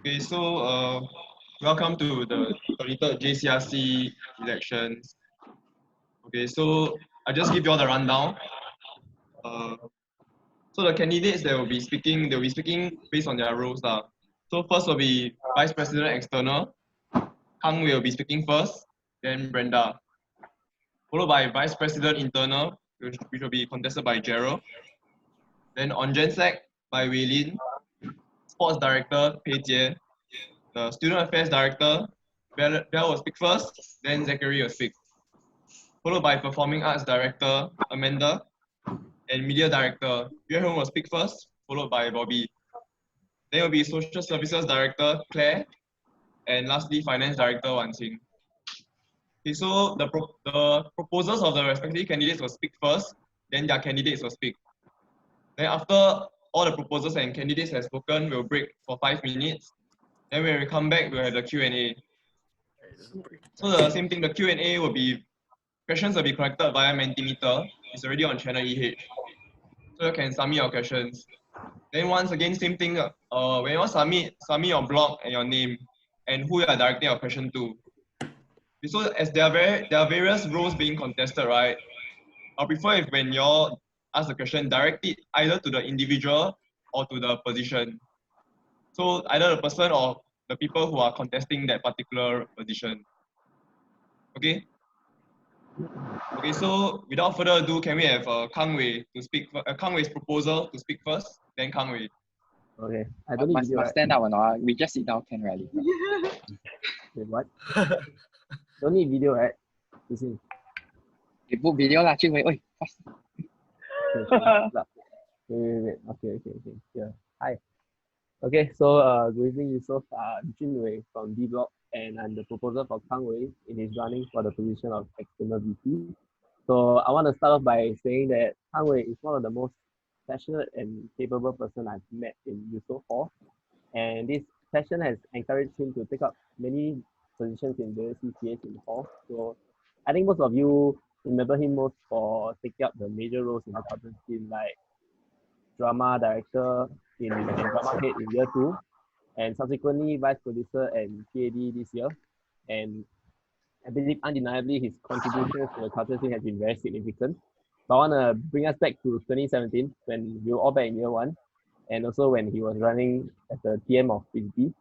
Okay, so welcome to the 23rd JCRC elections. Okay, so I just give you all the rundown. So the candidates that will be speaking, they'll be speaking based on their roles. So first will be Vice President External. Kang will be speaking first, then Brenda. Followed by Vice President Internal, which will be contested by Gerald. Then on Gensec by Wei Lin. Sports Director Pei Jie. The Student Affairs Director, Bell will speak first, then Zachary will speak. Followed by Performing Arts Director Amanda, and Media Director Yue Hong will speak first, followed by Bobby. Then will be Social Services Director Claire, and lastly Finance Director Wan Qing. Okay, so the proposals of the respective candidates will speak first, then their candidates will speak. Then after all the proposals and candidates have spoken, we'll break for 5 minutes. Then when we come back, we'll have the Q&A. So the same thing, the Q&A will be, questions will be collected via Mentimeter. It's already on channel EH. So you can submit your questions. Then once again, same thing, when you submit your blog and your name and who you are directing your question to. So as there are various roles being contested, right? I prefer if when you all ask the question, direct it either to the individual or to the position. So either the person or the people who are contesting that particular position. Okay? Okay, so without further ado, can we have Kang Wei to speak, Kang Wei's proposal to speak first, then Kang Wei. Okay, I don't need video, must stand up or not? We just sit down can already. Wait, what? Don't need video, right? You see. You put video lah, Jun Wei. Oi, fast. Wait. Okay. Yeah. Hi. Okay, so good evening, Eusoff. Jun Wei from D Block, and I'm the proposer for Kang Wei in his running for the position of external VP. So I want to start off by saying that Kang Wei is one of the most passionate and capable person I've met in Eusoff Hall, and this passion has encouraged him to take up many positions in various CCAs in Hall. So I think most of you remember him most for taking up the major roles in the cartoon team, like drama director and drama head in year 2, and subsequently vice producer and PAD this year. And I believe undeniably his contributions to the cartoon scene has been very significant. So I want to bring us back to 2017 when we were all back in year 1, and also when he was running as the TM of Frisbee.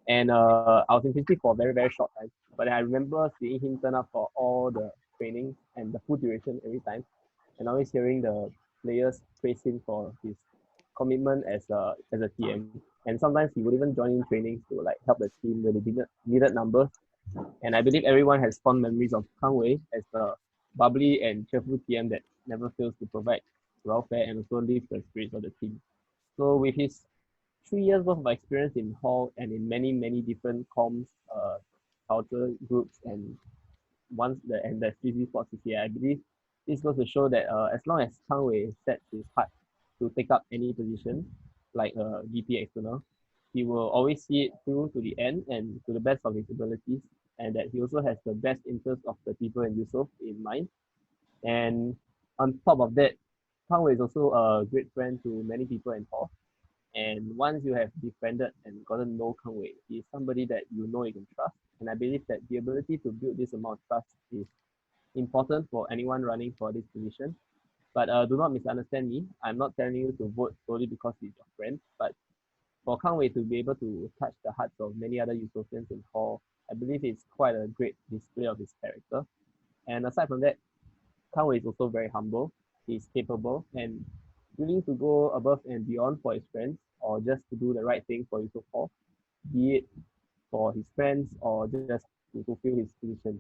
And I was in Frisbee for a very, very short time. But I remember seeing him turn up for all the training and the full duration every time. And always hearing the players praise him for his commitment as a TM. And sometimes he would even join in trainings to like help the team when they needed numbers. And I believe everyone has fond memories of Kang Wei as the bubbly and cheerful TM that never fails to provide welfare and also lift the spirits of the team. So with his 3 years worth of experience in Hall and in many, many different comms, culture groups, and the Frisbee Sports CCA, I believe this goes to show that as long as Kang Wei sets his heart to take up any position, like a VP external, he will always see it through to the end and to the best of his abilities, and that he also has the best interest of the people in Eusoff in mind. And on top of that, Kang Wei is also a great friend to many people in Hall. And once you have befriended and gotten to know Kang Wei, he is somebody that you know you can trust. And I believe that the ability to build this amount of trust is important for anyone running for this position. But do not misunderstand me. I'm not telling you to vote solely because he's your friend. But for Kang Wei to be able to touch the hearts of many other Eusoffians in Hall, I believe it's quite a great display of his character. And aside from that, Kang Wei is also very humble. He's capable and willing to go above and beyond for his friends, or just to do the right thing for Eusoff Hall, be it for his friends or just to fulfill his position.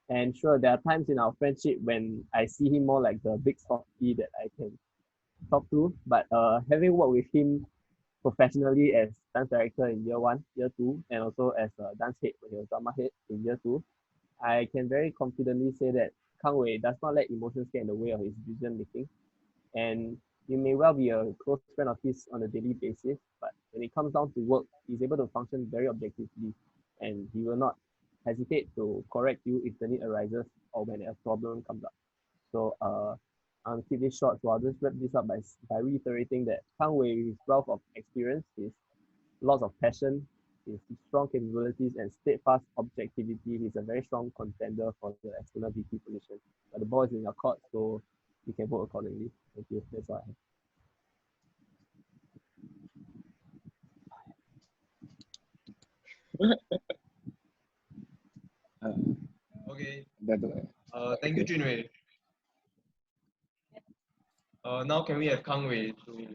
And sure, there are times in our friendship when I see him more like the big softy that I can talk to. But having worked with him professionally as dance director in year 1, year 2, and also as a dance head when he was drama head in year 2, I can very confidently say that Kang Wei does not let emotions get in the way of his decision making. And you may well be a close friend of his on a daily basis, but when it comes down to work, he's able to function very objectively, and he will not hesitate to correct you if the need arises or when a problem comes up. So I'll keep this short, so I'll just wrap this up by reiterating that Kang Wei, with his wealth of experience, his lots of passion, his strong capabilities and steadfast objectivity, he's a very strong contender for the external VP position. But the ball is in your court, so you can vote accordingly. Thank you. That's all I have. Okay. The- Thank you, Junwei. Now can we have Kang Wei to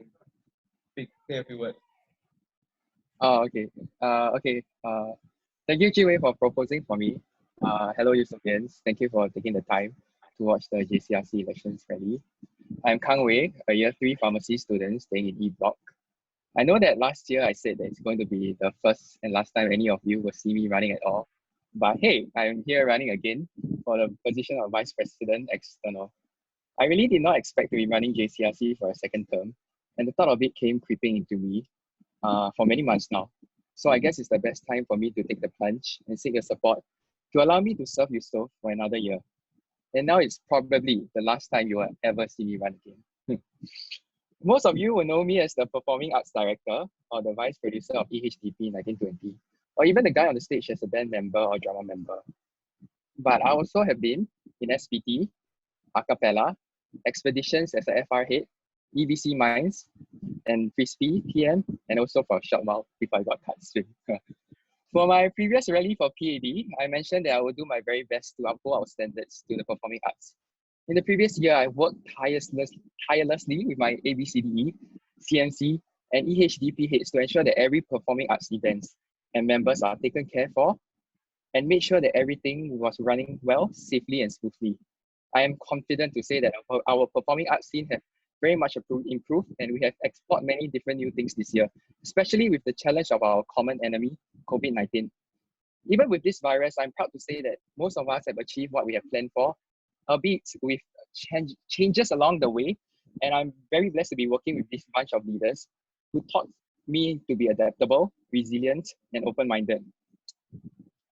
say a few words? Okay. Okay. Thank you, Jiwei, for proposing for me. Hello, Eusofians. Thank you for taking the time to watch the JCRC elections rally. I'm Kang Wei, a year 3 pharmacy student staying in E Block. I know that last year I said that it's going to be the first and last time any of you will see me running at all. But hey, I'm here running again for the position of Vice President External. I really did not expect to be running JCRC for a second term, and the thought of it came creeping into me for many months now. So I guess it's the best time for me to take the plunge and seek your support to allow me to serve Yusoff for another year. And now it's probably the last time you will ever see me run again. Most of you will know me as the Performing Arts Director or the Vice Producer of EHDP 1920, or even the guy on the stage as a band member or drama member. But I also have been in SPT, Acapella, Expeditions as a FR head, EBC Mines, and Frisbee PM, and also for a short while before I got cut swim. For my previous rally for PAD, I mentioned that I would do my very best to uphold our standards to the performing arts. In the previous year, I worked tirelessly with my ABCDE, CMC, and EHDP heads to ensure that every performing arts events and members are taken care for and made sure that everything was running well, safely, and smoothly. I am confident to say that our performing arts scene have very much improved, and we have explored many different new things this year, especially with the challenge of our common enemy, COVID-19. Even with this virus, I'm proud to say that most of us have achieved what we have planned for, albeit with changes along the way. And I'm very blessed to be working with this bunch of leaders who taught me to be adaptable, resilient, and open-minded.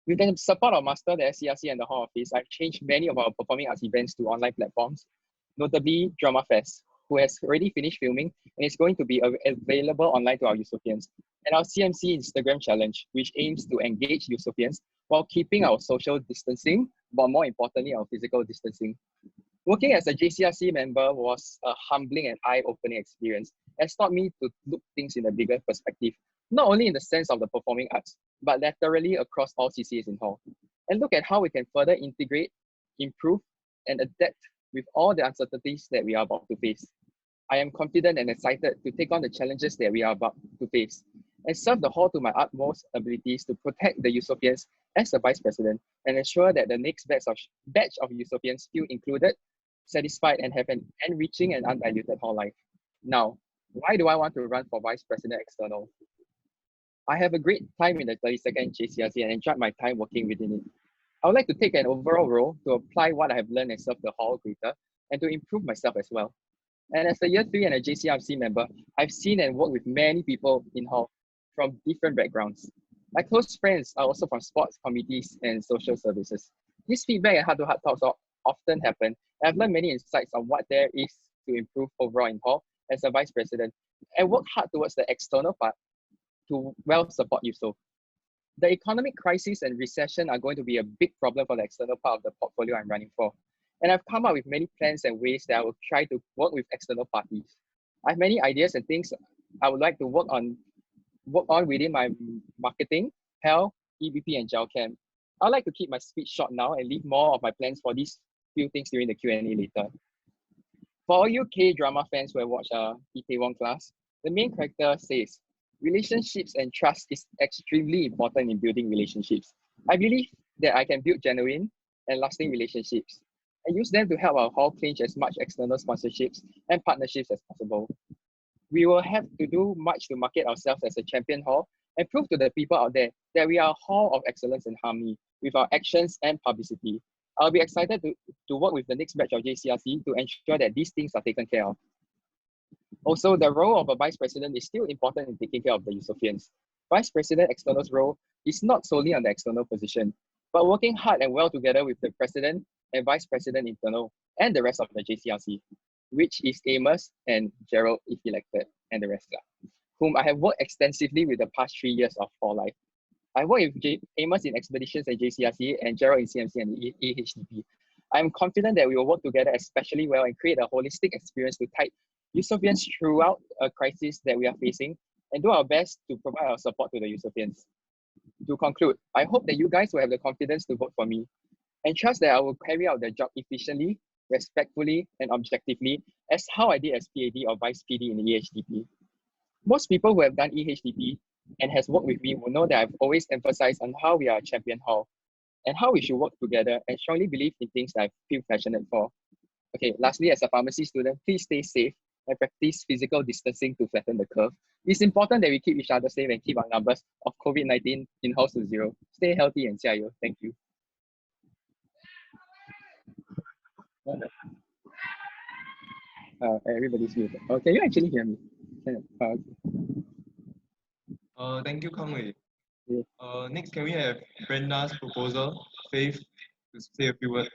With the support of Master, the SCRC, and the Hall Office, I've changed many of our performing arts events to online platforms, notably Drama Fest, who has already finished filming and is going to be available online to our Yusofians, and our CMC Instagram challenge, which aims to engage Yusofians while keeping our social distancing, but more importantly, our physical distancing. Working as a JCRC member was a humbling and eye-opening experience. It has taught me to look things in a bigger perspective, not only in the sense of the performing arts, but laterally across all CCAs in Hall, and look at how we can further integrate, improve, and adapt with all the uncertainties that we are about to face. I am confident and excited to take on the challenges that we are about to face and serve the Hall to my utmost abilities to protect the Yusofians as a Vice President and ensure that the next batch of Yusofians feel included, satisfied, and have an enriching and undiluted Hall life. Now, why do I want to run for Vice President External? I have a great time in the 32nd JCRC and enjoyed my time working within it. I would like to take an overall role to apply what I have learned and serve the Hall greater and to improve myself as well. And as a year 3 and a JCRC member, I've seen and worked with many people in Hall from different backgrounds. My close friends are also from sports committees and social services. This feedback and heart-to-heart talks often happen, and I've learned many insights on what there is to improve overall in Hall as a Vice President, and work hard towards the external part to well support Yusoff. The economic crisis and recession are going to be a big problem for the external part of the portfolio I'm running for. And I've come up with many plans and ways that I will try to work with external parties. I have many ideas and things I would like to work on within my marketing, health, EBP, and GelCam. I'd like to keep my speech short now and leave more of my plans for these few things during the Q&A later. For all you K-drama fans who have watched Itaewon Class, the main character says, relationships and trust is extremely important in building relationships. I believe that I can build genuine and lasting relationships and use them to help our Hall clinch as much external sponsorships and partnerships as possible. We will have to do much to market ourselves as a champion Hall and prove to the people out there that we are a Hall of excellence and harmony with our actions and publicity. I'll be excited to work with the next batch of JCRC to ensure that these things are taken care of. Also, the role of a Vice President is still important in taking care of the Yusofians. Vice President External's role is not solely on the external position, but working hard and well together with the President and Vice President Internal and the rest of the JCRC, which is Amos and Gerald, if elected, and the rest, whom I have worked extensively with the past 3 years of Hall life. I work with Amos in Expeditions at JCRC and Gerald in CMC and AHDP. I'm confident that we will work together especially well and create a holistic experience to tide Eusoffians throughout a crisis that we are facing and do our best to provide our support to the Eusoffians. To conclude, I hope that you guys will have the confidence to vote for me and trust that I will carry out the job efficiently, respectfully, and objectively as how I did as PAD or Vice PD in the EHDP. Most people who have done EHDP and has worked with me will know that I've always emphasized on how we are a champion hall and how we should work together and strongly believe in things that I feel passionate for. Okay, lastly, as a pharmacy student, please stay safe and practice physical distancing to flatten the curve. It's important that we keep each other safe and keep our numbers of COVID-19 in-house to zero. Stay healthy and 加油. Thank you. Everybody's muted. Oh, can you actually hear me? Thank you, Kang Wei. Yeah. Next, can we have Brenda's proposal, Faith, to say a few words?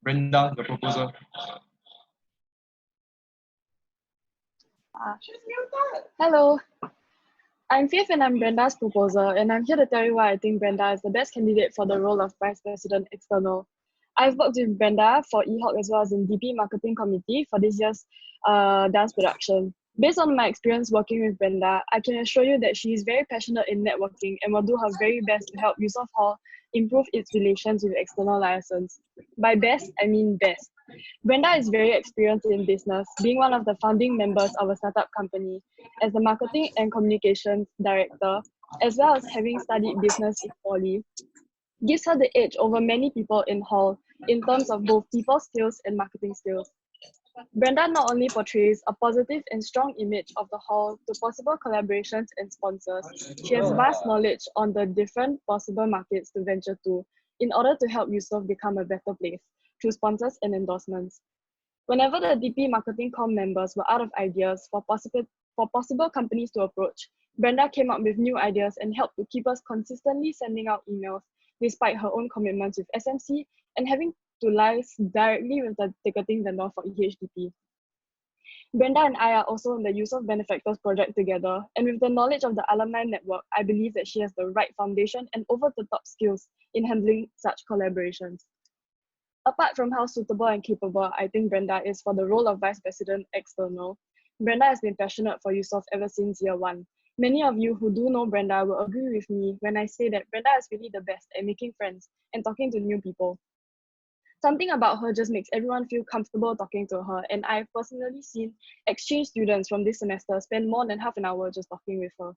Brenda, the proposal. Hello, I'm Faith and I'm Brenda's proposer, and I'm here to tell you why I think Brenda is the best candidate for the role of Vice President External. I've worked with Brenda for EHOC as well as in DP Marketing Committee for this year's dance production. Based on my experience working with Brenda, I can assure you that she is very passionate in networking and will do her very best to help Eusoff Hall improve its relations with external license. By best, I mean best. Brenda is very experienced in business, being one of the founding members of a startup company, as the marketing and communications director, as well as having studied business in Poly, gives her the edge over many people in Hall in terms of both people skills and marketing skills. Brenda not only portrays a positive and strong image of the Hall to possible collaborations and sponsors, she has vast knowledge on the different possible markets to venture to in order to help Eusoff become a better place through sponsors and endorsements. Whenever the DP Marketing Com members were out of ideas for possible companies to approach, Brenda came up with new ideas and helped to keep us consistently sending out emails despite her own commitments with SMC and having to liaise directly with the ticketing vendor for EHDP. Brenda and I are also in the Eusoff Benefactors project together, and with the knowledge of the alumni network, I believe that she has the right foundation and over-the-top skills in handling such collaborations. Apart from how suitable and capable I think Brenda is for the role of Vice President External, Brenda has been passionate for Eusoff ever since year one. Many of you who do know Brenda will agree with me when I say that Brenda is really the best at making friends and talking to new people. Something about her just makes everyone feel comfortable talking to her, and I've personally seen exchange students from this semester spend more than half an hour just talking with her.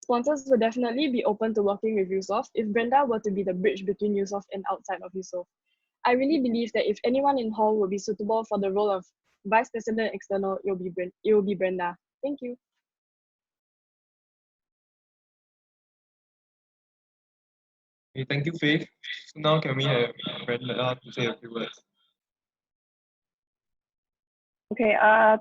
Sponsors will definitely be open to working with Eusoff if Brenda were to be the bridge between Eusoff and outside of Eusoff. I really believe that if anyone in Hall would be suitable for the role of Vice President External, it will be Brenda. Thank you. Okay, thank you, Faith. So now can we have Brenda to say a few words? Okay,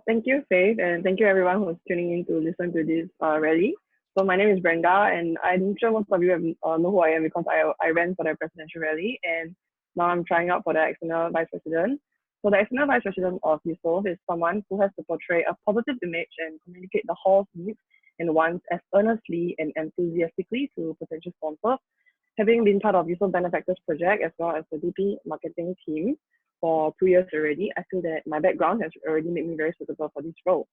thank you, Faith, and thank you everyone who's tuning in to listen to this rally. So my name is Brenda, and I'm sure most of you have, know who I am because I ran for the presidential rally, and now I'm trying out for the external vice president. So the external vice president of Eusoff is someone who has to portray a positive image and communicate the hall's needs and wants as earnestly and enthusiastically to potential sponsors. Having been part of Eusoff Benefactors project as well as the DP marketing team for 2 years already, I feel that my background has already made me very suitable for this role.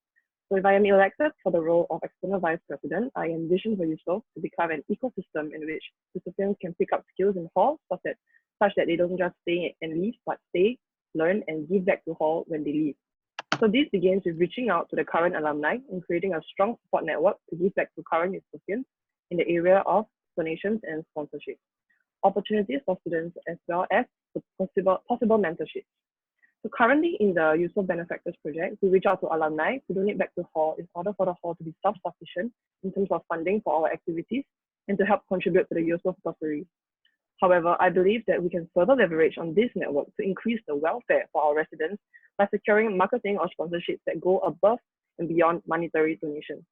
So if I am elected for the role of external vice president, I envision for Eusoff to become an ecosystem in which recipients can pick up skills in Hall such that they don't just stay and leave, but stay, learn, and give back to Hall when they leave. So this begins with reaching out to the current alumni and creating a strong support network to give back to current recipients in the area of donations and sponsorship, opportunities for students as well as possible mentorship. So currently in the Eusoff Benefactors project, we reach out to alumni to donate back to Hall in order for the Hall to be self-sufficient in terms of funding for our activities and to help contribute to the Eusoff bursary. However, I believe that we can further leverage on this network to increase the welfare for our residents by securing marketing or sponsorships that go above and beyond monetary donations.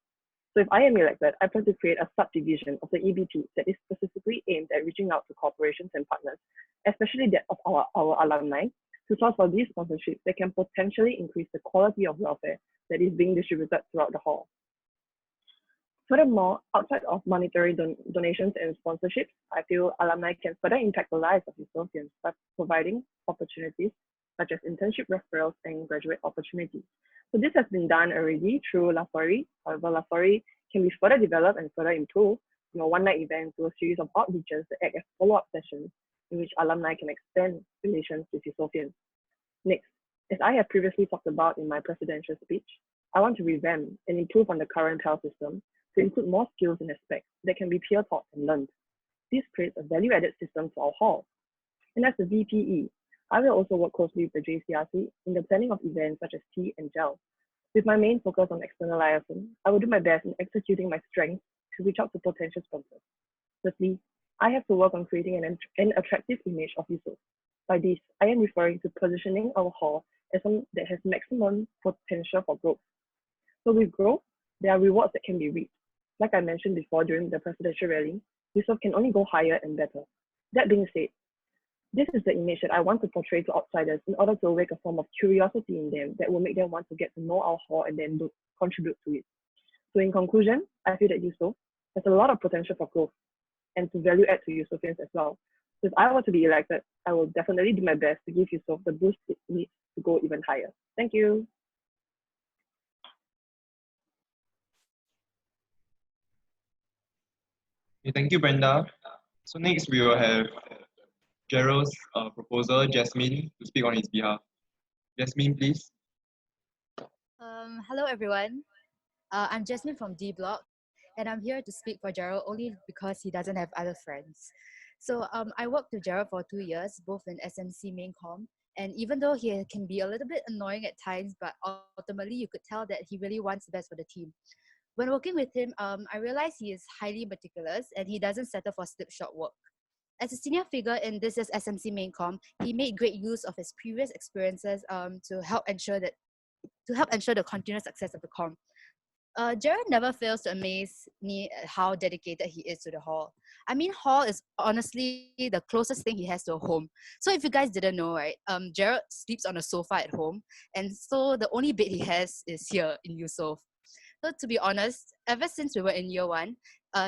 So if I am elected, I plan to create a subdivision of the EBP that is specifically aimed at reaching out to corporations and partners, especially that of our alumni, to source for these sponsorships that can potentially increase the quality of welfare that is being distributed throughout the hall. Furthermore, outside of monetary donations and sponsorships, I feel alumni can further impact the lives of Eusofians by providing opportunities such as internship referrals and graduate opportunities. So this has been done already through La Story. However, La Story can be further developed and further improved from a one-night event to a series of outreaches that act as follow-up sessions in which alumni can expand relations with Eusofians. Next, as I have previously talked about in my presidential speech, I want to revamp and improve on the current PAL system to include more skills and aspects that can be peer taught and learned. This creates a value-added system for our hall. And as the VPE, I will also work closely with the JCRC in the planning of events such as Tea and Gel. With my main focus on external liaison, I will do my best in executing my strengths to reach out to potential sponsors. Firstly, I have to work on creating an attractive image of Eusoff. By this, I am referring to positioning our hall as one that has maximum potential for growth. So with growth, there are rewards that can be reaped. Like I mentioned before during the presidential rally, Eusoff can only go higher and better. That being said, this is the image that I want to portray to outsiders in order to awake a form of curiosity in them that will make them want to get to know our hall and then contribute to it. So in conclusion, I feel that Eusoff has a lot of potential for growth and to value add to Eusofians as well. So if I were to be elected, I will definitely do my best to give Eusoff the boost it needs to go even higher. Thank you. Okay, thank you, Brenda. So next we will have Gerald's proposer, Jasmine, to speak on his behalf. Jasmine, please. Hello, everyone. I'm Jasmine from D Block, and I'm here to speak for Gerald only because he doesn't have other friends. So I worked with Gerald for 2 years, both in SMC main comm, and even though he can be a little bit annoying at times, but ultimately you could tell that he really wants the best for the team. When working with him, I realized he is highly meticulous and he doesn't settle for slipshod work. As a senior figure in this year's SMC main comm, he made great use of his previous experiences to help ensure the continuous success of the comm. Jared never fails to amaze me at how dedicated he is to the hall. I mean, hall is honestly the closest thing he has to a home. So if you guys didn't know, right, Jared sleeps on a sofa at home, and so the only bed he has is here in Eusoff. So to be honest, ever since we were in year one,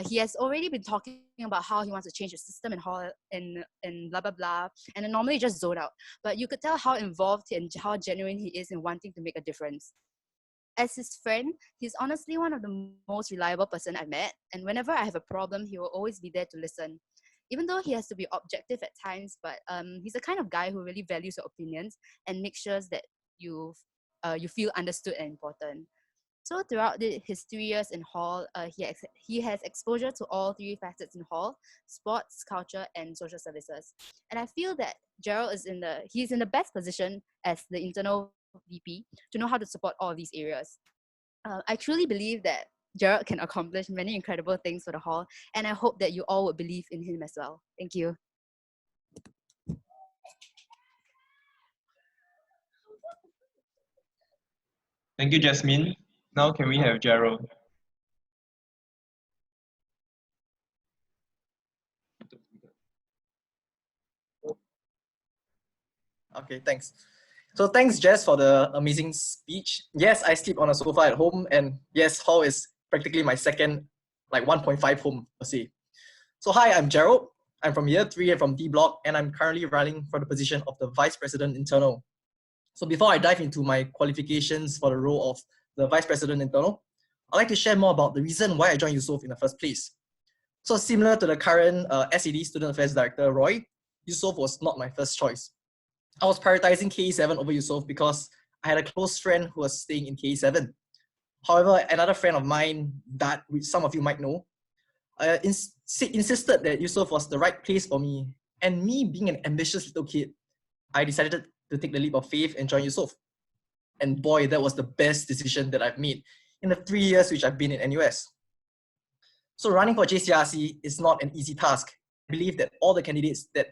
he has already been talking about how he wants to change the system and hall and blah blah blah, and I normally just zone out. But you could tell how involved and how genuine he is in wanting to make a difference. As his friend, he's honestly one of the most reliable person I've met, and whenever I have a problem, he will always be there to listen. Even though he has to be objective at times, but he's the kind of guy who really values your opinions and makes sure that you feel understood and important. So throughout his 3 years in hall, he has exposure to all three facets in hall: sports, culture, and social services. And I feel that Gerald is in the best position as the internal VP to know how to support all of these areas. I truly believe that Gerald can accomplish many incredible things for the hall, and I hope that you all would believe in him as well. Thank you. Thank you, Jasmine. Now can we have Gerald? Okay, thanks. So thanks, Jess, for the amazing speech. Yes, I sleep on a sofa at home, and yes, hall is practically my second, like 1.5 home per se. So hi, I'm Gerald. I'm from year 3 and from D Block, and I'm currently running for the position of the Vice President Internal. So before I dive into my qualifications for the role of the Vice President Internal, I'd like to share more about the reason why I joined Eusoff in the first place. So similar to the current SAD Student Affairs Director, Roy, Eusoff was not my first choice. I was prioritizing KE7 over Eusoff because I had a close friend who was staying in KE7. However, another friend of mine that some of you might know insisted that Eusoff was the right place for me. And me being an ambitious little kid, I decided to take the leap of faith and join Eusoff. And boy, that was the best decision that I've made in the 3 years which I've been in NUS. So running for JCRC is not an easy task. I believe that all the candidates that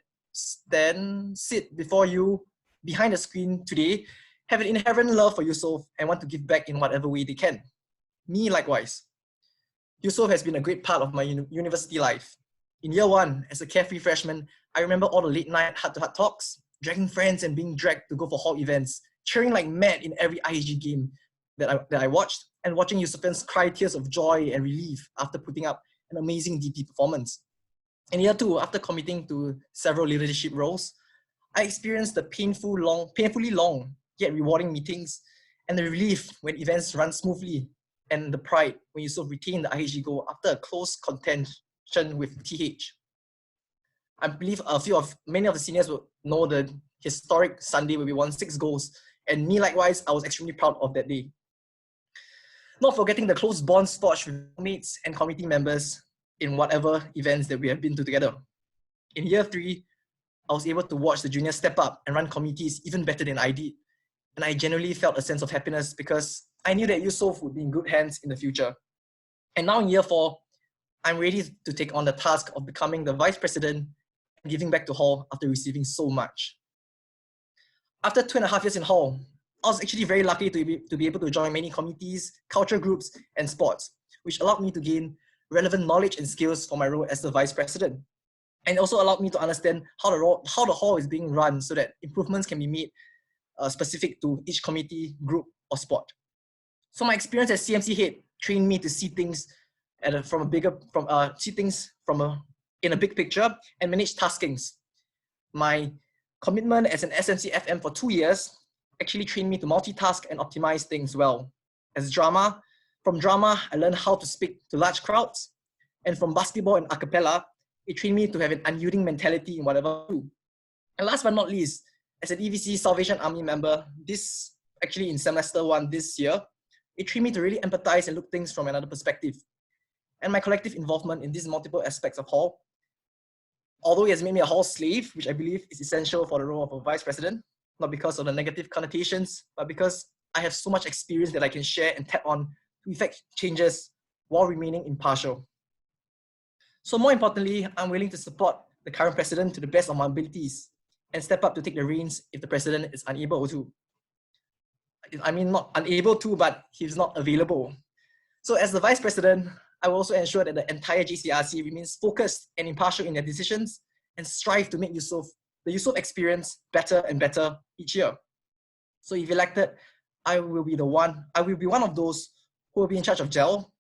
sit before you behind the screen today have an inherent love for Eusoff and want to give back in whatever way they can. Me likewise. Eusoff has been a great part of my university life. In year one, as a carefree freshman, I remember all the late night heart-to-heart talks, dragging friends and being dragged to go for hall events, cheering like mad in every IHG game that I watched, and watching Eusoffans cry tears of joy and relief after putting up an amazing DP performance. In year two, after committing to several leadership roles, I experienced the painfully long, yet rewarding meetings, and the relief when events run smoothly, and the pride when Eusoff retained the IHG goal after a close contention with TH. I believe many of the seniors will know the historic Sunday where we won 6 goals, and me likewise, I was extremely proud of that day. Not forgetting the close bonds forged with mates and committee members in whatever events that we have been to together. In year 3, I was able to watch the juniors step up and run committees even better than I did. And I genuinely felt a sense of happiness because I knew that Eusoff would be in good hands in the future. And now in year 4, I'm ready to take on the task of becoming the vice president and giving back to Hall after receiving so much. After 2.5 years in Hall, I was actually very lucky to be able to join many committees, culture groups, and sports, which allowed me to gain relevant knowledge and skills for my role as the vice president. And also allowed me to understand how the hall is being run so that improvements can be made specific to each committee, group, or sport. So my experience as CMC head trained me to see things in a big picture and manage taskings. My commitment as an SMC FM for 2 years actually trained me to multitask and optimize things well. From drama, I learned how to speak to large crowds, and from basketball and a cappella, it trained me to have an unyielding mentality in whatever I do. And last but not least, as an EVC Salvation Army member, in semester 1 this year, it trained me to really empathize and look things from another perspective. And my collective involvement in these multiple aspects of Hall, although it has made me a Hall slave, which I believe is essential for the role of a vice president, not because of the negative connotations, but because I have so much experience that I can share and tap on to effect changes while remaining impartial. So more importantly, I'm willing to support the current president to the best of my abilities and step up to take the reins if the president is unable to. I mean, not unable to, but he's not available. So as the vice president, I will also ensure that the entire JCRC remains focused and impartial in their decisions and strive to make the Eusoff experience better and better each year. So if elected, I will be one of those who will be in charge of GEL.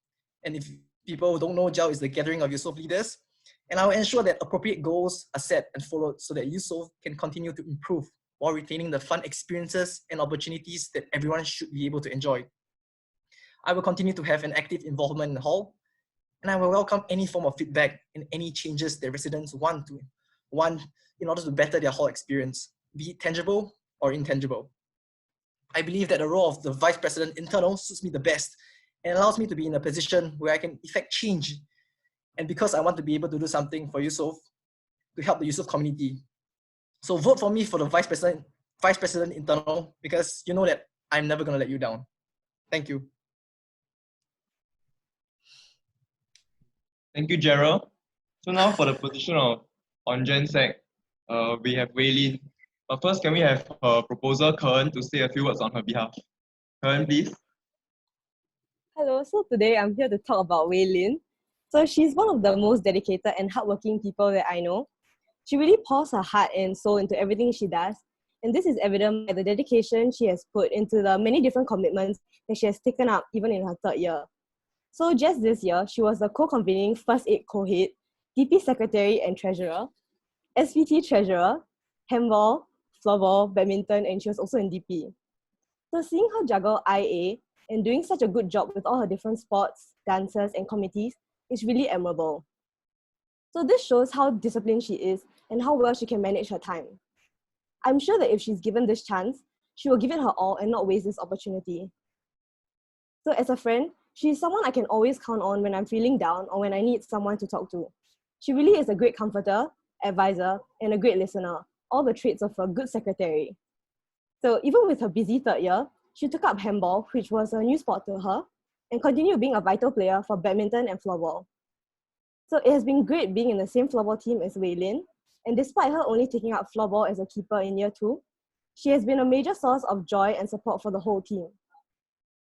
And if people don't know, GEL is the gathering of Eusoff leaders. And I will ensure that appropriate goals are set and followed so that Eusoff can continue to improve while retaining the fun experiences and opportunities that everyone should be able to enjoy. I will continue to have an active involvement in the hall, and I will welcome any form of feedback and any changes that residents want in order to better their hall experience, be it tangible or intangible. I believe that the role of the vice president internal suits me the best and allows me to be in a position where I can effect change. And because I want to be able to do something for Eusoff, to help the Eusoff community. So vote for me for the vice president internal, because you know that I'm never going to let you down. Thank you. Thank you, Gerald. So now for the position of on Gen Sec, we have Wei Lin. But first, can we have her proposer, Kern, to say a few words on her behalf? Kern, please. Hello, so today I'm here to talk about Wei Lin. So she's one of the most dedicated and hardworking people that I know. She really pours her heart and soul into everything she does. And this is evident by the dedication she has put into the many different commitments that she has taken up even in her 3rd year. So just this year, she was the co-convening First Aid co-head, DP secretary and treasurer, SPT treasurer, handball, floorball, badminton, and she was also in DP. So seeing her juggle IA and doing such a good job with all her different sports, dances, and committees is really admirable. So this shows how disciplined she is and how well she can manage her time. I'm sure that if she's given this chance, she will give it her all and not waste this opportunity. So as a friend, she's someone I can always count on when I'm feeling down or when I need someone to talk to. She really is a great comforter, advisor, and a great listener, all the traits of a good secretary. So even with her busy 3rd year, she took up handball, which was a new sport to her, and continued being a vital player for badminton and floorball. So it has been great being in the same floorball team as Wei Lin, and despite her only taking up floorball as a keeper in year 2, she has been a major source of joy and support for the whole team.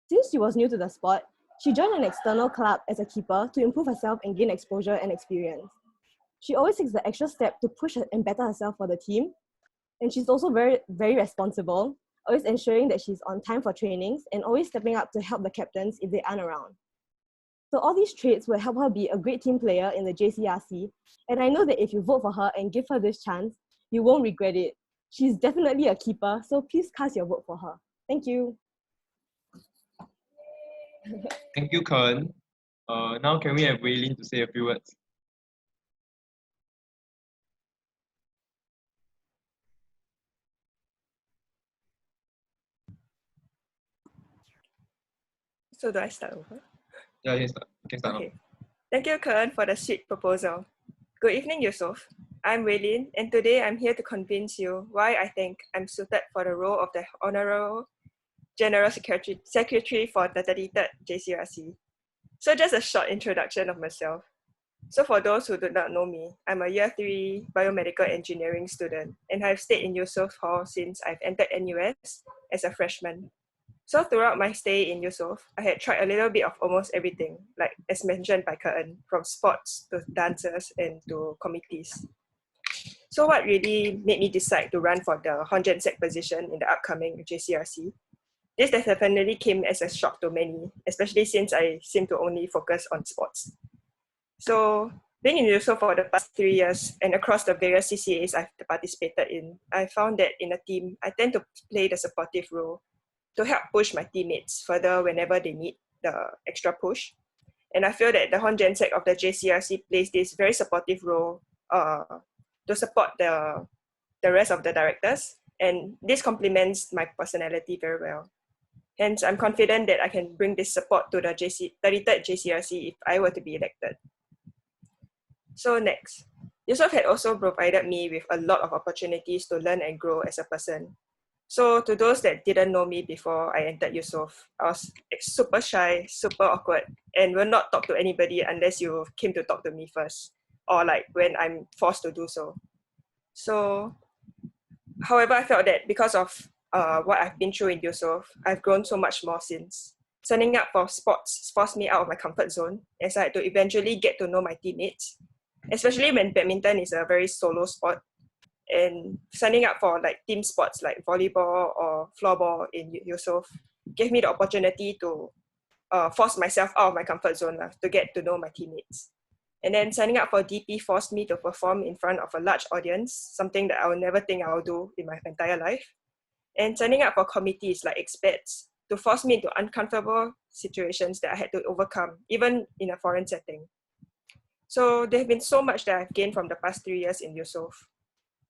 Since she was new to the sport, She joined an external club as a keeper to improve herself and gain exposure and experience. She always takes the extra step to push and better herself for the team. And she's also very, very responsible, always ensuring that she's on time for trainings and always stepping up to help the captains if they aren't around. So all these traits will help her be a great team player in the JCRC. And I know that if you vote for her and give her this chance, you won't regret it. She's definitely a keeper, so please cast your vote for her. Thank you. Thank you, Kern. Now can we have Wei Lin to say a few words? So do I start over? Yeah, you can start now. Okay. Thank you, Kern, for the sweet proposal. Good evening, Eusoff. I'm Wei Lin, and today I'm here to convince you why I think I'm suited for the role of the Honorable General Secretary for the 33rd JCRC. So just a short introduction of myself. So for those who do not know me, I'm a Year 3 Biomedical Engineering student, and I've stayed in Eusoff Hall since I've entered NUS as a freshman. So throughout my stay in Eusoff, I had tried a little bit of almost everything, like as mentioned by Kern, from sports to dances and to committees. So what really made me decide to run for the Hon Gen Sec position in the upcoming JCRC? This definitely came as a shock to many, especially since I seem to only focus on sports. So being in Eusoff for the past 3 years and across the various CCAs I've participated in, I found that in a team, I tend to play the supportive role to help push my teammates further whenever they need the extra push. And I feel that the Hon Gen Sec of the JCRC plays this very supportive role to support the rest of the directors. And this complements my personality very well. Hence, I'm confident that I can bring this support to the 33rd JCRC if I were to be elected. So next, Eusoff had also provided me with a lot of opportunities to learn and grow as a person. So to those that didn't know me before I entered Eusoff, I was super shy, super awkward, and will not talk to anybody unless you came to talk to me first, or like when I'm forced to do so. So, however, I felt that because of what I've been through in Eusoff, I've grown so much more since. Signing up for sports forced me out of my comfort zone as I had to eventually get to know my teammates, especially when badminton is a very solo sport. And signing up for like team sports like volleyball or floorball in Eusoff gave me the opportunity to force myself out of my comfort zone to get to know my teammates. And then signing up for DP forced me to perform in front of a large audience, something that I will never think I will do in my entire life. And signing up for committees like experts to force me into uncomfortable situations that I had to overcome, even in a foreign setting. So there have been so much that I've gained from the past 3 years in Eusoff.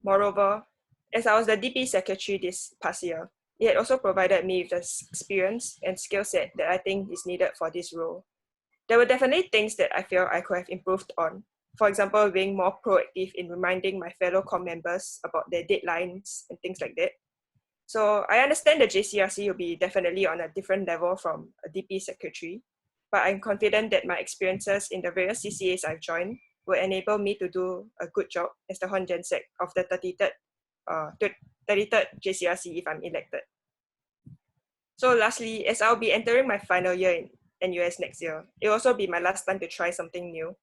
Moreover, as I was the DP secretary this past year, it had also provided me with the experience and skill set that I think is needed for this role. There were definitely things that I feel I could have improved on. For example, being more proactive in reminding my fellow COM members about their deadlines and things like that. So I understand the JCRC will be definitely on a different level from a DP secretary, but I'm confident that my experiences in the various CCAs I've joined will enable me to do a good job as the Hon Gen Sec of the 33rd JCRC if I'm elected. So lastly, as I'll be entering my final year in NUS next year, it will also be my last time to try something new.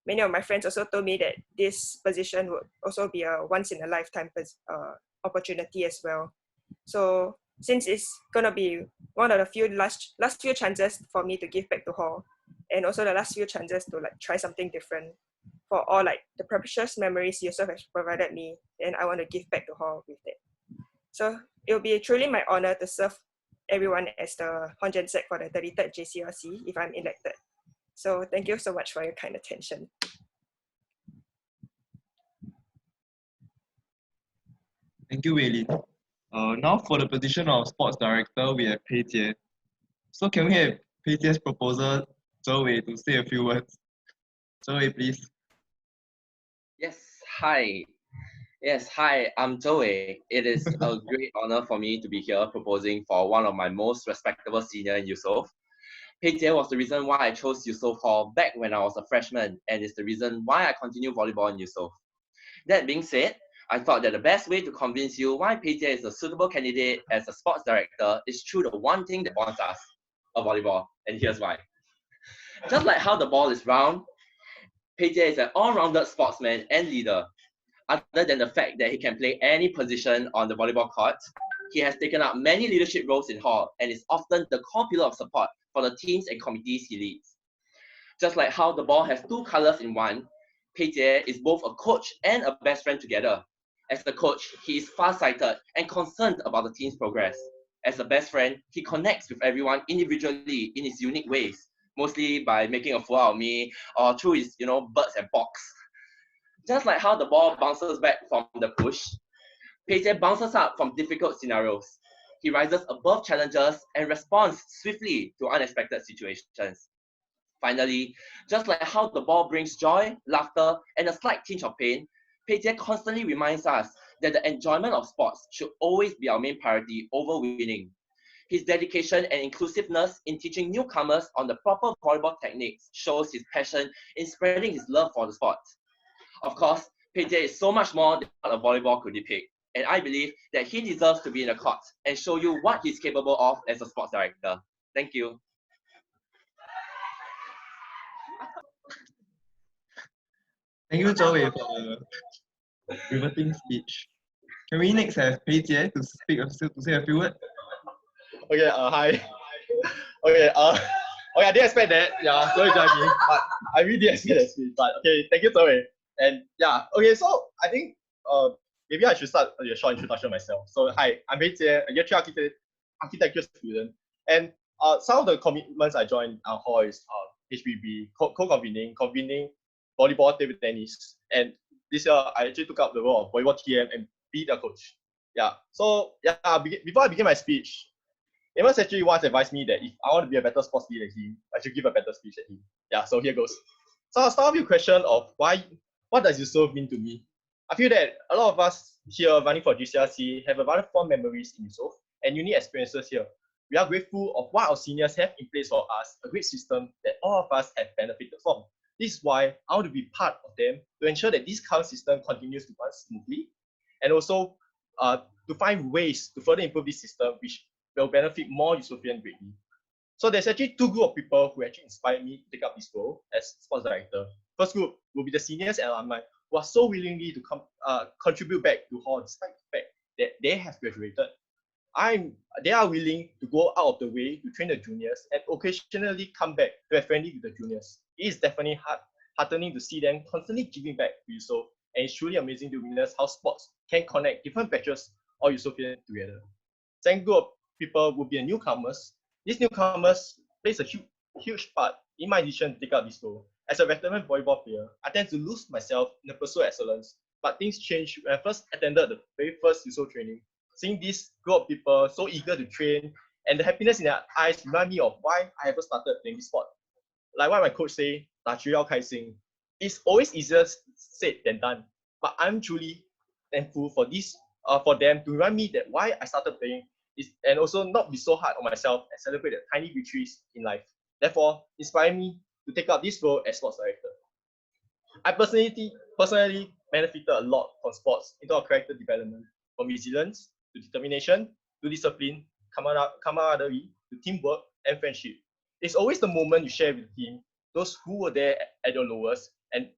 Many of my friends also told me that this position would also be a once-in-a-lifetime opportunity as well. So since it's gonna be one of the few last few chances for me to give back to Hall, and also the last few chances to like try something different for all like the precious memories Eusoff has provided me, and I want to give back to Hall with it. So it will be truly my honor to serve everyone as the Hon Gen Sec for the 33rd JCRC if I'm elected. So thank you so much for your kind attention. Thank you, Wei Lin. Now for the position of sports director, we have Pei Jie. So can we have Pei Jie's proposer, Zhou Wei, to say a few words? Zhou Wei, please. Yes, hi. Yes, hi, I'm Zhou Wei. It is a great honor for me to be here proposing for one of my most respectable senior in Eusoff. Pei Jie was the reason why I chose Eusoff Hall back when I was a freshman, and is the reason why I continue volleyball in Eusoff. That being said, I thought that the best way to convince you why Pei Jie is a suitable candidate as a sports director is through the one thing that bonds us, a volleyball, and here's why. Just like how the ball is round, Pei Jie is an all-rounded sportsman and leader. Other than the fact that he can play any position on the volleyball court, he has taken up many leadership roles in hall and is often the core pillar of support for the teams and committees he leads. Just like how the ball has two colors in one, Pei Jie is both a coach and a best friend together. As a coach, he is far-sighted and concerned about the team's progress. As a best friend, he connects with everyone individually in his unique ways, mostly by making a fool out of me or through his, birds and box. Just like how the ball bounces back from the push, Pei Jie bounces up from difficult scenarios. He rises above challenges and responds swiftly to unexpected situations. Finally, just like how the ball brings joy, laughter, and a slight tinge of pain, Pei Jie constantly reminds us that the enjoyment of sports should always be our main priority over winning. His dedication and inclusiveness in teaching newcomers on the proper volleyball techniques shows his passion in spreading his love for the sport. Of course, Pei Jie is so much more than what a volleyball could depict, and I believe that he deserves to be in the court and show you what he's capable of as a sports director. Thank you. Thank you, Joey, for the riveting speech. Can we next have Pei Jie to say a few words? Okay, hi. Okay, I didn't expect that. Yeah, sorry, join me. But I really didn't expect that speech. But okay, thank you, Zoe. And yeah, okay, so I think maybe I should start with a short introduction myself. So hi, I'm Pei Jie, a year 3 architecture student. And some of the commitments I joined hall is HBB, convening volleyball, table tennis. And this year I actually took up the role of volleyball TM and be the coach. Yeah. So yeah, before I begin my speech, Amos actually once advised me that if I want to be a better sports leader than him, I should give a better speech than him. Yeah, so here goes. So I'll start with a question of what does Eusoff mean to me? I feel that a lot of us here running for JCRC have a lot of fond memories in Eusoff and unique experiences here. We are grateful of what our seniors have in place for us, a great system that all of us have benefited from. This is why I want to be part of them to ensure that this current system continues to run smoothly, and also to find ways to further improve this system, which will benefit more Eusophians greatly. So there's actually two groups of people who actually inspired me to take up this role as sports director. First group will be the seniors and alumni who are so willingly to contribute back to hall despite the fact that they have graduated. They are willing to go out of the way to train the juniors and occasionally come back to be friendly with the juniors. It is definitely heartening to see them constantly giving back to Eusoff, and it's truly amazing to witness how sports can connect different batches of Eusophians together. Second group of people will be the newcomers. These newcomers plays a huge part in my decision to take up this role. As a veteran volleyball player, I tend to lose myself in the pursuit of excellence, but things changed when I first attended the very first Eusoff training. Seeing this group of people so eager to train and the happiness in their eyes remind me of why I ever started playing this sport. Like what my coach say, 打球要开心. It's always easier said than done, but I'm truly thankful for this, for them to remind me that why I started playing is, and also not be so hard on myself and celebrate the tiny victories in life. Therefore, inspire me to take up this role as sports director. I personally benefited a lot from sports into our character development, from resilience to determination to discipline, camaraderie to teamwork and friendship. It's always the moment you share with the team, those who were there at your lowest, and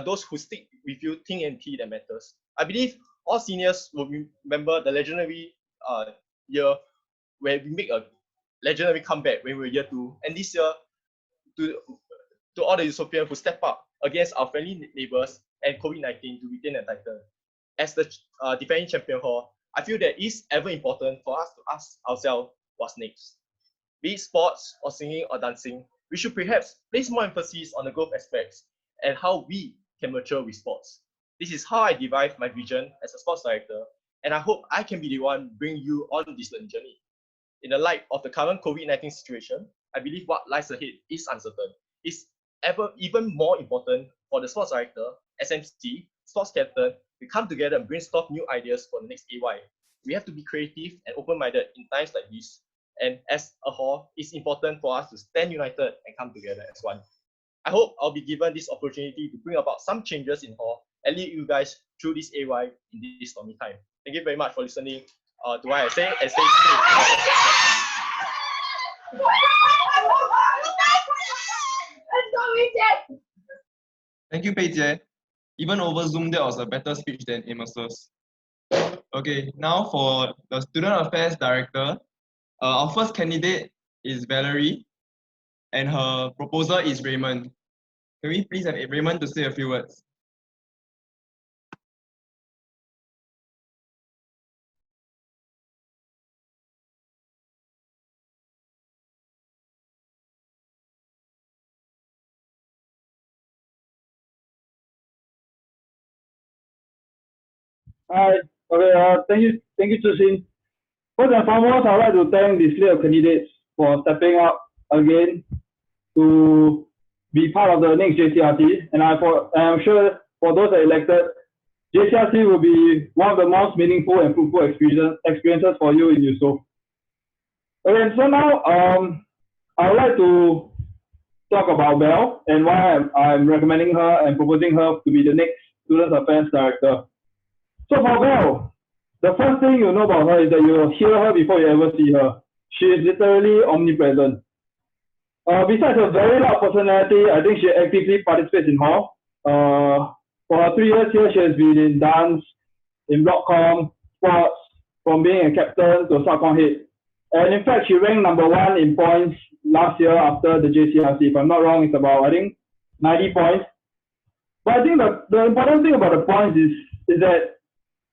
those who stick with you thick and thin that matters. I believe all seniors will remember the legendary year where we make a legendary comeback when we were year 2, and this year to all the Eusopians who step up against our friendly neighbors and COVID-19 to retain the title. As the defending champion hall, I feel that it's ever important for us to ask ourselves what's next. Be it sports or singing or dancing, we should perhaps place more emphasis on the growth aspects and how we can mature with sports. This is how I derive my vision as a sports director, and I hope I can be the one bringing you on this learning journey. In the light of the current COVID-19 situation, I believe what lies ahead is uncertain. It's even more important for the sports director, SMC, sports captain, to come together and brainstorm new ideas for the next AY. We have to be creative and open-minded in times like this. And as a hall, it's important for us to stand united and come together as one. I hope I'll be given this opportunity to bring about some changes in hall and lead you guys through this AY in this stormy time. Thank you very much for listening to what I say and stay safe. Thank you, Pei Jie. Even over Zoom, that was a better speech than Amos's. Okay, now for the Student Affairs Director, our first candidate is Valerie, and her proposer is Raymond. Can we please have Raymond to say a few words? Hi. Okay. Thank you, Zhi. First and foremost, I'd like to thank the slate of candidates for stepping up again to be part of the next JCRC. And I'm sure for those that elected, JCRC will be one of the most meaningful and fruitful experiences for you in Eusoff. Okay, so now I would like to talk about Belle and why I'm recommending her and proposing her to be the next Student Affairs Director. So for Belle, the first thing you know about her is that you'll hear her before you ever see her. She is literally omnipresent. Besides her very loud personality, I think she actively participates in hall. For her 3 years here, she has been in dance, in block-com, sports, from being a captain to sub-com head. And in fact, she ranked #1 in points last year after the JCRC. If I'm not wrong, it's about, I think, 90 points. But I think the important thing about the points is that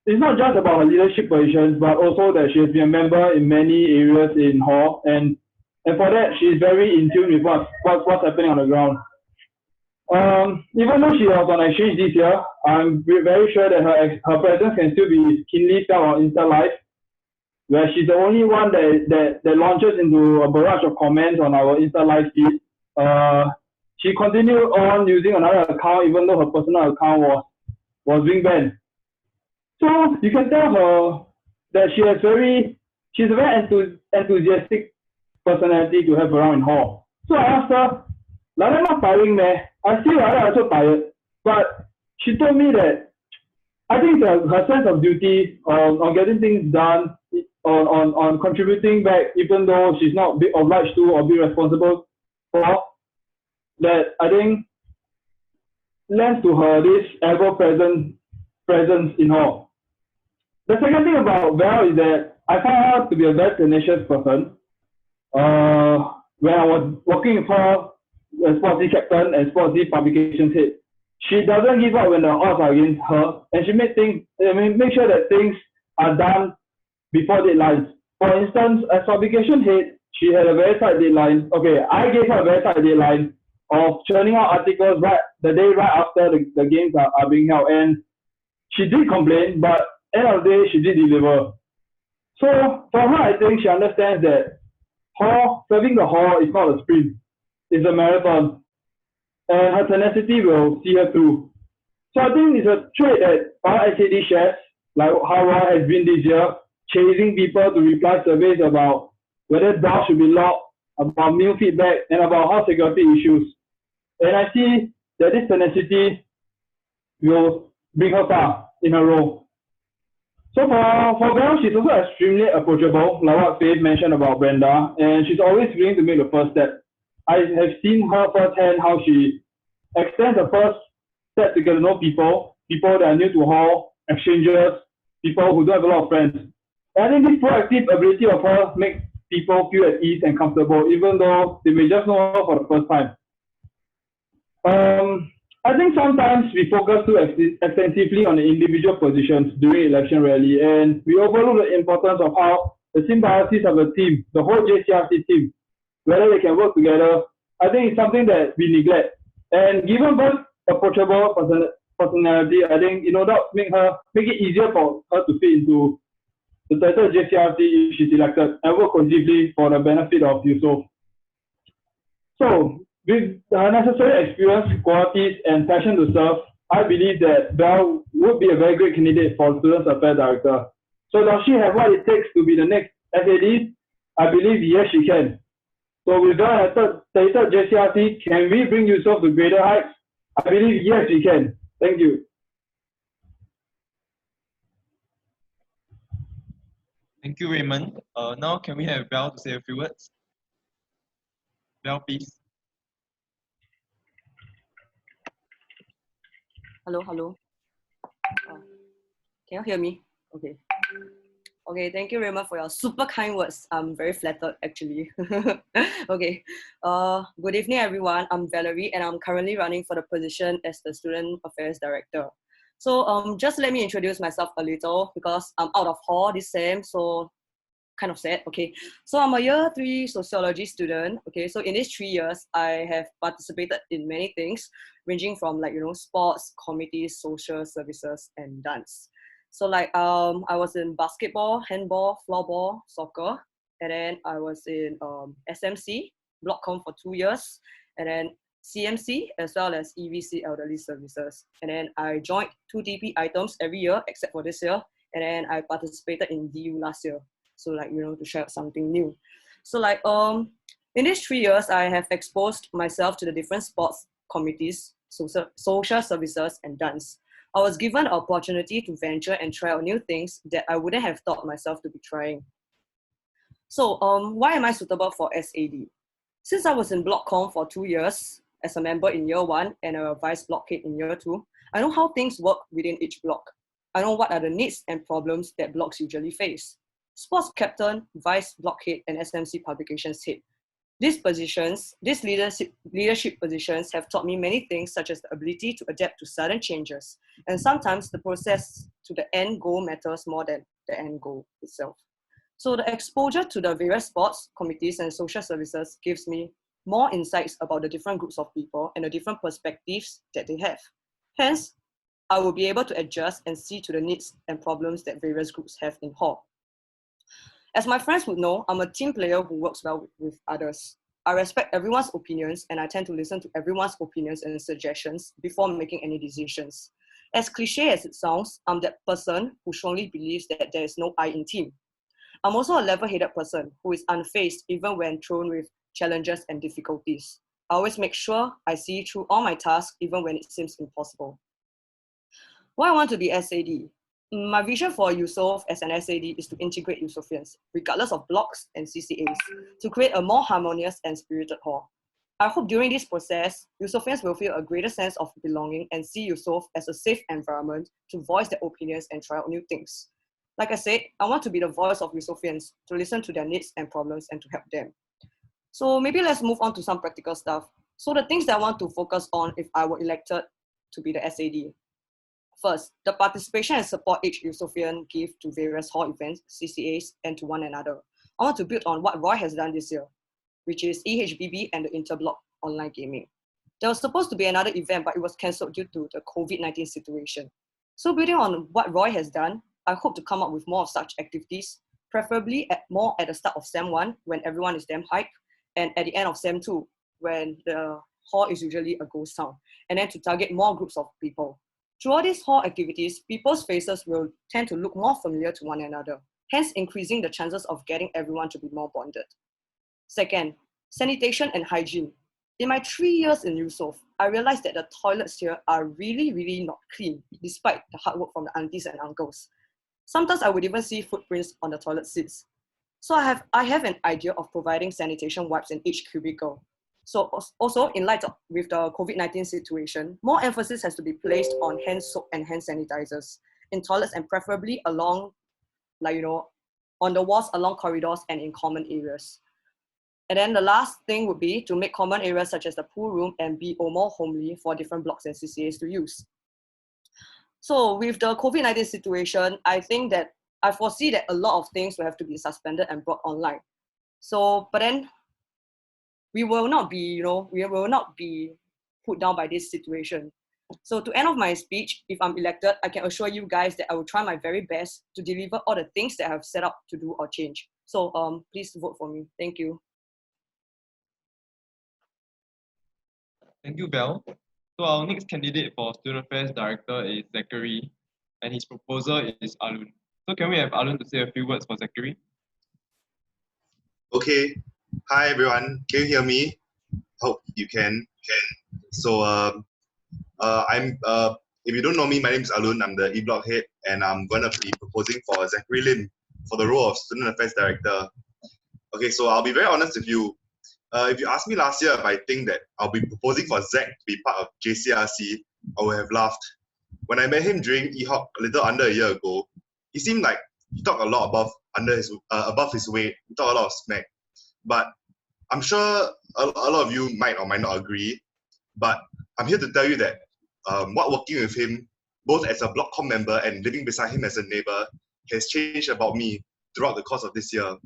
it's not just about her leadership positions, but also that she has been a member in many areas in hall, and for that, she is very in tune with what's happening on the ground. Even though she was on exchange this year, I'm very sure that her presence can still be keenly felt on Insta Live, where she's the only one that launches into a barrage of comments on our Insta Live feed. She continued on using another account, even though her personal account was being banned. So you can tell her that she's a very enthusiastic personality to have around in hall. So I asked her, like that not tiring, man. I feel like I'm so tired. But she told me that I think her sense of duty on getting things done, on contributing back, even though she's not obliged to or be responsible for, that I think lends to her this ever-present presence in hall. The second thing about Val is that I found her to be a very tenacious person. When I was working with her as Sportsy captain and Sportsy publications head, she doesn't give up when the odds are against her, and she make sure that things are done before deadlines. For instance, as publication head, she had a very tight deadline. Okay, I gave her a very tight deadline of churning out articles the day right after the games are being held, and she did complain, but end of the day, she did deliver. So for her, I think she understands that serving the hall is not a sprint, it's a marathon. And her tenacity will see her through. So I think it's a trait that our SAD shares, like how Roy has been this year, chasing people to reply surveys about whether doors should be locked, about meal feedback, and about hall security issues. And I see that this tenacity will bring her far in her role. So for Val, she's also extremely approachable, like what Faith mentioned about Brenda, and she's always willing to make the first step. I have seen her firsthand how she extends the first step to get to know people that are new to hall, exchangers, people who don't have a lot of friends. And I think this proactive ability of her makes people feel at ease and comfortable, even though they may just know her for the first time. I think sometimes we focus too extensively on the individual positions during election rally, and we overlook the importance of how the symbiosis of a team, the whole JCRC team, whether they can work together. I think it's something that we neglect. And given her approachable personality, I think that make it easier for her to fit into the title JCRC if she's elected and work cohesively for the benefit of Eusoff. So, with the necessary experience, qualities, and passion to serve, I believe that Belle would be a very great candidate for Student Affairs Director. So does she have what it takes to be the next SAD? I believe yes, she can. So with Belle at title JCRC, can we bring Eusoff to greater heights? I believe yes, we can. Thank you. Thank you, Raymond. Now can we have Belle to say a few words? Belle, please. Hello. Can you hear me? Okay. Okay, thank you very much for your super kind words. I'm very flattered actually. Okay. Good evening everyone. I'm Valerie and I'm currently running for the position as the Student Affairs Director. So just let me introduce myself a little because I'm out of hall this sem, so kind of sad. Okay, so I'm a year 3 sociology student. Okay, so in these 3 years, I have participated in many things, ranging from sports, committees, social services, and dance. So I was in basketball, handball, floorball, soccer, and then I was in SMC, Block Com for 2 years, and then CMC as well as EVC Elderly Services. And then I joined 2 DP items every year except for this year, and then I participated in DU last year. So to share something new. So in these 3 years, I have exposed myself to the different sports committees, social services, and dance. I was given an opportunity to venture and try out new things that I wouldn't have thought myself to be trying. So why am I suitable for SAD? Since I was in Block Com for 2 years as a member in year 1 and a vice block head in year 2, I know how things work within each block. I know what are the needs and problems that blocks usually face. Sports captain, vice block head, and SMC publications head. These leadership positions have taught me many things, such as the ability to adapt to sudden changes. And sometimes the process to the end goal matters more than the end goal itself. So the exposure to the various sports, committees, and social services gives me more insights about the different groups of people and the different perspectives that they have. Hence, I will be able to adjust and see to the needs and problems that various groups have in hall. As my friends would know, I'm a team player who works well with others. I respect everyone's opinions and I tend to listen to everyone's opinions and suggestions before making any decisions. As cliche as it sounds, I'm that person who strongly believes that there is no I in team. I'm also a level-headed person who is unfazed even when thrown with challenges and difficulties. I always make sure I see through all my tasks even when it seems impossible. Why I want to be SAD? My vision for Eusoff as an SAD is to integrate Eusoffians, regardless of blocks and CCAs, to create a more harmonious and spirited hall. I hope during this process, Eusoffians will feel a greater sense of belonging and see Eusoff as a safe environment to voice their opinions and try out new things. Like I said, I want to be the voice of Eusoffians, to listen to their needs and problems and to help them. So maybe let's move on to some practical stuff. So the things that I want to focus on if I were elected to be the SAD. First, the participation and support each Eusoffian give to various hall events, CCAs, and to one another. I want to build on what Roy has done this year, which is EHBB and the Interblock online gaming. There was supposed to be another event, but it was cancelled due to the COVID-19 situation. So building on what Roy has done, I hope to come up with more of such activities, preferably more at the start of SEM 1 when everyone is damn hyped, and at the end of SEM 2 when the hall is usually a ghost town, and then to target more groups of people. Through all these hall activities, people's faces will tend to look more familiar to one another, hence increasing the chances of getting everyone to be more bonded. Second, sanitation and hygiene. In my 3 years in Eusoff, I realized that the toilets here are really not clean, despite the hard work from the aunties and uncles. Sometimes I would even see footprints on the toilet seats. So I have an idea of providing sanitation wipes in each cubicle. So also in light of with the COVID-19 situation, more emphasis has to be placed on hand soap and hand sanitizers in toilets and preferably along, on the walls along corridors and in common areas. And then the last thing would be to make common areas such as the pool room and be more homely for different blocks and CCAs to use. So with the COVID-19 situation, I foresee that a lot of things will have to be suspended and brought online. So, but then we will not be put down by this situation. So to end off my speech, if I'm elected, I can assure you guys that I will try my very best to deliver all the things that I have set up to do or change. So please vote for me. Thank you. Thank you, Val. So our next candidate for Student Affairs Director is Zachary, and his proposer is Alun. So can we have Alun to say a few words for Zachary? Okay. Hi everyone. Can you hear me? Hope you can. So I'm if you don't know me, my name is Alun. I'm the E-Block head, and I'm gonna be proposing for Zachary Lim for the role of Student Affairs Director. Okay, so I'll be very honest with you. If you asked me last year if I think that I'll be proposing for Zach to be part of JCRC, I would have laughed. When I met him during EHOC a little under a year ago, he seemed like he talked a lot above his weight. He talked a lot of smack. But I'm sure a lot of you might or might not agree. But I'm here to tell you that what working with him, both as a BlockCom member and living beside him as a neighbor, has changed about me throughout the course of this year.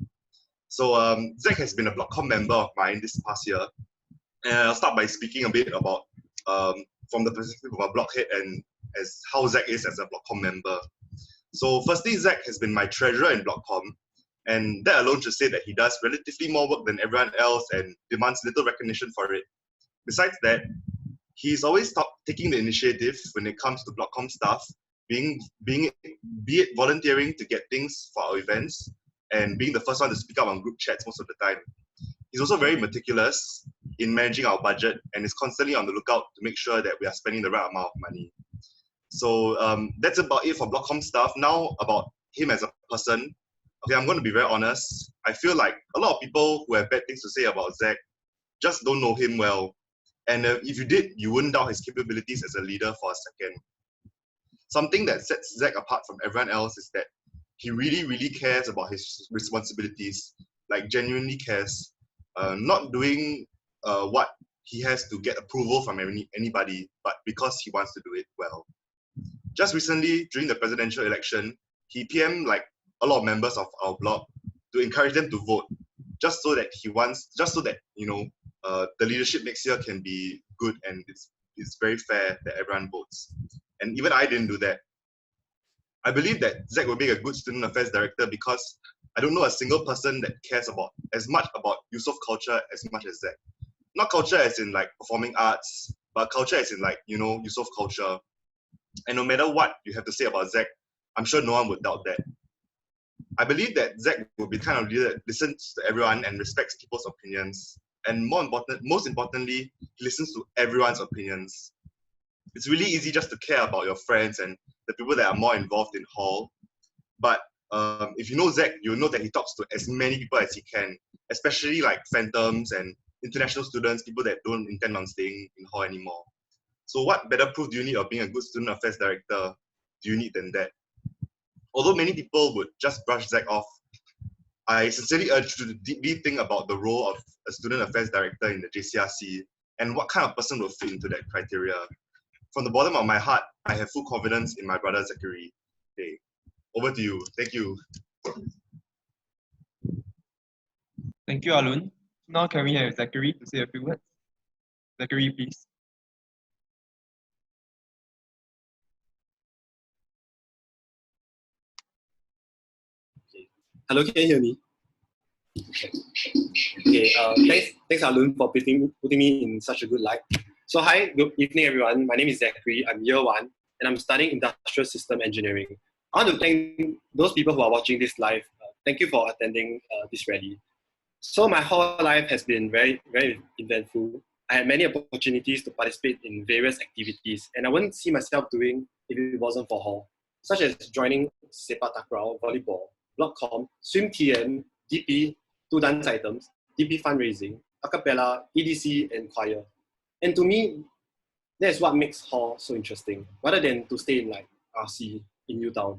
So Zach has been a BlockCom member of mine this past year. And I'll start by speaking a bit about from the perspective of a blockhead and as how Zach is as a BlockCom member. So firstly, Zach has been my treasurer in BlockCom, and that alone should say that he does relatively more work than everyone else and demands little recognition for it. Besides that, he's always taking the initiative when it comes to BlockCom stuff, be it volunteering to get things for our events and being the first one to speak up on group chats most of the time. He's also very meticulous in managing our budget and is constantly on the lookout to make sure that we are spending the right amount of money. So that's about it for BlockCom stuff. Now about him as a person. Okay, I'm going to be very honest. I feel like a lot of people who have bad things to say about Zach just don't know him well. And if you did, you wouldn't doubt his capabilities as a leader for a second. Something that sets Zach apart from everyone else is that he really, really cares about his responsibilities, like genuinely cares, not doing what he has to get approval from anybody, but because he wants to do it well. Just recently, during the presidential election, he PM'd like a lot of members of our blog to encourage them to vote, just so that the leadership next year can be good and it's very fair that everyone votes. And even I didn't do that. I believe that Zach will make a good student affairs director because I don't know a single person that cares as much about Eusoff culture as much as Zach. Not culture as in like performing arts, but culture as in like, Eusoff culture. And no matter what you have to say about Zach, I'm sure no one would doubt that. I believe that Zach will be the kind of leader that listens to everyone and respects people's opinions. And most importantly, he listens to everyone's opinions. It's really easy just to care about your friends and the people that are more involved in hall. But if you know Zach, you'll know that he talks to as many people as he can, especially like phantoms and international students, people that don't intend on staying in hall anymore. So what better proof do you need of being a good student affairs director do you need than that? Although many people would just brush Zach off, I sincerely urge you to deeply think about the role of a student affairs director in the JCRC and what kind of person will fit into that criteria. From the bottom of my heart, I have full confidence in my brother Zachary. Okay, over to you. Thank you. Thank you, Alun. Now can we have Zachary to say a few words? Zachary, please. Hello, can you hear me? Okay, thanks Alun for putting me in such a good light. So hi, good evening everyone. My name is Zachary. I'm year 1 and I'm studying industrial system engineering. I want to thank those people who are watching this live. Thank you for attending this rally. So my whole life has been very, very eventful. I had many opportunities to participate in various activities and I wouldn't see myself doing if it wasn't for hall, such as joining sepak takraw, volleyball, BlockCom, swim TM, DP, 2 dance items, DP fundraising, acapella, EDC, and choir. And to me, that's what makes hall so interesting, rather than to stay in like RC in Newtown.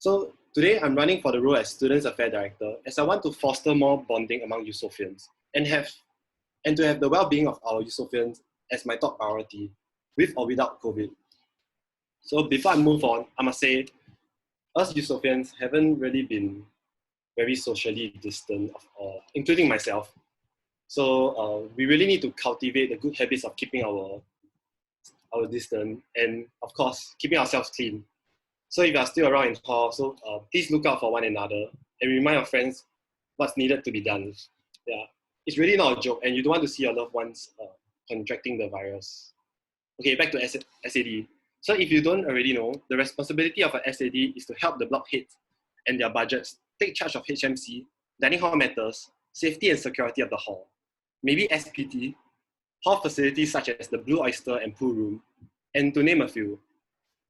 So today I'm running for the role as Students Affairs Director as I want to foster more bonding among Eusophians and to have the well-being of our Eusophians as my top priority, with or without COVID. So before I move on, I must say, us Eusophians haven't really been very socially distant, including myself. So we really need to cultivate the good habits of keeping our distance and, of course, keeping ourselves clean. So if you are still around in hall, so please look out for one another and remind your friends what's needed to be done. Yeah, it's really not a joke, and you don't want to see your loved ones contracting the virus. Okay, back to SAD. So if you don't already know, the responsibility of an SAD is to help the block heads and their budgets take charge of HMC, dining hall matters, safety and security of the hall, maybe SPT, hall facilities such as the Blue Oyster and pool room, and to name a few,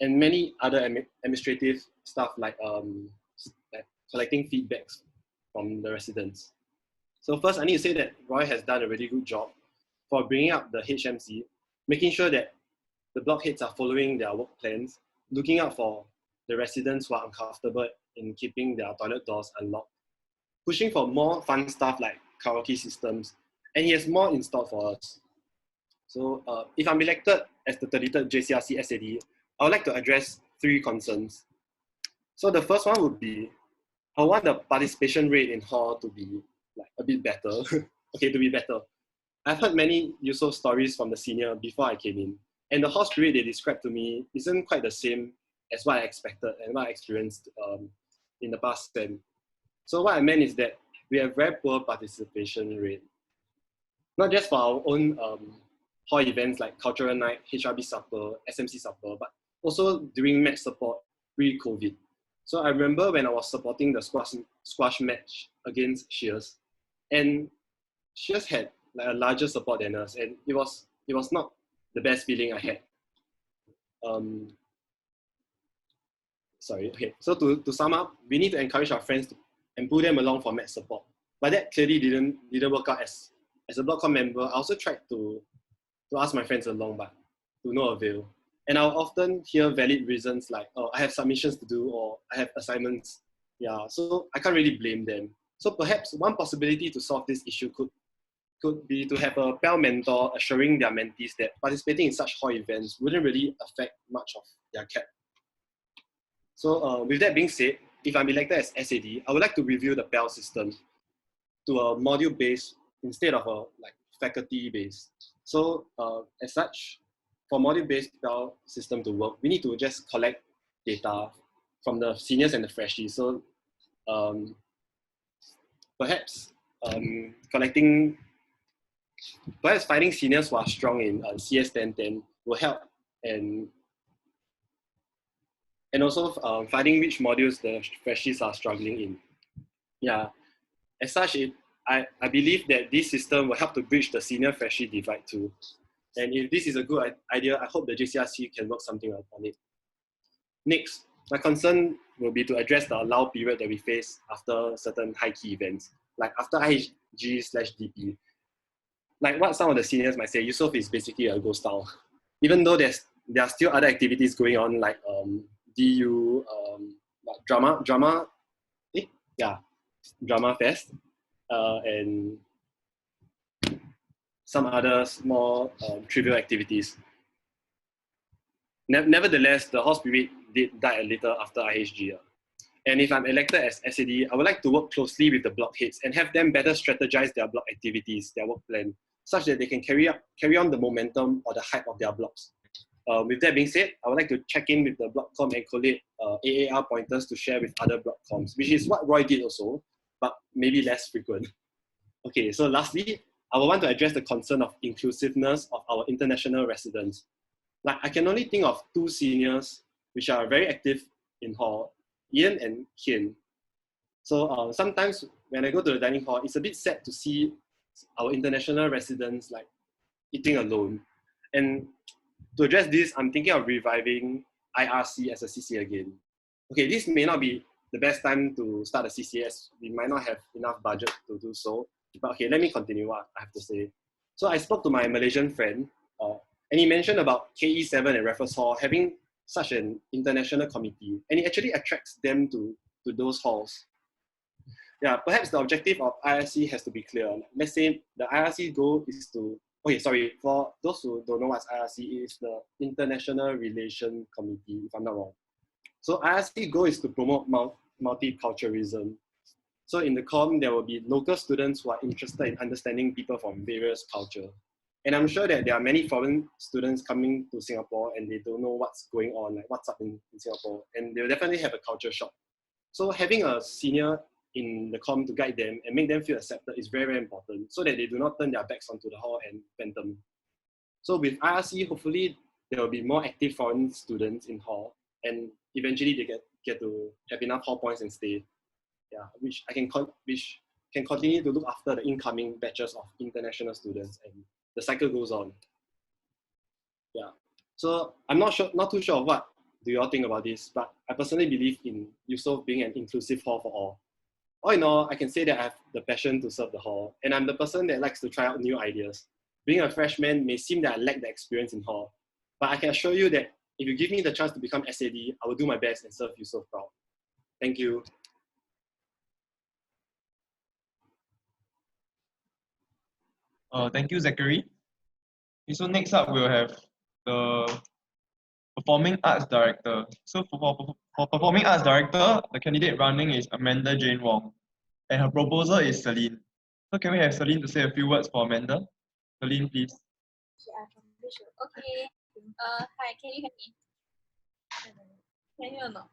and many other administrative stuff like collecting feedbacks from the residents. So first, I need to say that Roy has done a really good job for bringing up the HMC, making sure that the blockheads are following their work plans, looking out for the residents who are uncomfortable in keeping their toilet doors unlocked, pushing for more fun stuff like karaoke systems, and he has more in store for us. So if I'm elected as the 33rd JCRC SAD, I would like to address 3 concerns. So the first one would be, I want the participation rate in hall to be like a bit better. Okay, to be better. I've heard many Eusoff stories from the senior before I came in, and the hall spirit they described to me isn't quite the same as what I expected and what I experienced in the past term. So what I meant is that we have very poor participation rate, not just for our own hall events like Cultural Night, HRB Supper, SMC Supper, but also during match support pre-COVID. So I remember when I was supporting the squash match against Shears, and Shears had like a larger support than us, and it was not the best feeling I had. Sorry, okay. So to sum up, we need to encourage our friends and pull them along for match support. But that clearly didn't work out. As a BlockCom member, I also tried to ask my friends along, but to no avail. And I'll often hear valid reasons like, oh, I have submissions to do, or I have assignments. Yeah, so I can't really blame them. So perhaps one possibility to solve this issue could be to have a PAL mentor assuring their mentees that participating in such hall events wouldn't really affect much of their CAP. So with that being said, if I'm elected as SAD, I would like to review the PAL system to a module-based instead of a like faculty-based. So as such, for module-based PAL system to work, we need to just collect data from the seniors and the freshies. So perhaps finding seniors who are strong in CS 1010 will help, and also finding which modules the freshies are struggling in. Yeah, as such, I believe that this system will help to bridge the senior freshie divide too. And if this is a good idea, I hope the JCRC can work something on it. Next, my concern will be to address the allow period that we face after certain high key events, like after IHG/DP. Like what some of the seniors might say, Eusoff is basically a ghost town. Even though there are still other activities going on, like DU, drama fest, and some other small trivial activities. Nevertheless, the hall spirit did die a little after IHG. And if I'm elected as SAD, I would like to work closely with the block heads and have them better strategize their block activities, their work plan, such that they can carry on the momentum or the hype of their blocks. With that being said, I would like to check in with the BlockCom and collate AAR pointers to share with other BlockComs, which is what Roy did also, but maybe less frequent. Okay, so lastly, I would want to address the concern of inclusiveness of our international residents. Like, I can only think of 2 seniors which are very active in hall, Ian and Kian. So sometimes when I go to the dining hall, it's a bit sad to see our international residents like eating alone. And to address this, I'm thinking of reviving IRC as a CCA again. Okay, this may not be the best time to start a CCA, as we might not have enough budget to do so. But okay, let me continue what I have to say. So I spoke to my Malaysian friend, and he mentioned about KE7 and Raffles Hall having such an international committee, and it actually attracts them to those halls. Yeah, perhaps the objective of IRC has to be clear. Let's say the IRC goal is to, okay, sorry, for those who don't know what IRC is, the International Relation Committee, if I'm not wrong. So IRC goal is to promote multiculturalism. So in the com, there will be local students who are interested in understanding people from various cultures. And I'm sure that there are many foreign students coming to Singapore and they don't know what's going on, like what's up in Singapore, and they'll definitely have a culture shock. So having a senior in the com to guide them and make them feel accepted is very, very important, so that they do not turn their backs onto the hall and phantom. So with IRC, hopefully there will be more active foreign students in hall, and eventually they get to have enough hall points and stay. Yeah, which can continue to look after the incoming batches of international students, and the cycle goes on. Yeah. So I'm not too sure of what do you all think about this, but I personally believe in Eusoff being an inclusive hall for all. All in all, I can say that I have the passion to serve the hall, and I'm the person that likes to try out new ideas. Being a freshman may seem that I lack the experience in hall, But I can assure you that if you give me the chance to become SAD, I will do my best and serve you so proud. Thank you. Thank you, Zachary. Okay, so next up we'll have the Performing Arts Director. So for Performing Arts Director, the candidate running is Amanda Jane Wong, and her proposer is Celine. So can we have Celine to say a few words for Amanda? Celine, please. Okay. Hi, can you hear me? Can you hear or not?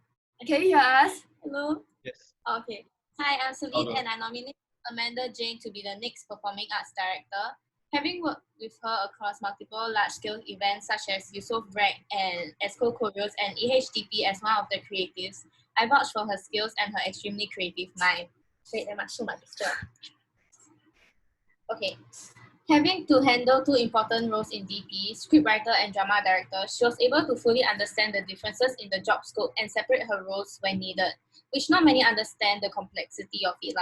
Can you hear us? Hello? Yes. Okay. Hi, I'm Celine, Hello. and I nominate Amanda Jane to be the next Performing Arts Director. Having worked with her across multiple large-scale events such as Eusoff and ESCO Choreos and EHDP as one of the creatives, I vouch for her skills and her extremely creative mind. Wait, there must show my picture. Okay. Having to handle two important roles in DP, scriptwriter and drama director, she was able to fully understand the differences in the job scope and separate her roles when needed, which not many understand the complexity of it.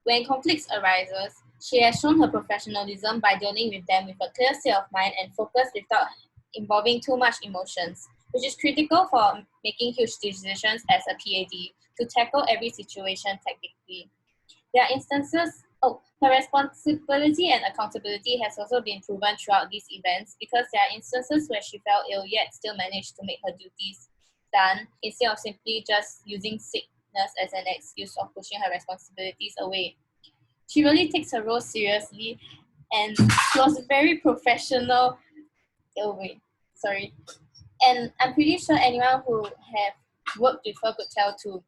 When conflicts arises, she has shown her professionalism by dealing with them with a clear state of mind and focus without involving too much emotions, which is critical for making huge decisions as a PAD to tackle every situation tactically. There are instances, her responsibility and accountability has also been proven throughout these events because there are instances where she fell ill yet still managed to make her duties done instead of simply just using sickness as an excuse of pushing her responsibilities away. She really takes her role seriously and she was very professional. And I'm pretty sure anyone who have worked with her could tell too.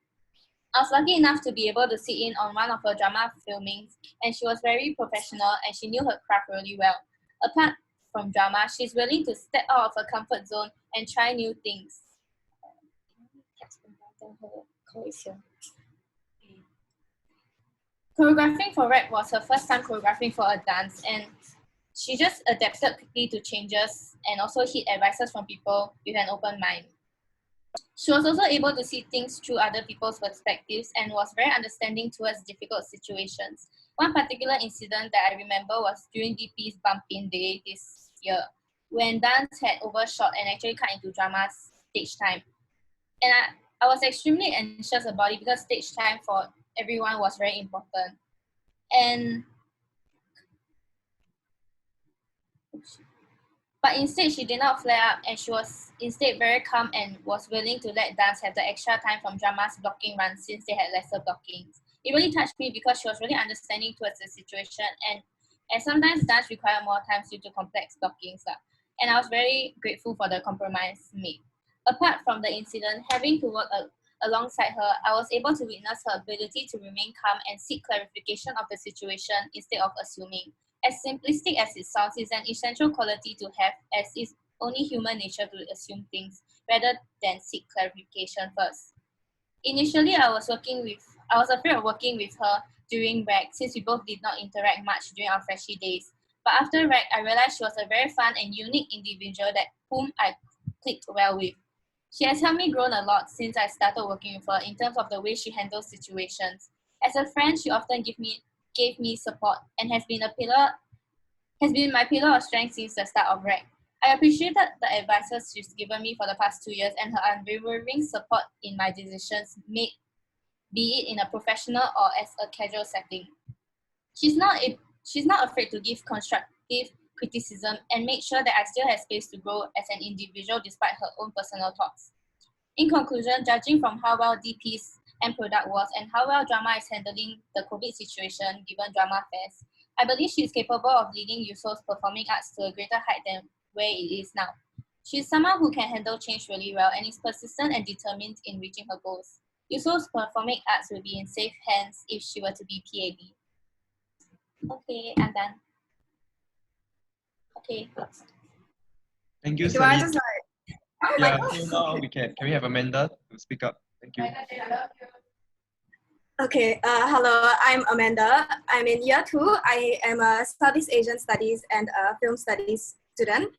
I was lucky enough to be able to sit in on one of her drama filmings, and she was very professional and she knew her craft really well. Apart from drama, she's willing to step out of her comfort zone and try new things. Choreographing for rap was her first time choreographing for a dance, and she just adapted quickly to changes and also heed advices from people with an open mind. She was also able to see things through other people's perspectives and was very understanding towards difficult situations. One particular incident that I remember was during DP's Bumping Day this year, when dance had overshot and actually cut into drama's stage time. And I was extremely anxious about it because stage time for everyone was very important. But instead, she did not flare up and she was instead very calm and was willing to let dance have the extra time from drama's blocking run since they had lesser blockings. It really touched me because she was really understanding towards the situation and sometimes dance require more time due to complex blockings. And I was very grateful for the compromise made. Apart from the incident, having to work alongside her, I was able to witness her ability to remain calm and seek clarification of the situation instead of assuming. As simplistic as it sounds, it's an essential quality to have, as it's only human nature to assume things rather than seek clarification first. Initially, I was afraid of working with her during rec since we both did not interact much during our freshie days. But after rec, I realized she was a very fun and unique individual whom I clicked well with. She has helped me grow a lot since I started working with her in terms of the way she handles situations. As a friend, she often gave me support and has been my pillar of strength since the start of rec. I appreciated the advices she's given me for the past 2 years and her unwavering support in my decisions, be it in a professional or as a casual setting. She's not afraid to give constructive criticism and make sure that I still have space to grow as an individual despite her own personal thoughts. In conclusion, judging from how well DP's end product was and how well drama is handling the COVID situation given drama fairs, I believe she is capable of leading Eusoff's performing arts to a greater height than where it is now. She is someone who can handle change really well and is persistent and determined in reaching her goals. Eusoff's performing arts will be in safe hands if she were to be PAB. Okay, I'm done. Okay. Thank you, Do I Celine. just Yeah, so now can we have Amanda to speak up? Thank you. Okay, hello, I'm Amanda. I'm in year 2. I am a Southeast Asian Studies and Film Studies student.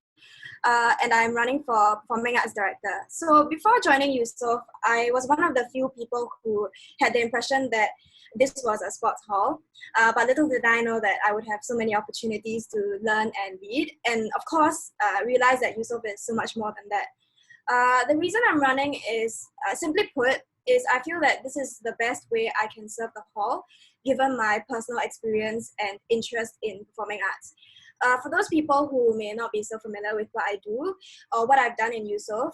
and I'm running for Performing Arts Director. So before joining Eusoff, I was one of the few people who had the impression that this was a sports hall, but little did I know that I would have so many opportunities to learn and read, and of course, realize that Eusoff is so much more than that. The reason I'm running is, simply put, is I feel that this is the best way I can serve the hall, given my personal experience and interest in performing arts. For those people who may not be so familiar with what I do or what I've done in Eusoff,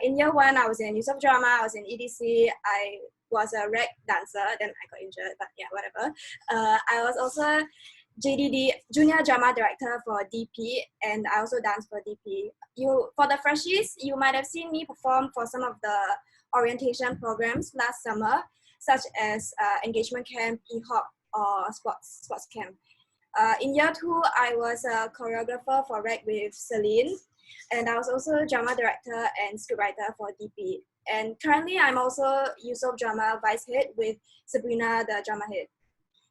in year one, I was in Eusoff drama, I was in EDC, I was a rec dancer, then I got injured, but yeah, whatever. I was also JDD, Junior Drama Director for DP, and I also danced for DP. For the freshies, you might have seen me perform for some of the orientation programs last summer, such as engagement camp, EHOP, or sports camp. In year two, I was a choreographer for rec with Celine, and I was also drama director and scriptwriter for DP. And currently, I'm also Eusoff drama vice head with Sabrina, the drama head.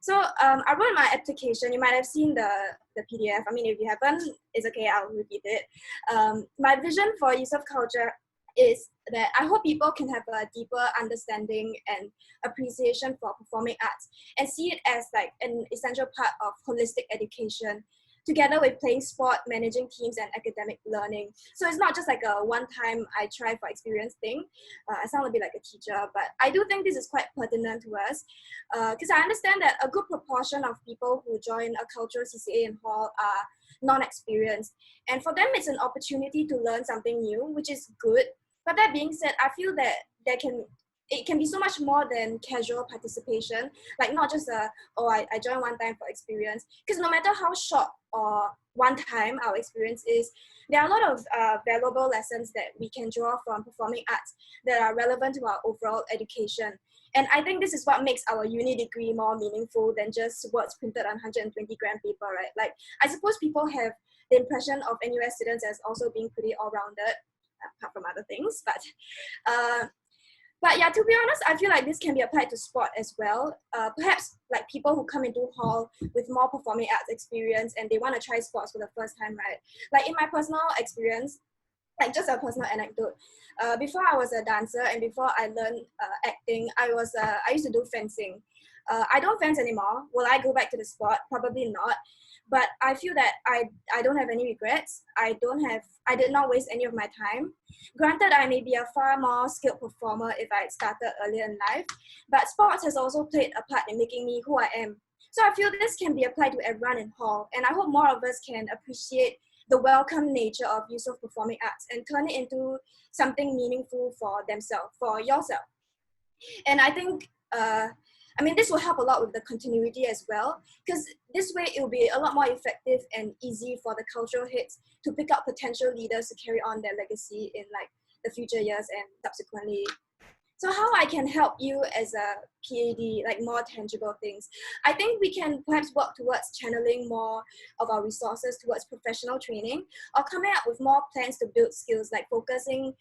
So I wrote my application. You might have seen the PDF. I mean, if you haven't, it's okay, I'll repeat it. My vision for Eusoff culture is that I hope people can have a deeper understanding and appreciation for performing arts and see it as like an essential part of holistic education, together with playing sport, managing teams, and academic learning. So it's not just like a one-time I try for experience thing. I sound a bit like a teacher, but I do think this is quite pertinent to us because I understand that a good proportion of people who join a cultural CCA in hall are non-experienced. And for them, it's an opportunity to learn something new, which is good. But that being said, I feel that it can be so much more than casual participation, like not just I joined one time for experience, because no matter how short or one time our experience is, there are a lot of valuable lessons that we can draw from performing arts that are relevant to our overall education. And I think this is what makes our uni degree more meaningful than just words printed on 120-gram paper, right? Like, I suppose people have the impression of NUS students as also being pretty all-rounded, apart from other things, but yeah, to be honest, I feel like this can be applied to sport as well. Perhaps like people who come into hall with more performing arts experience and they want to try sports for the first time, right? Like in my personal experience, like just a personal anecdote, before I was a dancer and before I learned acting, I used to do fencing. I don't fence anymore. Will I go back to the sport? Probably not. But I feel that I don't have any regrets. I did not waste any of my time. Granted, I may be a far more skilled performer if I had started earlier in life, but sports has also played a part in making me who I am. So I feel this can be applied to everyone in hall, and I hope more of us can appreciate the welcome nature of Eusoff performing arts and turn it into something meaningful for themselves, for yourself. And I think this will help a lot with the continuity as well, because this way it will be a lot more effective and easy for the cultural heads to pick up potential leaders to carry on their legacy in like the future years and subsequently. So how I can help you as a PAD, like more tangible things. I think we can perhaps work towards channeling more of our resources towards professional training or coming up with more plans to build skills, like focusing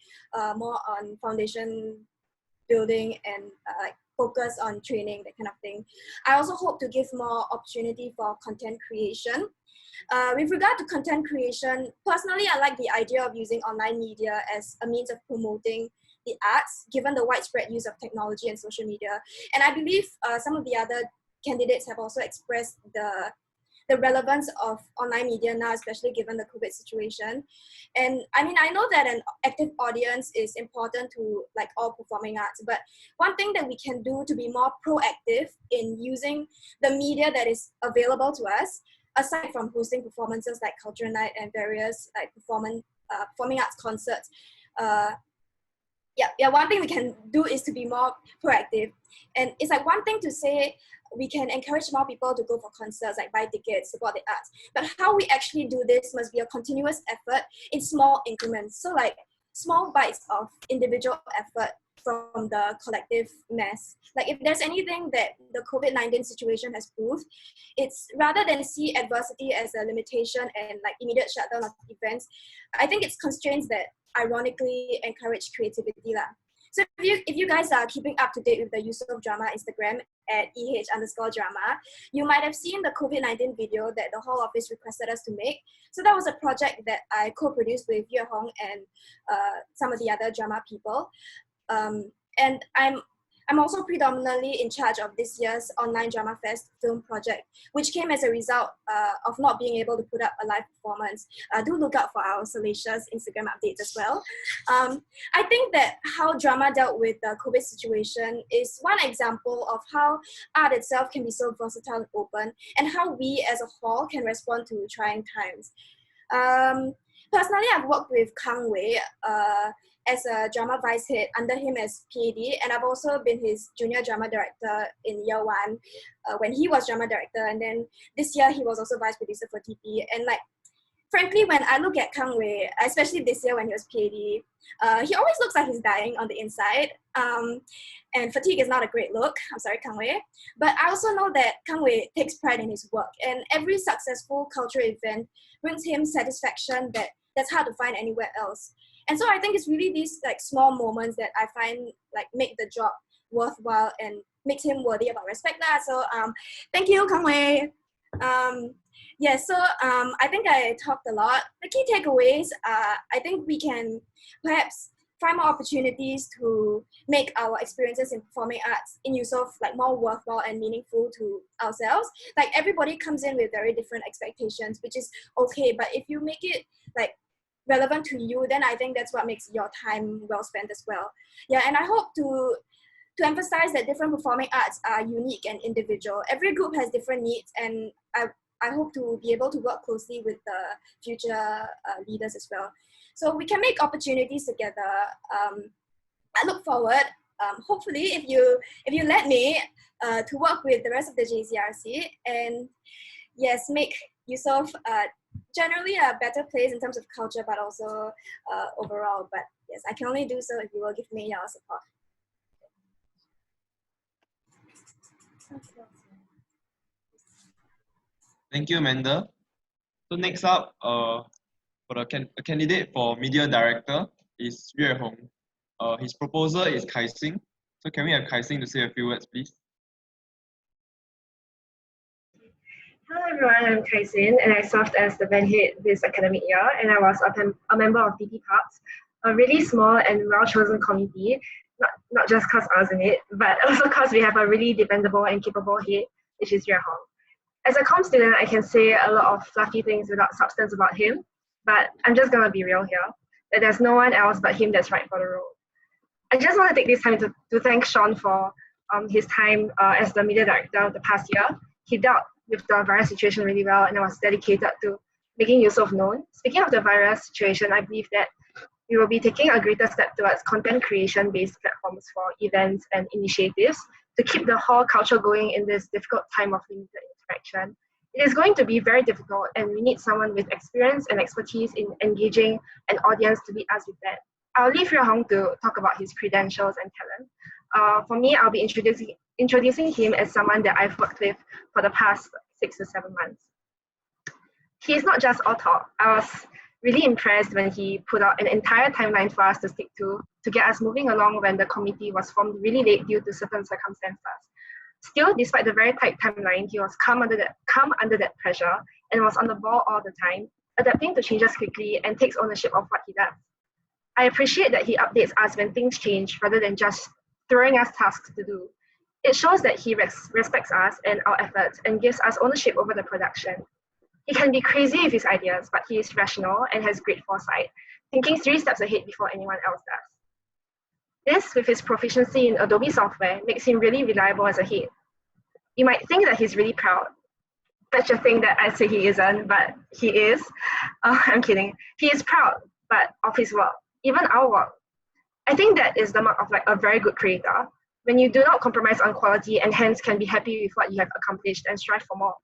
more on foundation building and focus on training, that kind of thing. I also hope to give more opportunity for content creation. With regard to content creation, personally, I like the idea of using online media as a means of promoting the arts, given the widespread use of technology and social media. And I believe some of the other candidates have also expressed the relevance of online media now, especially given the COVID situation. And I mean, I know that an active audience is important to like all performing arts, but one thing that we can do to be more proactive in using the media that is available to us, aside from hosting performances like Culture Night and various like performing arts concerts, one thing we can do is to be more proactive. And it's like one thing to say we can encourage more people to go for concerts, like buy tickets, support the arts. But how we actually do this must be a continuous effort in small increments. So like small bites of individual effort from the collective mass. Like if there's anything that the COVID-19 situation has proved, it's rather than see adversity as a limitation and like immediate shutdown of events, I think it's constraints that ironically encourage creativity lah. So if you guys are keeping up to date with the Eusoff drama Instagram at EH_drama, you might have seen the COVID-19 video that the Hall office requested us to make. So that was a project that I co-produced with Yue Hong and some of the other drama people. And I'm also predominantly in charge of this year's Online Drama Fest film project, which came as a result of not being able to put up a live performance. Do look out for our salacious Instagram updates as well. I think that how drama dealt with the COVID situation is one example of how art itself can be so versatile and open, and how we as a hall can respond to trying times. Personally, I've worked with Kang Wei as a drama vice head, under him as PAD, and I've also been his junior drama director in year one when he was drama director, and then this year he was also vice producer for TP. And like, frankly, when I look at Kang Wei, especially this year when he was PAD, he always looks like he's dying on the inside, and fatigue is not a great look. I'm sorry, Kang Wei. But I also know that Kang Wei takes pride in his work, and every successful cultural event brings him satisfaction that's hard to find anywhere else. And so I think it's really these like small moments that I find like make the job worthwhile and makes him worthy of our respect. So thank you, Kang Wei. I think I talked a lot. The key takeaways, I think we can perhaps find more opportunities to make our experiences in performing arts in Eusoff like more worthwhile and meaningful to ourselves. Like, everybody comes in with very different expectations, which is okay, but if you make it like relevant to you, then I think that's what makes your time well spent as well. Yeah, and I hope to emphasize that different performing arts are unique and individual. Every group has different needs, and I hope to be able to work closely with the future leaders as well. So we can make opportunities together. I look forward, hopefully, if you let me, to work with the rest of the JCRC, and yes, make Eusoff generally a better place in terms of culture, but also overall. But yes, I can only do so if you will give me your support. Thank you, Amanda. So next up, for the candidate for media director is Yue Hong. His proposer is Kai Xing. So can we have Kai Xing to say a few words, please? Hello everyone, I'm Kai Xing, and I served as the band head this academic year, and I was a member of DP Parks, a really small and well-chosen committee, not just because I was in it, but also because we have a really dependable and capable head, which is Yue Hong. As a comm student, I can say a lot of fluffy things without substance about him, but I'm just gonna be real here, that there's no one else but him that's right for the role. I just want to take this time to thank Sean for his time as the media director the past year. He dealt with the virus situation really well, and I was dedicated to making Eusoff known. Speaking of the virus situation, I believe that we will be taking a greater step towards content creation-based platforms for events and initiatives to keep the hall culture going in this difficult time of limited interaction. It is going to be very difficult, and we need someone with experience and expertise in engaging an audience to lead us with that. I'll leave Yue Hong to talk about his credentials and talent. For me, I'll be introducing him as someone that I've worked with for the past 6 to 7 months. He is not just all talk. I was really impressed when he put out an entire timeline for us to stick to get us moving along when the committee was formed really late due to certain circumstances. Still, despite the very tight timeline, he was calm under that pressure and was on the ball all the time, adapting to changes quickly and takes ownership of what he does. I appreciate that he updates us when things change rather than just throwing us tasks to do. It shows that he respects us and our efforts and gives us ownership over the production. He can be crazy with his ideas, but he is rational and has great foresight, thinking 3 steps ahead before anyone else does. This, with his proficiency in Adobe software, makes him really reliable as a head. You might think that he's really proud. Such a thing that I say he isn't, but he is. I'm kidding. He is proud, but of his work, even our work. I think that is the mark of like a very good creator, when you do not compromise on quality and hence can be happy with what you have accomplished and strive for more.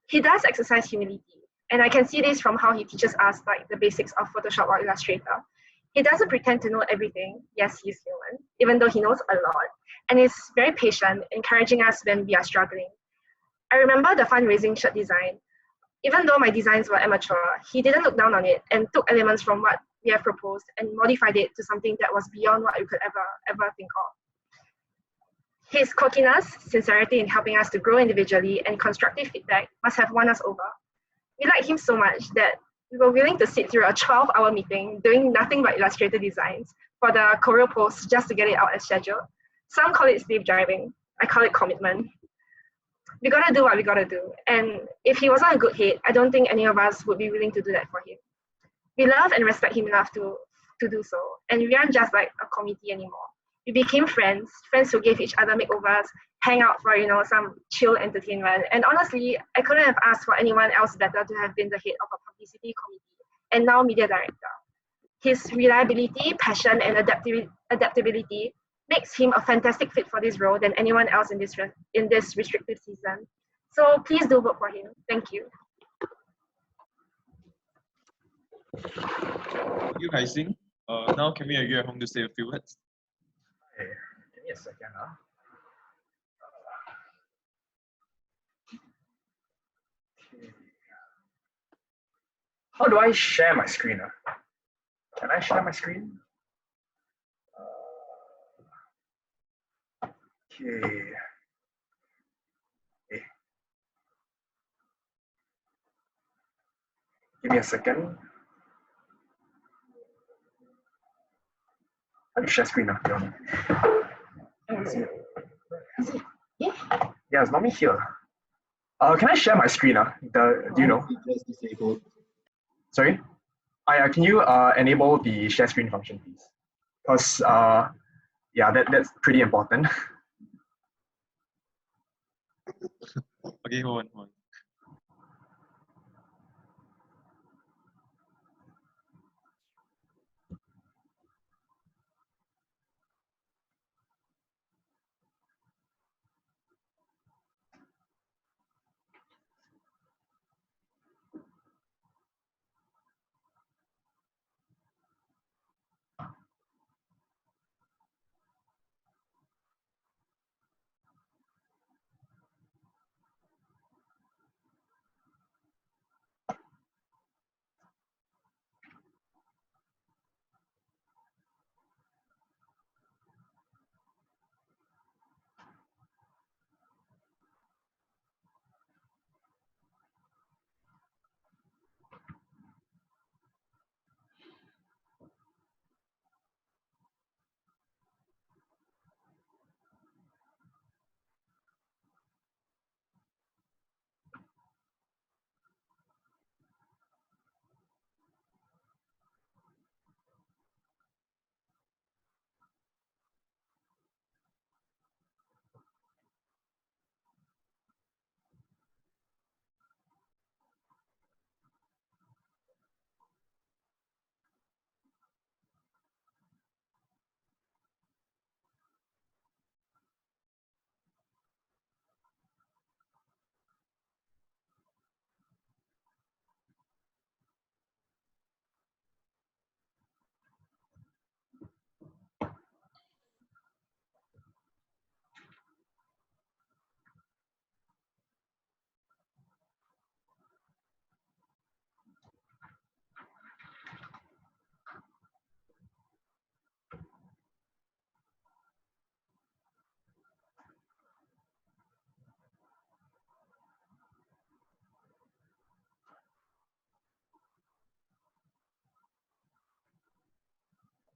He does exercise humility, and I can see this from how he teaches us like the basics of Photoshop or Illustrator. He doesn't pretend to know everything. Yes, he's human, even though he knows a lot, and is very patient, encouraging us when we are struggling. I remember the fundraising shirt design. Even though my designs were amateur, he didn't look down on it and took elements from what we have proposed and modified it to something that was beyond what we could ever think of. His quirkiness, sincerity in helping us to grow individually, and constructive feedback must have won us over. We liked him so much that we were willing to sit through a 12-hour meeting doing nothing but illustrator designs for the choreo post just to get it out as scheduled. Some call it slave driving. I call it commitment. We gotta do what we gotta do. And if he wasn't a good head, I don't think any of us would be willing to do that for him. We love and respect him enough to do so. And we aren't just like a committee anymore. We became friends who gave each other makeovers, hang out for, some chill entertainment. And honestly, I couldn't have asked for anyone else better to have been the head of a publicity committee and now media director. His reliability, passion, and adaptability makes him a fantastic fit for this role than anyone else in this restrictive season. So please do vote for him. Thank you. Thank you, Kai-Sing. Now can we agree at home to say a few words? Hey, give me a second. How do I share my screen? Can I share my screen? Okay. Give me a second. How do you share screen now? Yeah, it's not me here. Can I share my screen? Do you know? Sorry? Can you enable the share screen function, please? Because yeah, that's pretty important. Okay, hold on.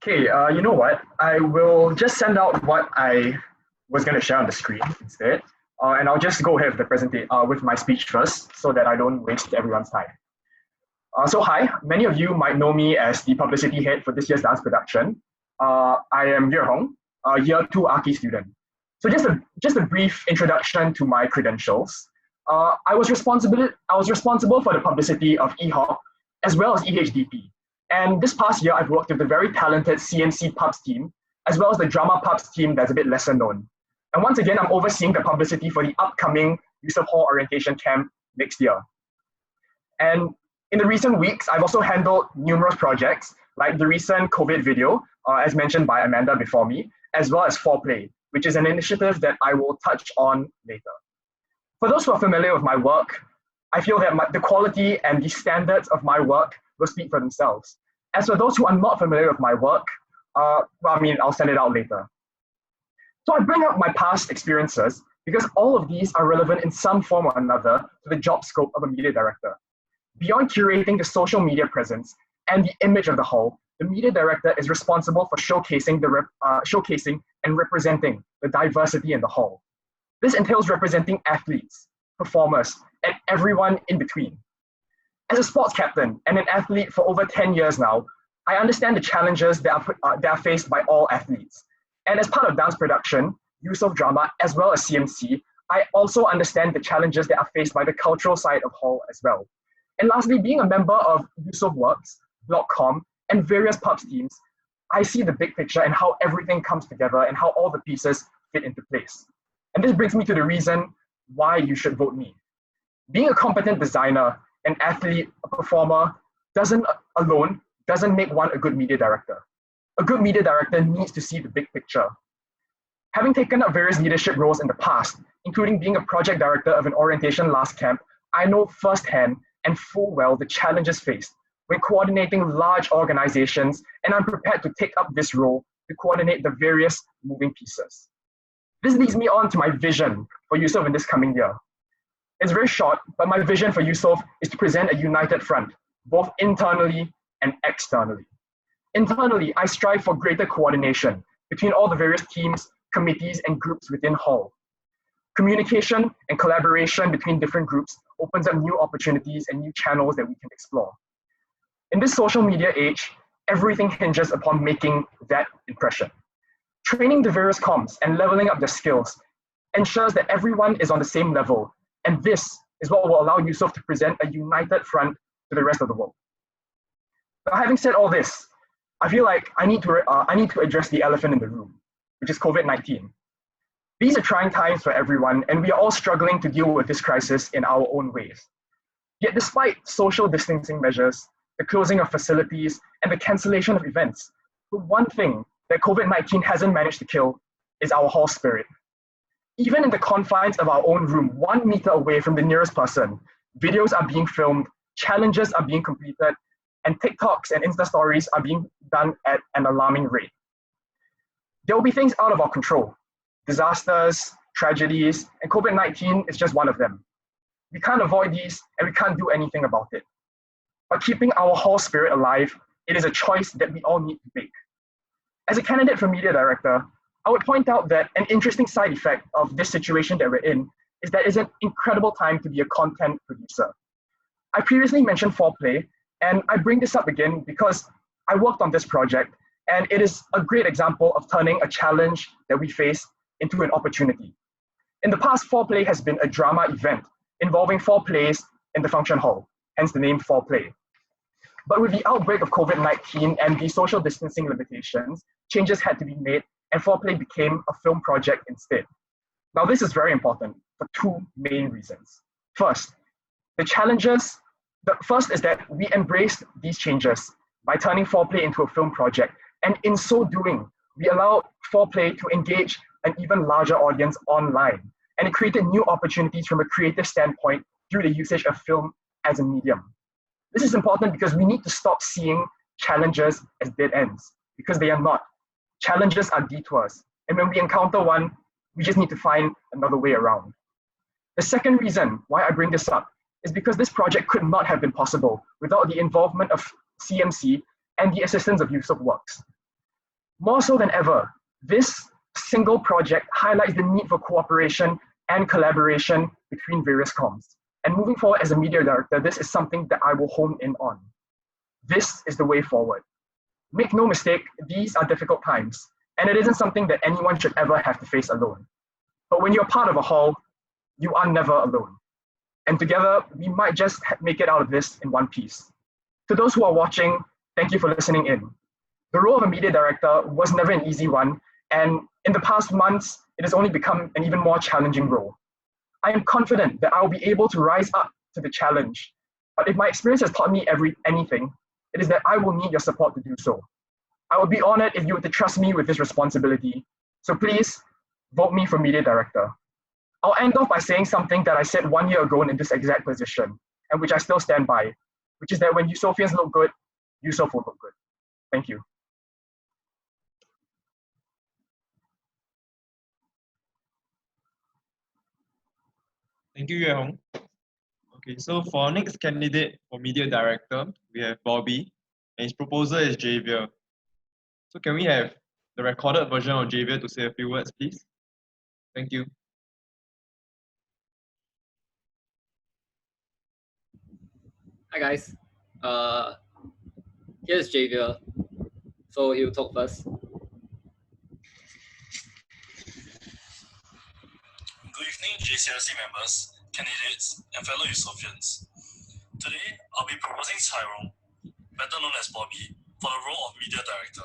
Okay, you know what? I will just send out what I was going to share on the screen instead. And I'll just go ahead with the presentation with my speech first so that I don't waste everyone's time. So hi, many of you might know me as the publicity head for this year's dance production. I am Ye Hong, a year 2 Archi student. So just a brief introduction to my credentials. I was responsible for the publicity of EHOP as well as EHDP. And this past year, I've worked with the very talented CNC Pubs team, as well as the Drama Pubs team that's a bit lesser known. And once again, I'm overseeing the publicity for the upcoming Eusoff Hall Orientation Camp next year. And in the recent weeks, I've also handled numerous projects, like the recent COVID video, as mentioned by Amanda before me, as well as Foreplay, which is an initiative that I will touch on later. For those who are familiar with my work, I feel that the quality and the standards of my work will speak for themselves. As for those who are not familiar with my work, I'll send it out later. So I bring up my past experiences because all of these are relevant in some form or another to the job scope of a media director. Beyond curating the social media presence and the image of the hall, the media director is responsible for showcasing and representing the diversity in the hall. This entails representing athletes, performers, and everyone in between. As a sports captain and an athlete for over 10 years now, I understand the challenges that are faced by all athletes. And as part of dance production, Eusoff drama, as well as CMC, I also understand the challenges that are faced by the cultural side of hall as well. And lastly, being a member of Eusoff Works, Blockcom, and various pubs teams, I see the big picture and how everything comes together and how all the pieces fit into place. And this brings me to the reason why you should vote me. Being a competent designer, an athlete, a performer, doesn't make one a good media director. A good media director needs to see the big picture. Having taken up various leadership roles in the past, including being a project director of an orientation last camp, I know firsthand and full well the challenges faced when coordinating large organizations, and I'm prepared to take up this role to coordinate the various moving pieces. This leads me on to my vision for Eusoff in this coming year. It's very short, but my vision for Eusoff is to present a united front, both internally and externally. Internally, I strive for greater coordination between all the various teams, committees, and groups within Hall. Communication and collaboration between different groups opens up new opportunities and new channels that we can explore. In this social media age, everything hinges upon making that impression. Training the various comms and leveling up their skills ensures that everyone is on the same level, and this is what will allow Eusoff to present a united front to the rest of the world. Now, having said all this, I feel like I need to address the elephant in the room, which is COVID-19. These are trying times for everyone, and we are all struggling to deal with this crisis in our own ways. Yet despite social distancing measures, the closing of facilities, and the cancellation of events, the one thing that COVID-19 hasn't managed to kill is our hall spirit. Even in the confines of our own room, 1 meter away from the nearest person, videos are being filmed, challenges are being completed, and TikToks and Insta stories are being done at an alarming rate. There will be things out of our control, disasters, tragedies, and COVID-19 is just one of them. We can't avoid these, and we can't do anything about it. But keeping our hall spirit alive, it is a choice that we all need to make. As a candidate for media director, I would point out that an interesting side effect of this situation that we're in is that it's an incredible time to be a content producer. I previously mentioned foreplay, and I bring this up again because I worked on this project, and it is a great example of turning a challenge that we face into an opportunity. In the past, foreplay has been a drama event involving 4 plays in the function hall, hence the name foreplay. But with the outbreak of COVID-19 and the social distancing limitations, changes had to be made, and foreplay became a film project instead. Now, this is very important for 2 main reasons. First, the first is that we embraced these changes by turning foreplay into a film project, and in so doing, we allowed foreplay to engage an even larger audience online, and it created new opportunities from a creative standpoint through the usage of film as a medium. This is important because we need to stop seeing challenges as dead ends, because they are not. Challenges are detours, and when we encounter one, we just need to find another way around. The second reason why I bring this up is because this project could not have been possible without the involvement of CMC and the assistance of Eusoff Works. More so than ever, this single project highlights the need for cooperation and collaboration between various comms. And moving forward as a media director, this is something that I will hone in on. This is the way forward. Make no mistake, these are difficult times, and it isn't something that anyone should ever have to face alone. But when you're part of a hall, you are never alone. And together, we might just make it out of this in one piece. To those who are watching, thank you for listening in. The role of a media director was never an easy one, and in the past months, it has only become an even more challenging role. I am confident that I will be able to rise up to the challenge, but if my experience has taught me anything, it is that I will need your support to do so. I would be honored if you were to trust me with this responsibility, so please vote me for media director. I'll end off by saying something that I said 1 year ago in this exact position, and which I still stand by, which is that when Eusoffians look good, Eusoff will look good. Thank you. Thank you, Yue Hong. Okay, so for our next candidate for media director, we have Bobby, and his proposer is Javier. So can we have the recorded version of Javier to say a few words, please? Thank you. Hi guys, here's Javier, so he'll talk first. Good evening, JCRC members, candidates, and fellow Eusoffians. Today, I'll be proposing Tyrone, better known as Bobby, for the role of media director.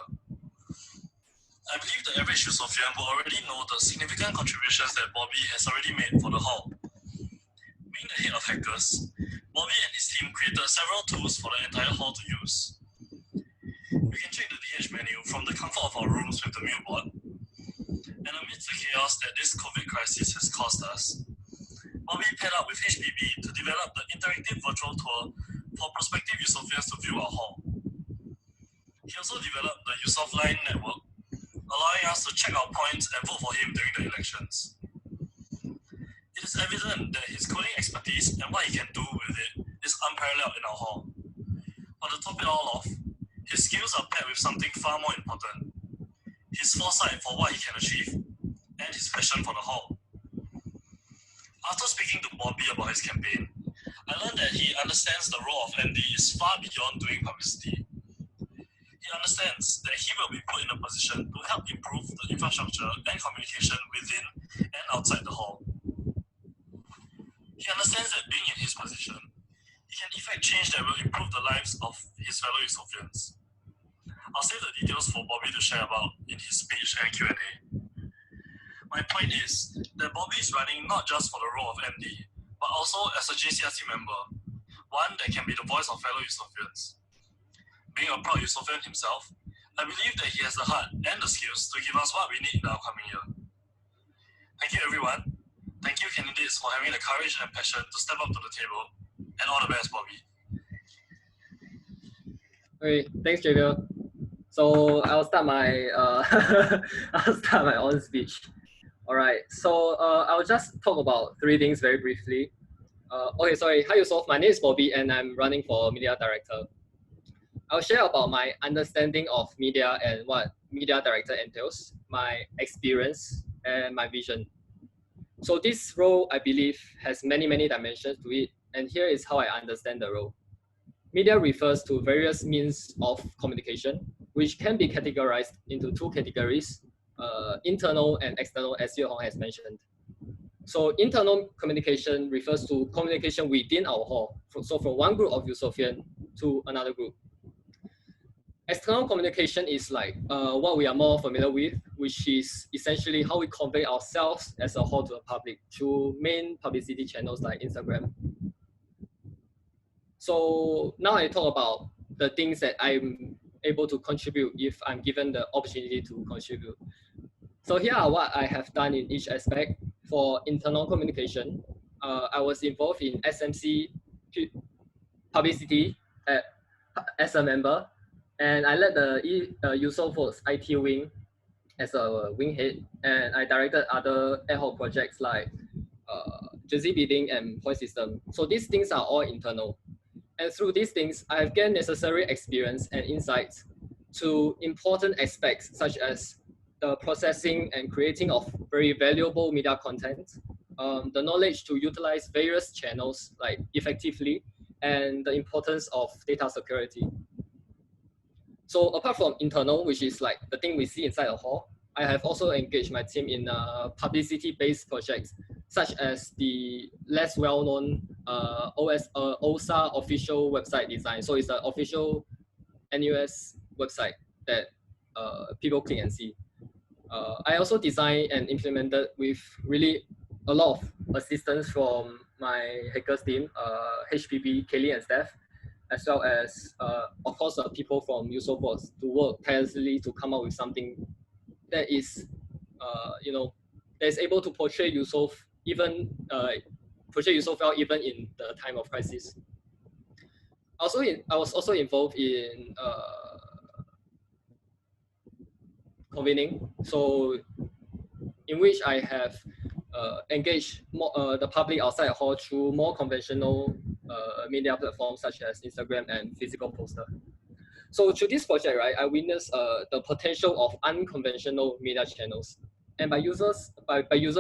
I believe the average Eusoffian will already know the significant contributions that Bobby has already made for the hall. Being the head of hackers, Bobby and his team created several tools for the entire hall to use. We can check the DH menu from the comfort of our rooms with the meal board. And amidst the chaos that this COVID crisis has caused us, Bobby paired up with HPB to develop the interactive virtual tour for prospective Eusoffians to view our hall. He also developed the Eusoff Line network, allowing us to check our points and vote for him during the elections. It is evident that his coding expertise and what he can do with it is unparalleled in our hall. But to top it all off, his skills are paired with something far more important: his foresight for what he can achieve, and his passion for the hall. After speaking to Bobby about his campaign, I learned that he understands the role of MD is far beyond doing publicity. He understands that he will be put in a position to help improve the infrastructure and communication within and outside the hall. He understands that being in his position, he can effect change that will improve the lives of his fellow Eusoffians. I'll save the details for Bobby to share about in his speech and Q&A. My point is that Bobby is running not just for the role of MD, but also as a JCRC member, one that can be the voice of fellow Eusoffians. Being a proud Eusoffian himself, I believe that he has the heart and the skills to give us what we need in our coming year. Thank you, everyone. Thank you, candidates, for having the courage and passion to step up to the table. And all the best, Bobby. Okay, thanks, Javier. So I'll start my own speech. All right. So I'll just talk about three things very briefly. Okay, sorry. Hi, Eusoff. My name is Bobby, and I'm running for media director. I'll share about my understanding of media and what media director entails, my experience, and my vision. So this role, I believe, has many dimensions to it, and here is how I understand the role. Media refers to various means of communication, which can be categorized into two categories, internal and external, as Yue Hong has mentioned. So internal communication refers to communication within our hall, so from one group of Eusoffian to another group. External communication is like what we are more familiar with, which is essentially how we convey ourselves as a whole to the public through main publicity channels like Instagram. So now I talk about the things that I'm able to contribute if I'm given the opportunity to contribute. So here are what I have done in each aspect. For internal communication, I was involved in SMC publicity as a member, and I led the Eusoff's IT wing as a wing head, and I directed other ad hoc projects like jersey bidding and point system. So these things are all internal. And through these things, I have gained necessary experience and insights to important aspects such as the processing and creating of very valuable media content, the knowledge to utilize various channels like effectively, and the importance of data security. So apart from internal, which is like the thing we see inside the hall, I have also engaged my team in publicity-based projects, such as the less well-known OSA official website design. So it's an official NUS website that people click and see. I also designed and implemented with really a lot of assistance from my hackers team, HPB, Kelly and Steph, as well as, of course, people from Eusoff to work tirelessly to come up with something that is, that is able to portray Eusoff even well even in the time of crisis. I was also involved in convening. So in which I have engaged more, the public outside the hall through more conventional media platforms such as Instagram and physical poster. So through this project, right, I witnessed the potential of unconventional media channels. And by user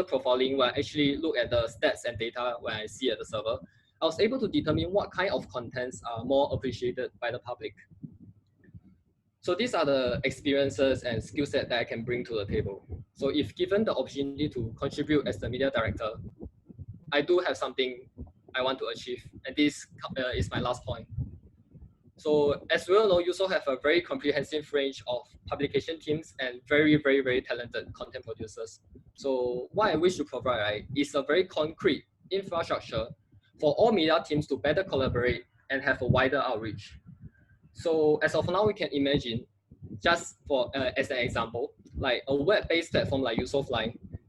profiling, when I actually look at the stats and data when I see at the server, I was able to determine what kind of contents are more appreciated by the public. So these are the experiences and skill set that I can bring to the table. So if given the opportunity to contribute as the media director, I do have something I want to achieve. And this is my last point. So as we all know, you also have a very comprehensive range of publication teams and very, very, very talented content producers. So what I wish to provide, right, is a very concrete infrastructure for all media teams to better collaborate and have a wider outreach. So as of now, we can imagine, just for as an example, like a web-based platform like Eusoff,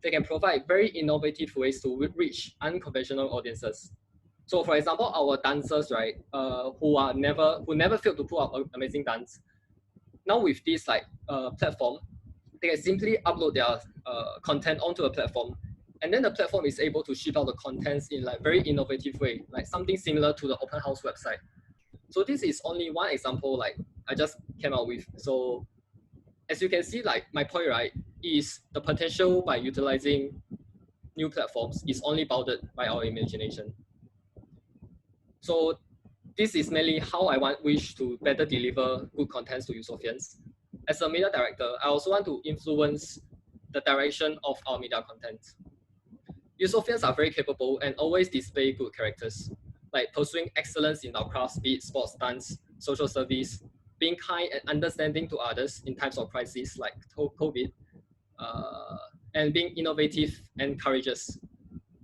they can provide very innovative ways to reach unconventional audiences. So for example, our dancers, right, who never failed to put up amazing dance. Now with this platform, they can simply upload their content onto a platform, and then the platform is able to ship out the contents in like very innovative way, like something similar to the open house website. So this is only one example like I just came out with. So as you can see, like my point, right, is the potential by utilizing new platforms is only bounded by our imagination. So this is mainly how I wish to better deliver good contents to Eusoffians. As a media director, I also want to influence the direction of our media content. Eusoffians are very capable and always display good characters, like pursuing excellence in our crafts, be it sports, dance, social service, being kind and understanding to others in times of crisis like COVID, and being innovative and courageous.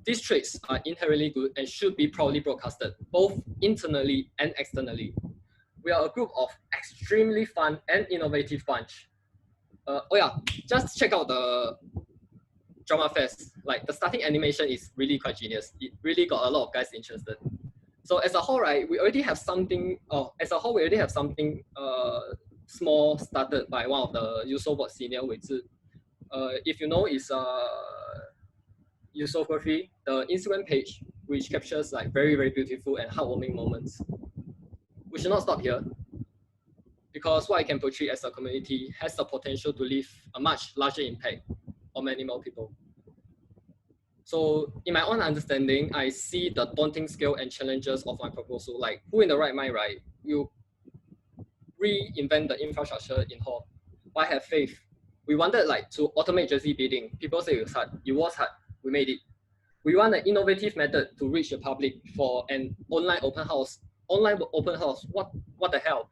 These traits are inherently good and should be proudly broadcasted, both internally and externally. We are a group of extremely fun and innovative bunch. Oh yeah, just check out the Drama Fest. Like the starting animation is really quite genius. It really got a lot of guys interested. So as a whole, right, we already have something. Small started by one of the Eusoff senior, if you know, is Eusography, the Instagram page, which captures like very, very beautiful and heartwarming moments. We should not stop here, because what I can portray as a community has the potential to leave a much larger impact on many more people. So in my own understanding, I see the daunting scale and challenges of my proposal, like who in the right mind, right, will reinvent the infrastructure in hall. But I have faith. We wanted like to automate jersey bidding. People say it was hard. It was hard. We made it. We want an innovative method to reach the public for an online open house. Online open house, what the hell?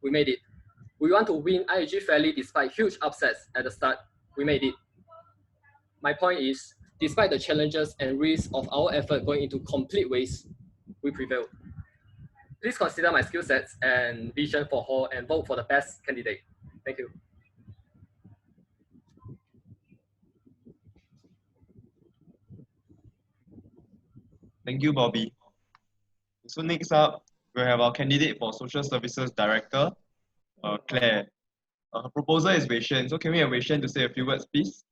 We made it. We want to win IAG fairly despite huge upsets at the start. We made it. My point is, despite the challenges and risks of our effort going into complete waste, we prevailed. Please consider my skill sets and vision for hall and vote for the best candidate. Thank you. Thank you, Bobby. So next up, we have our candidate for Social Services Director, Claire. Her proposer is Wei Shen. So can we have Wei Shen to say a few words, please?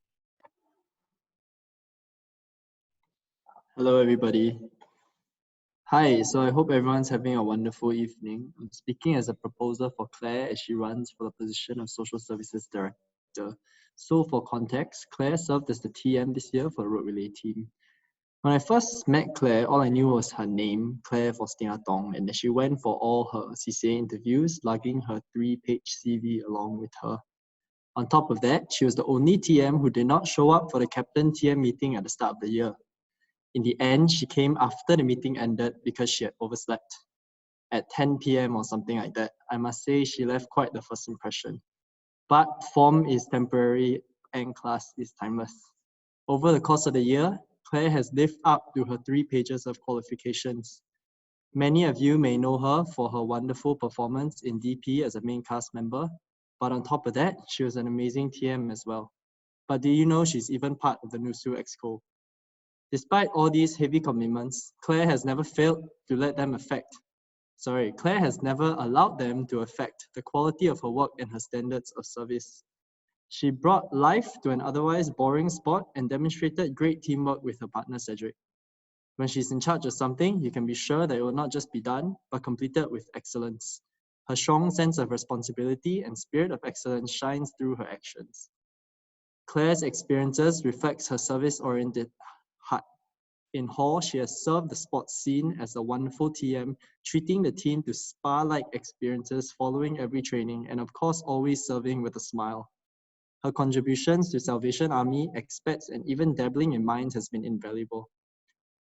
Hello, everybody. Hi, so I hope everyone's having a wonderful evening. I'm speaking as a proposer for Claire as she runs for the position of Social Services Director. So for context, Claire served as the TM this year for the Road Relay team. When I first met Claire, all I knew was her name, Claire Faustina Tong, and that she went for all her CCA interviews, lugging her 3-page CV along with her. On top of that, she was the only TM who did not show up for the Captain TM meeting at the start of the year. In the end, she came after the meeting ended because she had overslept at 10 p.m. or something like that. I must say she left quite the first impression. But form is temporary and class is timeless. Over the course of the year, Claire has lived up to her 3 pages of qualifications. Many of you may know her for her wonderful performance in DP as a main cast member, but on top of that, she was an amazing TM as well. But do you know she's even part of the NUSU Exco? Despite all these heavy commitments, Claire has never failed to let them Claire has never allowed them to affect the quality of her work and her standards of service. She brought life to an otherwise boring sport and demonstrated great teamwork with her partner Cedric. When she's in charge of something, you can be sure that it will not just be done, but completed with excellence. Her strong sense of responsibility and spirit of excellence shines through her actions. Claire's experiences reflects her service-oriented heart. In Hall, she has served the sports scene as a wonderful TM, treating the team to spa-like experiences following every training, and of course, always serving with a smile. Her contributions to Salvation Army, expats, and even dabbling in mines has been invaluable.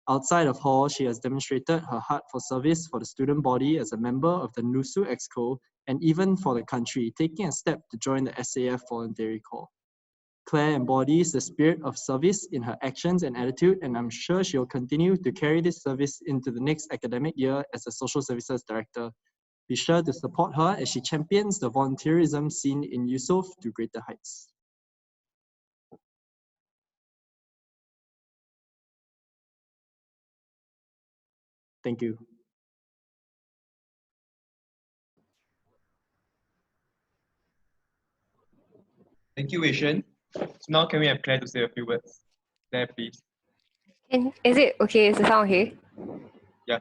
Outside of Hall, she has demonstrated her heart for service for the student body as a member of the NUSU Exco, and even for the country, taking a step to join the SAF Voluntary Corps. Claire embodies the spirit of service in her actions and attitude, and I'm sure she'll continue to carry this service into the next academic year as a Social Services Director. Be sure to support her as she champions the volunteerism scene in Eusoff to greater heights. Thank you. Thank you, Wei Shen. So now can we have Claire to say a few words? Claire, please. And is it okay? Is the sound okay? Yeah.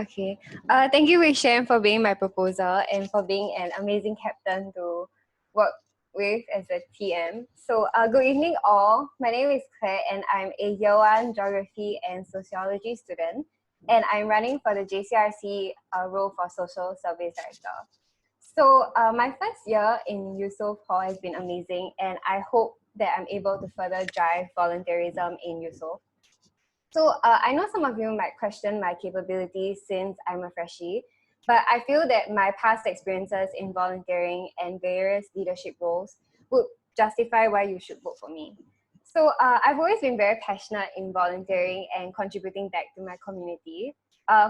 Okay. Thank you, Wei Shen, for being my proposer and for being an amazing captain to work with as a TM. So good evening all. My name is Claire and I'm a Year 1 Geography and Sociology student, and I'm running for the JCRC role for Social Service Director. So my first year in Eusoff Hall has been amazing, and I hope that I'm able to further drive volunteerism in Eusoff. So I know some of you might question my capabilities since I'm a freshie, but I feel that my past experiences in volunteering and various leadership roles would justify why you should vote for me. So I've always been very passionate in volunteering and contributing back to my community.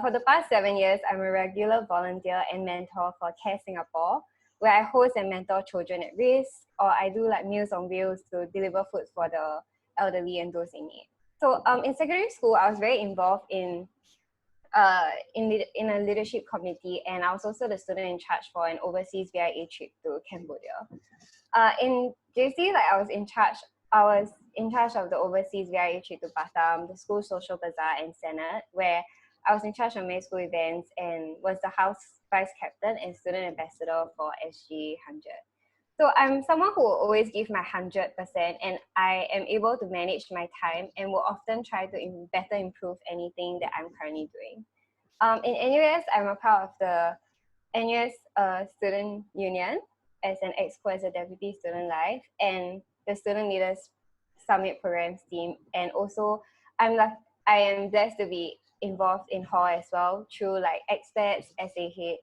For the past 7 years, I'm a regular volunteer and mentor for Care Singapore, where I host and mentor children at risk, or I do like Meals on Wheels to deliver food for the elderly and those in need. So in secondary school, I was very involved in a leadership committee, and I was also the student in charge for an overseas VIA trip to Cambodia. In JC, I was in charge of the overseas VIA trip to Batam, the school social bazaar and Senate, where I was in charge of May school events and was the house vice captain and student ambassador for SG 100. So I'm someone who will always give my 100%, and I am able to manage my time and will often try to better improve anything that I'm currently doing. In NUS, I'm a part of the NUS Student Union as an exco as a deputy student life and the Student Leaders Summit Programs team. And also, I am blessed to be involved in Hall as well through like expats, SA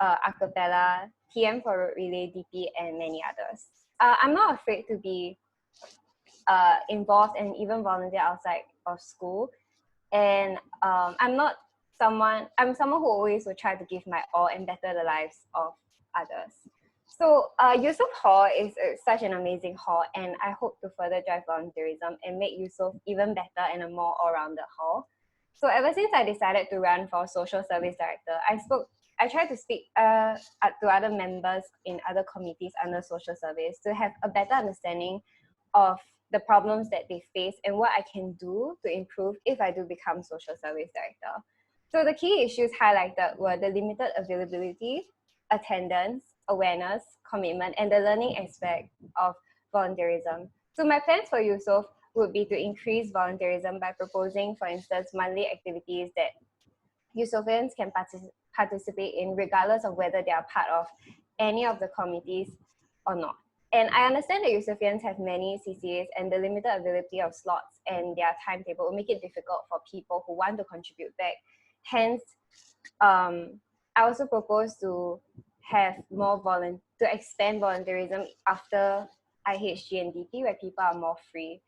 Acapella, TM for Road Relay, DP, and many others. I'm not afraid to be involved and even volunteer outside of school. And I'm someone who always will try to give my all and better the lives of others. So Eusoff Hall is such an amazing hall, and I hope to further drive volunteerism and make Eusoff even better and a more all-rounded hall. So ever since I decided to run for Social Service Director, I tried to speak to other members in other committees under social service to have a better understanding of the problems that they face and what I can do to improve if I do become Social Service Director. So the key issues highlighted were the limited availability, attendance, awareness, commitment, and the learning aspect of volunteerism. So my plans for Eusoff would be to increase volunteerism by proposing, for instance, monthly activities that Eusophians can participate in regardless of whether they are part of any of the committees or not. And I understand that Eusophians have many CCAs, and the limited availability of slots and their timetable will make it difficult for people who want to contribute back. Hence, I also propose to have to expand volunteerism after IHG and DP, where people are more free.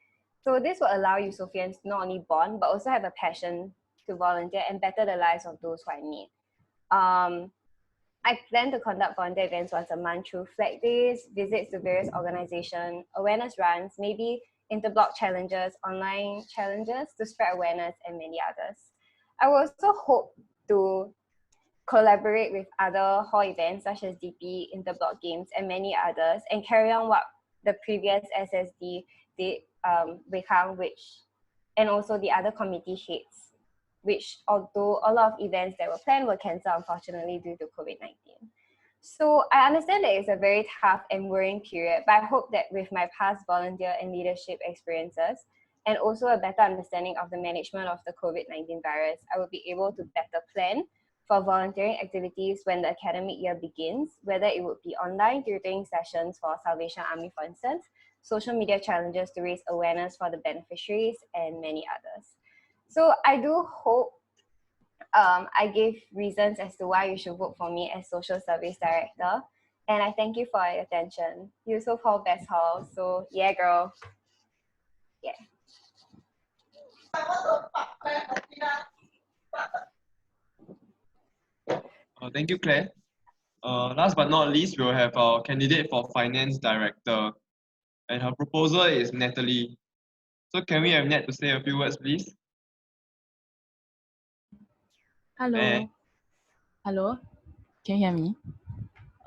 So this will allow Eusophians to not only bond, but also have a passion to volunteer and better the lives of those who are in need. I plan to conduct volunteer events once a month through flag days, visits to various organizations, awareness runs, maybe interblock challenges, online challenges to spread awareness, and many others. I will also hope to collaborate with other hall events such as DP, interblock games, and many others, and carry on what the previous SSD, Wekang, and also the other committee heads, which although a lot of events that were planned were cancelled unfortunately due to COVID-19. So I understand that it's a very tough and worrying period, but I hope that with my past volunteer and leadership experiences, and also a better understanding of the management of the COVID-19 virus, I will be able to better plan for volunteering activities when the academic year begins, whether it would be online tutoring sessions for Salvation Army, for instance, social media challenges to raise awareness for the beneficiaries, and many others. So I do hope I gave reasons as to why you should vote for me as Social Service Director. And I thank you for your attention. Eusoff Hall, Best Hall. So yeah, girl. Yeah. Thank you, Claire. Last but not least, we'll have our candidate for Finance Director. And her proposal is Natalie. So can we have Nat to say a few words, please? Hello. Hello. Can you hear me?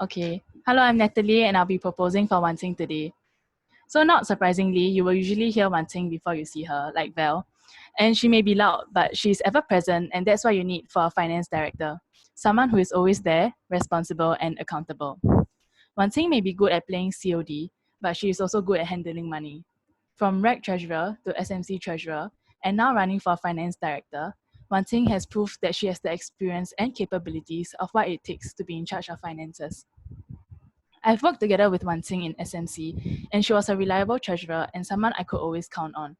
Okay. Hello, I'm Natalie and I'll be proposing for Wan Qing today. So not surprisingly, you will usually hear Wan Qing before you see her, like Val. And she may be loud, but she's ever present, and that's what you need for a finance director. Someone who is always there, responsible, and accountable. Wan Qing may be good at playing COD, but she is also good at handling money. From REC Treasurer to SMC Treasurer, and now running for Finance Director, Wan Qing has proved that she has the experience and capabilities of what it takes to be in charge of finances. I've worked together with Wan Qing in SMC, and she was a reliable treasurer and someone I could always count on.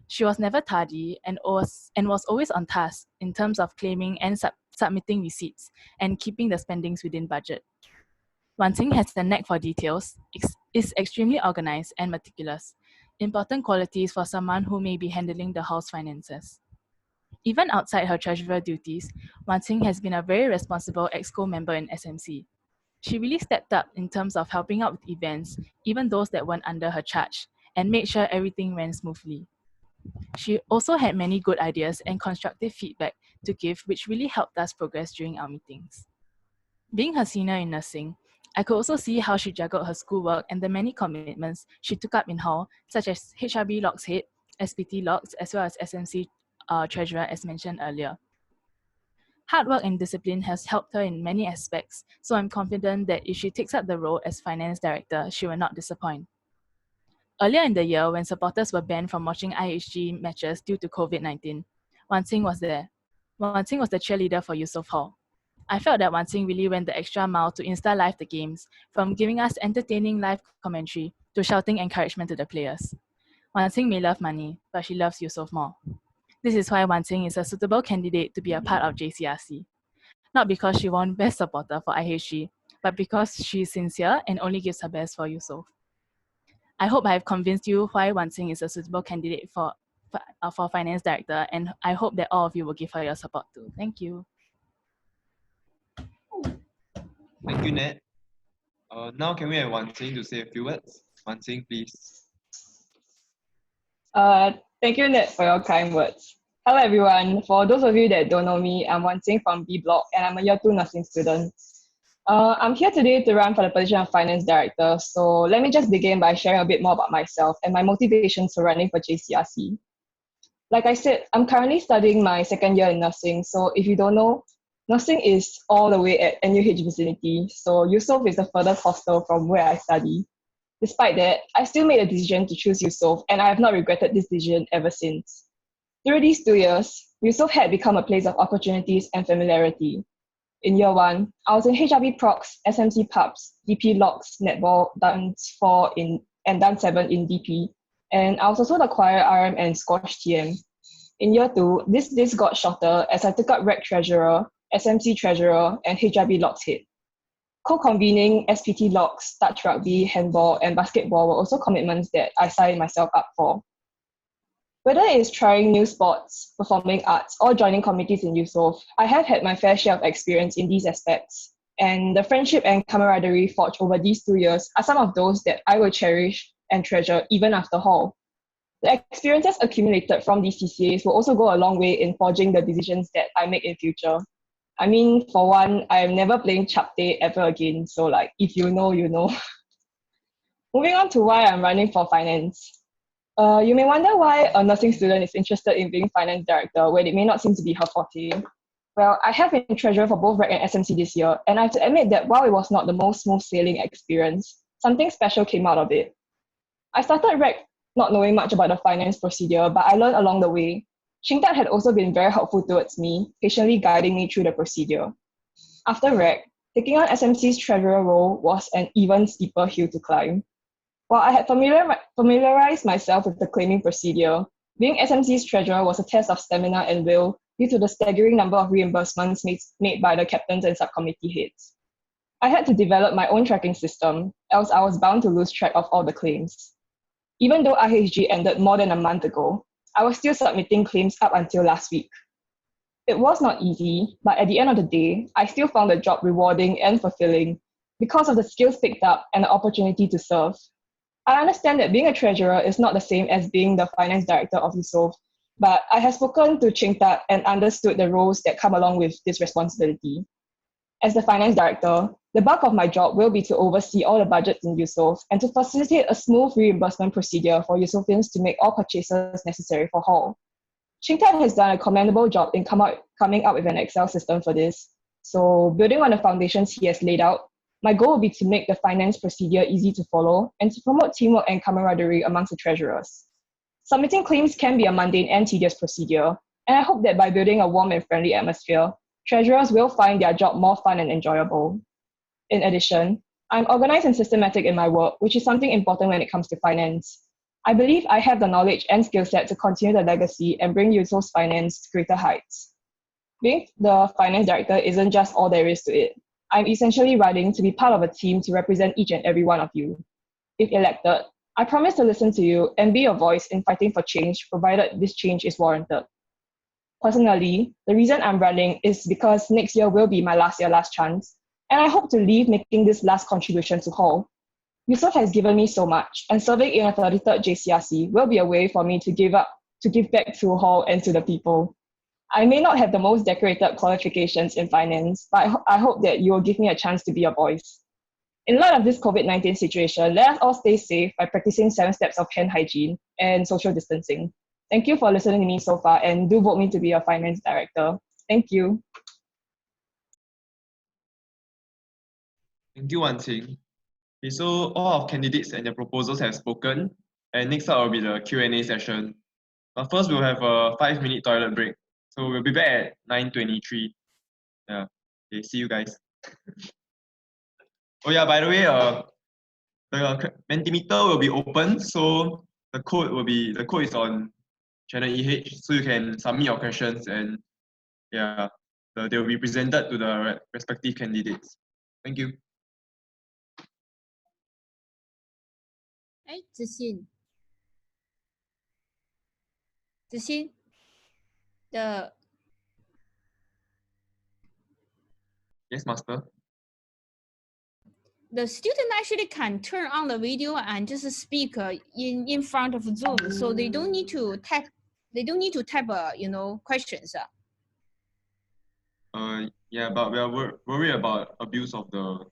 She was never tardy and was always on task in terms of claiming and submitting receipts and keeping the spendings within budget. Wan Qing has a knack for details, is extremely organized and meticulous, important qualities for someone who may be handling the house finances. Even outside her treasurer duties, Wan Qing has been a very responsible EXCO member in SMC. She really stepped up in terms of helping out with events, even those that weren't under her charge, and made sure everything ran smoothly. She also had many good ideas and constructive feedback to give, which really helped us progress during our meetings. Being her senior in nursing, I could also see how she juggled her schoolwork and the many commitments she took up in hall, such as HRB Logs Head, SPT Logs, as well as SMC Treasurer, as mentioned earlier. Hard work and discipline has helped her in many aspects, so I'm confident that if she takes up the role as Finance Director, she will not disappoint. Earlier in the year, when supporters were banned from watching IHG matches due to COVID-19, Wan Qing was there. Wan Qing was the cheerleader for Eusoff Hall. I felt that Wan Qing really went the extra mile to insta-live the games, from giving us entertaining live commentary to shouting encouragement to the players. Wan Qing may love money, but she loves Eusoff more. This is why Wan Qing is a suitable candidate to be a part of JCRC. Not because she won Best Supporter for IHG, but because she is sincere and only gives her best for Eusoff. I hope I have convinced you why Wan Qing is a suitable candidate for Finance Director, and I hope that all of you will give her your support too. Thank you. Thank you, Nat. Now can we have Wan Qing to say a few words? Wan Qing, please. Thank you, Ned, for your kind words. Hello, everyone. For those of you that don't know me, I'm Wan Qing from B Block, and I'm a Year 2 nursing student. I'm here today to run for the position of Finance Director, so let me just begin by sharing a bit more about myself and my motivations for running for JCRC. Like I said, I'm currently studying my second year in nursing, so if you don't know, nursing is all the way at NUH vicinity, so Eusoff is the furthest hostel from where I study. Despite that, I still made a decision to choose Eusoff, and I have not regretted this decision ever since. Through these 2 years, Eusoff had become a place of opportunities and familiarity. In year 1, I was in HRB Procs, SMC Pubs, DP Logs, Netball, Dance 4 and Dance 7 in DP, and I was also the choir RM and squash TM. In year 2, this list got shorter as I took up REC Treasurer, SMC Treasurer, and HRB Logs Head. Co-convening SPT Logs, touch rugby, handball, and basketball were also commitments that I signed myself up for. Whether it is trying new sports, performing arts, or joining committees in Eusoff, I have had my fair share of experience in these aspects, and the friendship and camaraderie forged over these 2 years are some of those that I will cherish and treasure even after hall. The experiences accumulated from these CCAs will also go a long way in forging the decisions that I make in future. I mean, for one, I am never playing Chapte ever again, so like, if you know, you know. Moving on to why I'm running for finance. You may wonder why a nursing student is interested in being finance director when it may not seem to be her forte. Well, I have been treasurer for both REC and SMC this year, and I have to admit that while it was not the most smooth sailing experience, something special came out of it. I started REC not knowing much about the finance procedure, but I learned along the way. Shingtat had also been very helpful towards me, patiently guiding me through the procedure. After REC, taking on SMC's treasurer role was an even steeper hill to climb. While I had familiarized myself with the claiming procedure, being SMC's treasurer was a test of stamina and will due to the staggering number of reimbursements made by the captains and subcommittee heads. I had to develop my own tracking system, else I was bound to lose track of all the claims. Even though IHG ended more than a month ago, I was still submitting claims up until last week. It was not easy, but at the end of the day, I still found the job rewarding and fulfilling because of the skills picked up and the opportunity to serve. I understand that being a treasurer is not the same as being the finance director of Eusoff, but I have spoken to Chingtat and understood the roles that come along with this responsibility. As the finance director, the bulk of my job will be to oversee all the budgets in Eusoff and to facilitate a smooth reimbursement procedure for Eusoffians to make all purchases necessary for Hall. Chingtat has done a commendable job in coming up with an Excel system for this. So building on the foundations he has laid out, my goal will be to make the finance procedure easy to follow and to promote teamwork and camaraderie amongst the treasurers. Submitting claims can be a mundane and tedious procedure, and I hope that by building a warm and friendly atmosphere, treasurers will find their job more fun and enjoyable. In addition, I'm organized and systematic in my work, which is something important when it comes to finance. I believe I have the knowledge and skill set to continue the legacy and bring Eusoff's finance to greater heights. Being the finance director isn't just all there is to it. I'm essentially running to be part of a team to represent each and every one of you. If elected, I promise to listen to you and be your voice in fighting for change, provided this change is warranted. Personally, the reason I'm running is because next year will be my last year, last chance, and I hope to leave making this last contribution to Hall. Eusoff has given me so much, and serving in a 33rd JCRC will be a way for me to give back to Hall and to the people. I may not have the most decorated qualifications in finance, but I hope that you will give me a chance to be a voice. In light of this COVID-19 situation, let us all stay safe by practicing 7 steps of hand hygiene and social distancing. Thank you for listening to me so far, and do vote me to be a finance director. Thank you. Thank you, Wan Qing. Okay, so all our candidates and their proposals have spoken, and next up will be the Q&A session. But first, we'll have a 5-minute toilet break. So we'll be back at 9:23. Yeah. Okay, see you guys. Oh yeah, by the way, the Mentimeter will be open, so the code is on channel EH, so you can submit your questions and yeah, they will be presented to the respective candidates. Thank you. 哎，子欣的 Yes, master. the student actually can turn on the video and just speak in front of Zoom, so they don't need to type. They don't need to type, questions. Yeah, but we are worried about abuse of the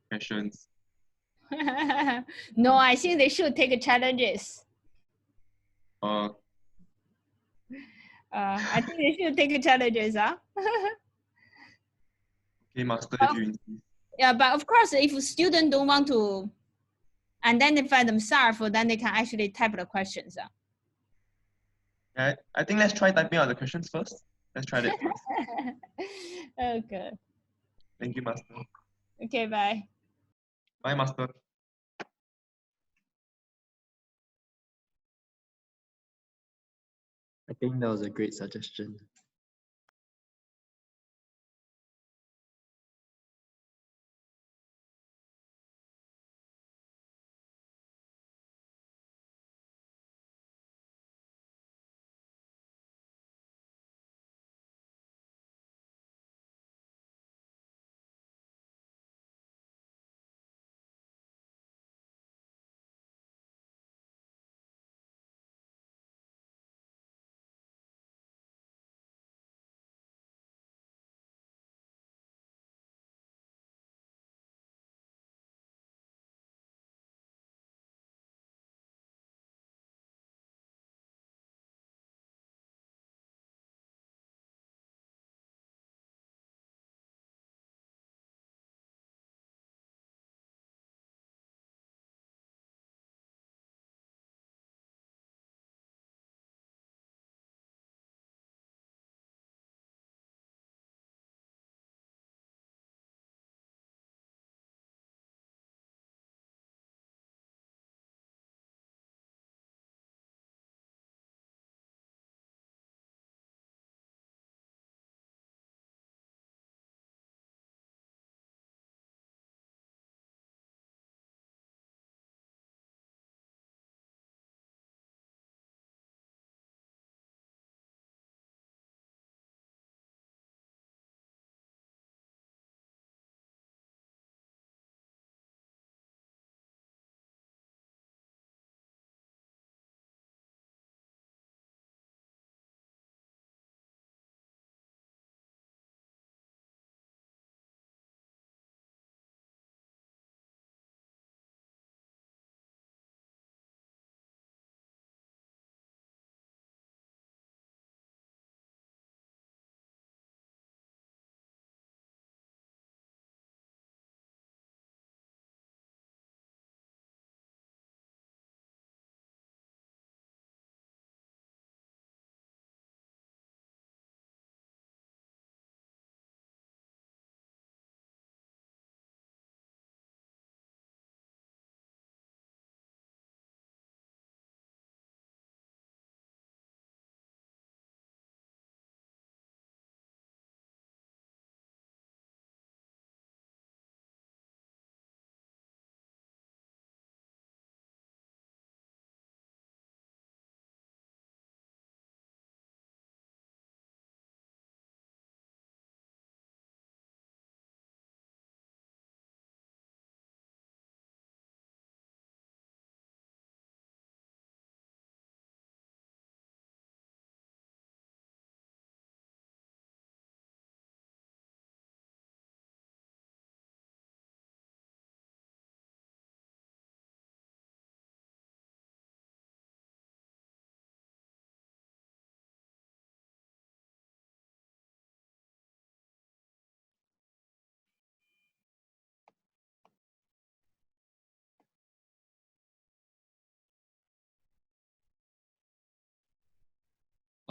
questions. No, I think they should take challenges. Uh, I think they should take challenges. Okay, master, if you insist. Yeah, but of course, if students don't want to identify themselves, then they can actually type the questions. Yeah, I think let's try typing out the questions first. Let's try that first. Okay. Thank you, master. Okay, bye. Bye, master. I think that was a great suggestion.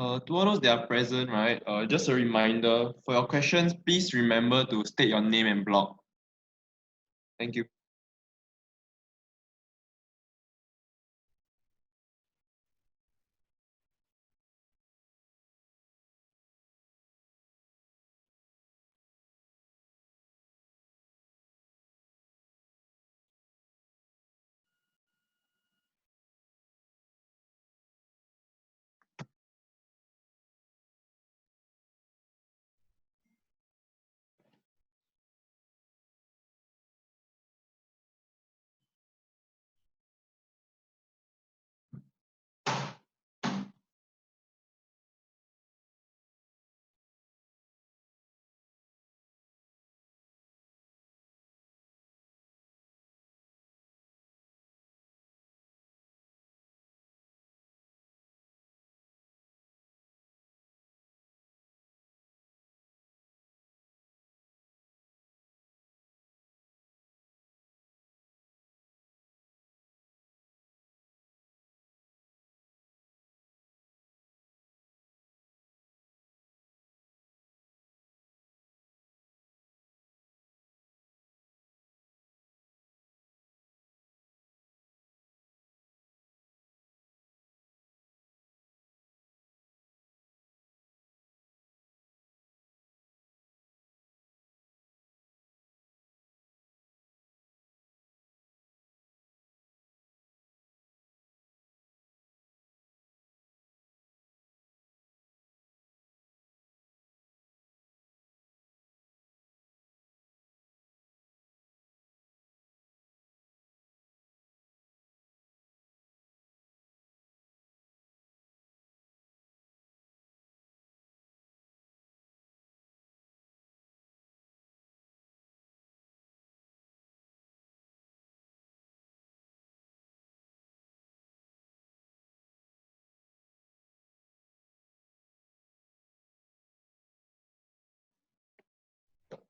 To all those that are present, right, just a reminder, for your questions, please remember to state your name and block. Thank you.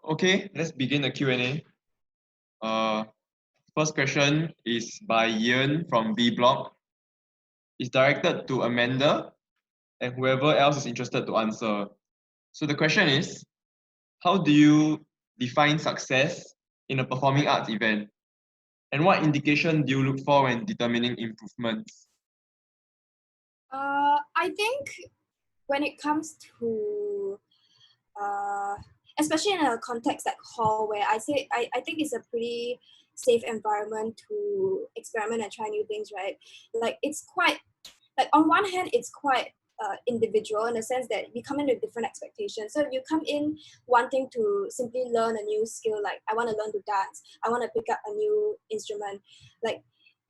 Okay, let's begin the Q&A. First question is by Ian from B Block. It's directed to Amanda and whoever else is interested to answer. So the question is, how do you define success in a performing arts event? And what indication do you look for when determining improvements? I think when it comes to, especially in a context like hall, where I think it's a pretty safe environment to experiment and try new things, right? Like it's quite, like on one hand, it's quite individual in the sense that we come in with different expectations. So if you come in wanting to simply learn a new skill, like I want to learn to dance, I want to pick up a new instrument, like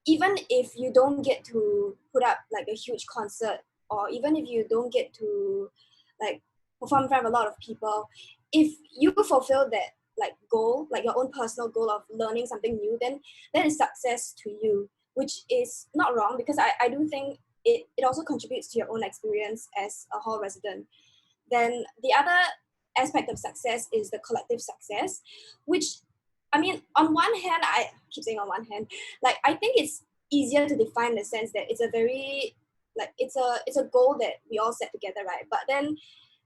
even if you don't get to put up like a huge concert, or even if you don't get to like perform in front of a lot of people, if you fulfill that like goal, like your own personal goal of learning something new, then that is success to you, which is not wrong, because I do think it also contributes to your own experience as a hall resident. Then the other aspect of success is the collective success, which, I mean, on one hand, I keep saying on one hand, like I think it's easier to define in the sense that it's a very, like it's a goal that we all set together, right? But then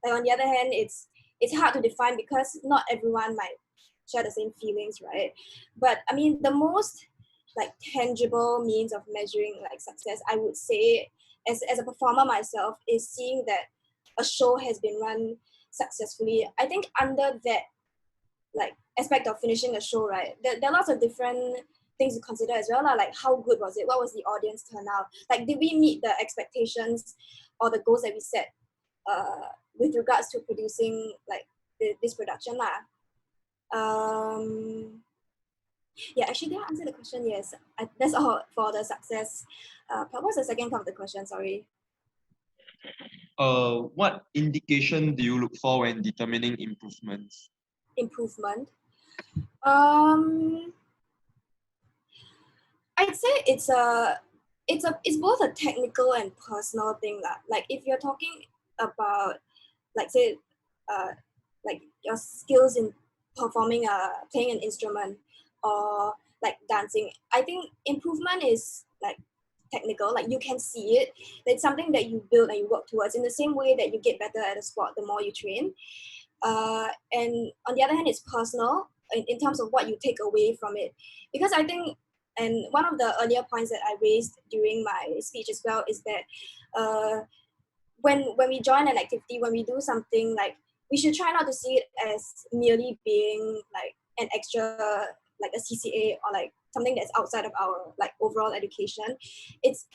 like on the other hand, it's hard to define because not everyone might share the same feelings, right? But I mean, the most like tangible means of measuring like success, I would say, as a performer myself, is seeing that a show has been run successfully. I think under that like aspect of finishing a show, right, there are lots of different things to consider as well, like how good was it, what was the audience turnout, like did we meet the expectations or the goals that we set with regards to producing like this production lah. Yeah, actually, did I answer the question? Yes, that's all for the success. What was the second part of the question? Sorry. What indication do you look for when determining improvements? Improvement. I'd say it's both a technical and personal thing lah. Like if you're talking about, like say, like your skills in performing playing an instrument or like dancing, I think improvement is like technical. Like you can see it. It's something that you build and you work towards in the same way that you get better at a sport the more you train. And on the other hand, it's personal in terms of what you take away from it. Because I think, and one of the earlier points that I raised during my speech as well is that when we join an activity, when we do something, like we should try not to see it as merely being like an extra, like a CCA or like something that's outside of our like overall education.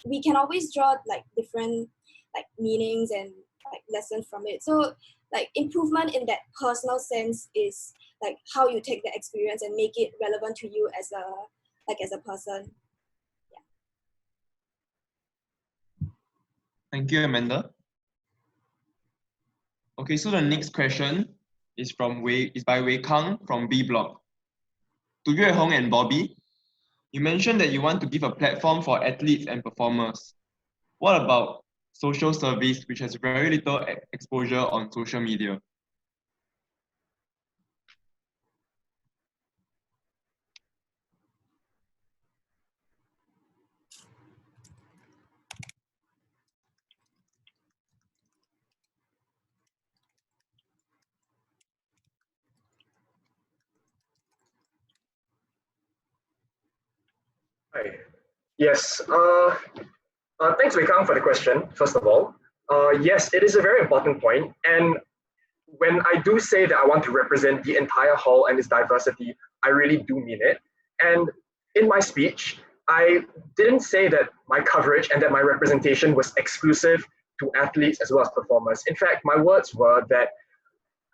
We can always draw like different like meanings and like lessons from it. So like improvement in that personal sense is like how you take the experience and make it relevant to you as a person. Thank you, Amanda. Okay, so the next question is by Wei Kang from B Block. To Yue Hong and Bobby, you mentioned that you want to give a platform for athletes and performers. What about social service, which has very little exposure on social media? Hi. Yes. Thanks, Wei Kang, for the question, first of all. Yes, it is a very important point. And when I do say that I want to represent the entire hall and its diversity, I really do mean it. And in my speech, I didn't say that my coverage and that my representation was exclusive to athletes as well as performers. In fact, my words were that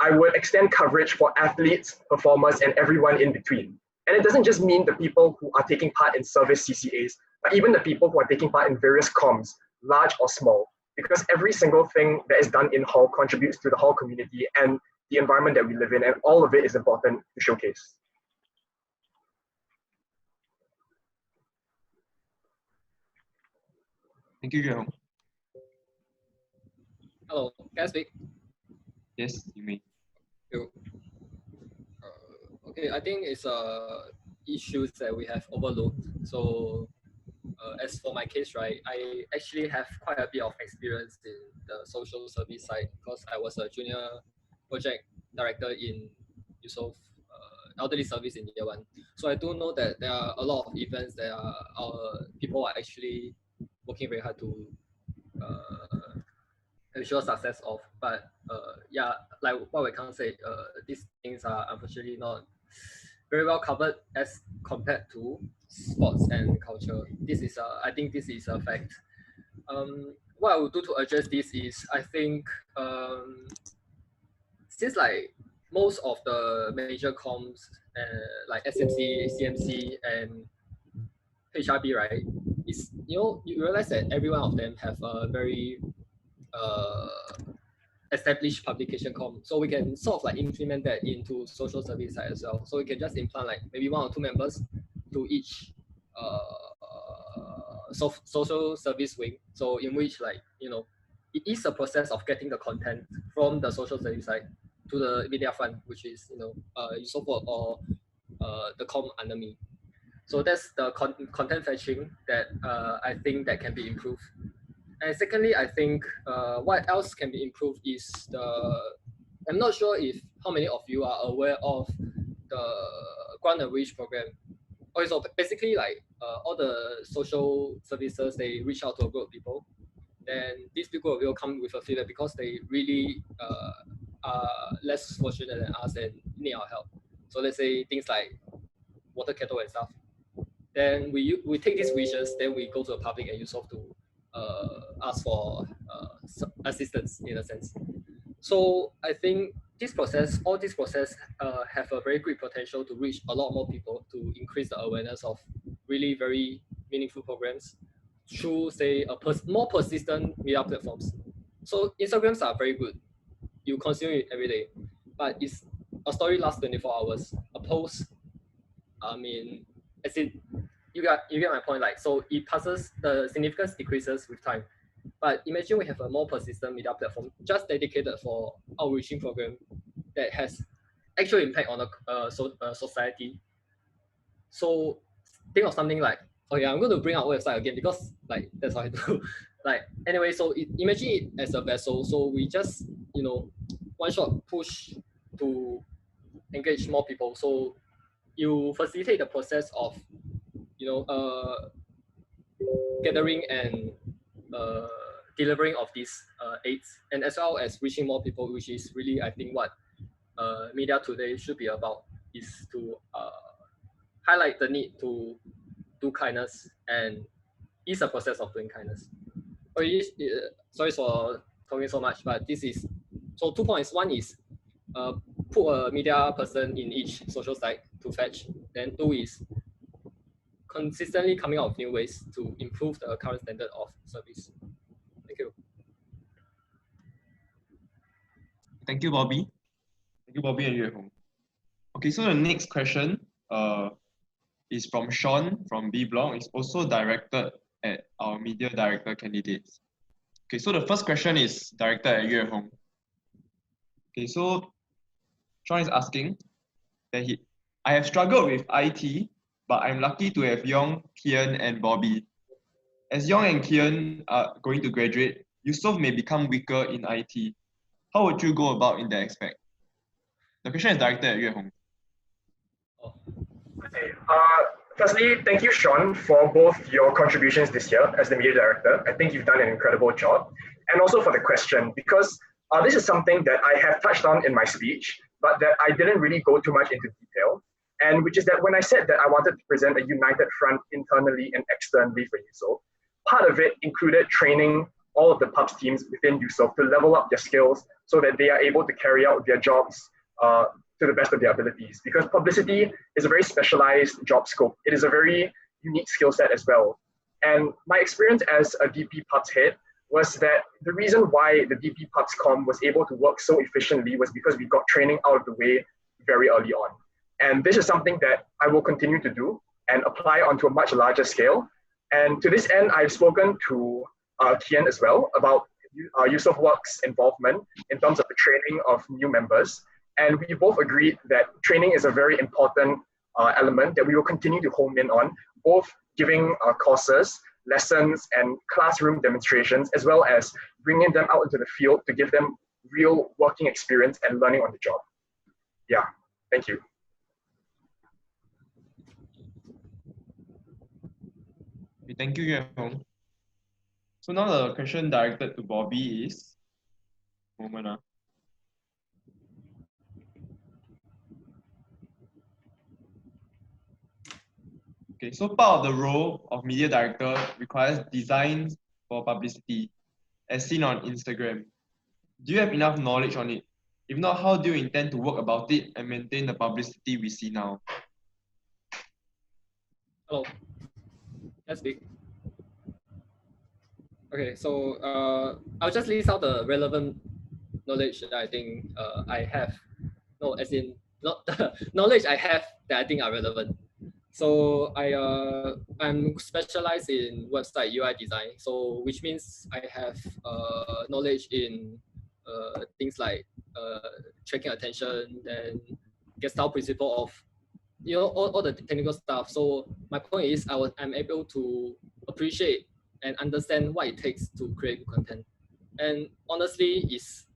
I would extend coverage for athletes, performers, and everyone in between. And it doesn't just mean the people who are taking part in service CCAs, but even the people who are taking part in various comms, large or small, because every single thing that is done in hall contributes to the hall community and the environment that we live in, and all of it is important to showcase. Thank you, Yue Hong. Hello, can I speak? Yes, you may. Okay, I think it's issues that we have overlooked. So as for my case, right, I actually have quite a bit of experience in the social service side because I was a junior project director in Eusoff elderly service in year 1. So I do know that there are a lot of events that our people are actually working very hard to ensure success of. But yeah, like what we can say, these things are unfortunately not very well covered as compared to sports and culture. This is I think this is a fact. What I will do to address this is I think since like most of the major comms like SMC, CMC, and HRB, right, is you realize that every one of them have a very established publication com. So we can sort of like implement that into social service side as well. So we can just implant like maybe 1 or 2 members to each social service wing. So in which like, it is a process of getting the content from the social service side to the media front, which is, Eusoff or the com under me. So that's the content fetching that I think that can be improved. And secondly, I think what else can be improved is I'm not sure if how many of you are aware of the grant and reach program. Okay, so basically like all the social services, they reach out to a group of people. Then these people will come with a feedback because they really are less fortunate than us and need our help. So let's say things like water kettle and stuff. Then we take these wishes, then we go to the public and Eusoff to ask for assistance in a sense. So I think all this process have a very great potential to reach a lot more people, to increase the awareness of really very meaningful programs through, say, more persistent media platforms. So Instagrams are very good. You consume it every day, but it's a story lasts 24 hours. A post, I mean, as in, you get my point. Like, so it passes, the significance decreases with time. But imagine we have a more persistent media platform just dedicated for outreaching program that has actual impact on the society. So think of something like oh yeah, I'm going to bring our website again because like that's how I do. Like anyway, so imagine it as a vessel. So we just one shot push to engage more people. So you facilitate the process of gathering and delivering of these aids, and as well as reaching more people, which is really I think what media today should be about, is to highlight the need to do kindness and ease the process of doing kindness. Sorry for talking so much, but this is so 2 points. One is put a media person in each social site to fetch. Then 2 is consistently coming out with new ways to improve the current standard of service. Thank you. Thank you, Bobby. Thank you, Bobby and Yue Hong. Okay, so the next question is from Sean from B Block. It's also directed at our media director candidates. Okay, so the first question is directed at Yue Hong. Okay, so Sean is asking that I have struggled with IT, but I'm lucky to have Yong, Kian, and Bobby. As Yong and Kian are going to graduate, Eusoff may become weaker in IT. How would you go about in that aspect? The question is directed at Yue Hong. Okay. Firstly, thank you, Sean, for both your contributions this year as the media director. I think you've done an incredible job. And also for the question, because this is something that I have touched on in my speech, but that I didn't really go too much into detail. And which is that when I said that I wanted to present a united front internally and externally for Eusoff, part of it included training all of the pubs teams within Eusoff to level up their skills so that they are able to carry out their jobs to the best of their abilities. Because publicity is a very specialized job scope. It is a very unique skill set as well. And my experience as a DP pubs head was that the reason why the DP pubs com was able to work so efficiently was because we got training out of the way very early on. And this is something that I will continue to do and apply onto a much larger scale. And to this end, I've spoken to Kian as well about Eusoff Works' involvement in terms of the training of new members. And we both agreed that training is a very important element that we will continue to hone in on, both giving courses, lessons, and classroom demonstrations, as well as bringing them out into the field to give them real working experience and learning on the job. Yeah, thank you. Thank you, Yue Hong. So now the question directed to Bobby is, moment. Okay, so part of the role of media director requires designs for publicity, as seen on Instagram. Do you have enough knowledge on it? If not, how do you intend to work about it and maintain the publicity we see now? Hello. That's big. Okay, so I'll just list out the relevant knowledge that I think I have. No, as in not the knowledge I have that I think are relevant. So I'm specialized in website UI design. So which means I have knowledge in things like tracking attention and Gestalt principle of all the technical stuff. So my point is I'm able to appreciate and understand what it takes to create good content. And honestly, it's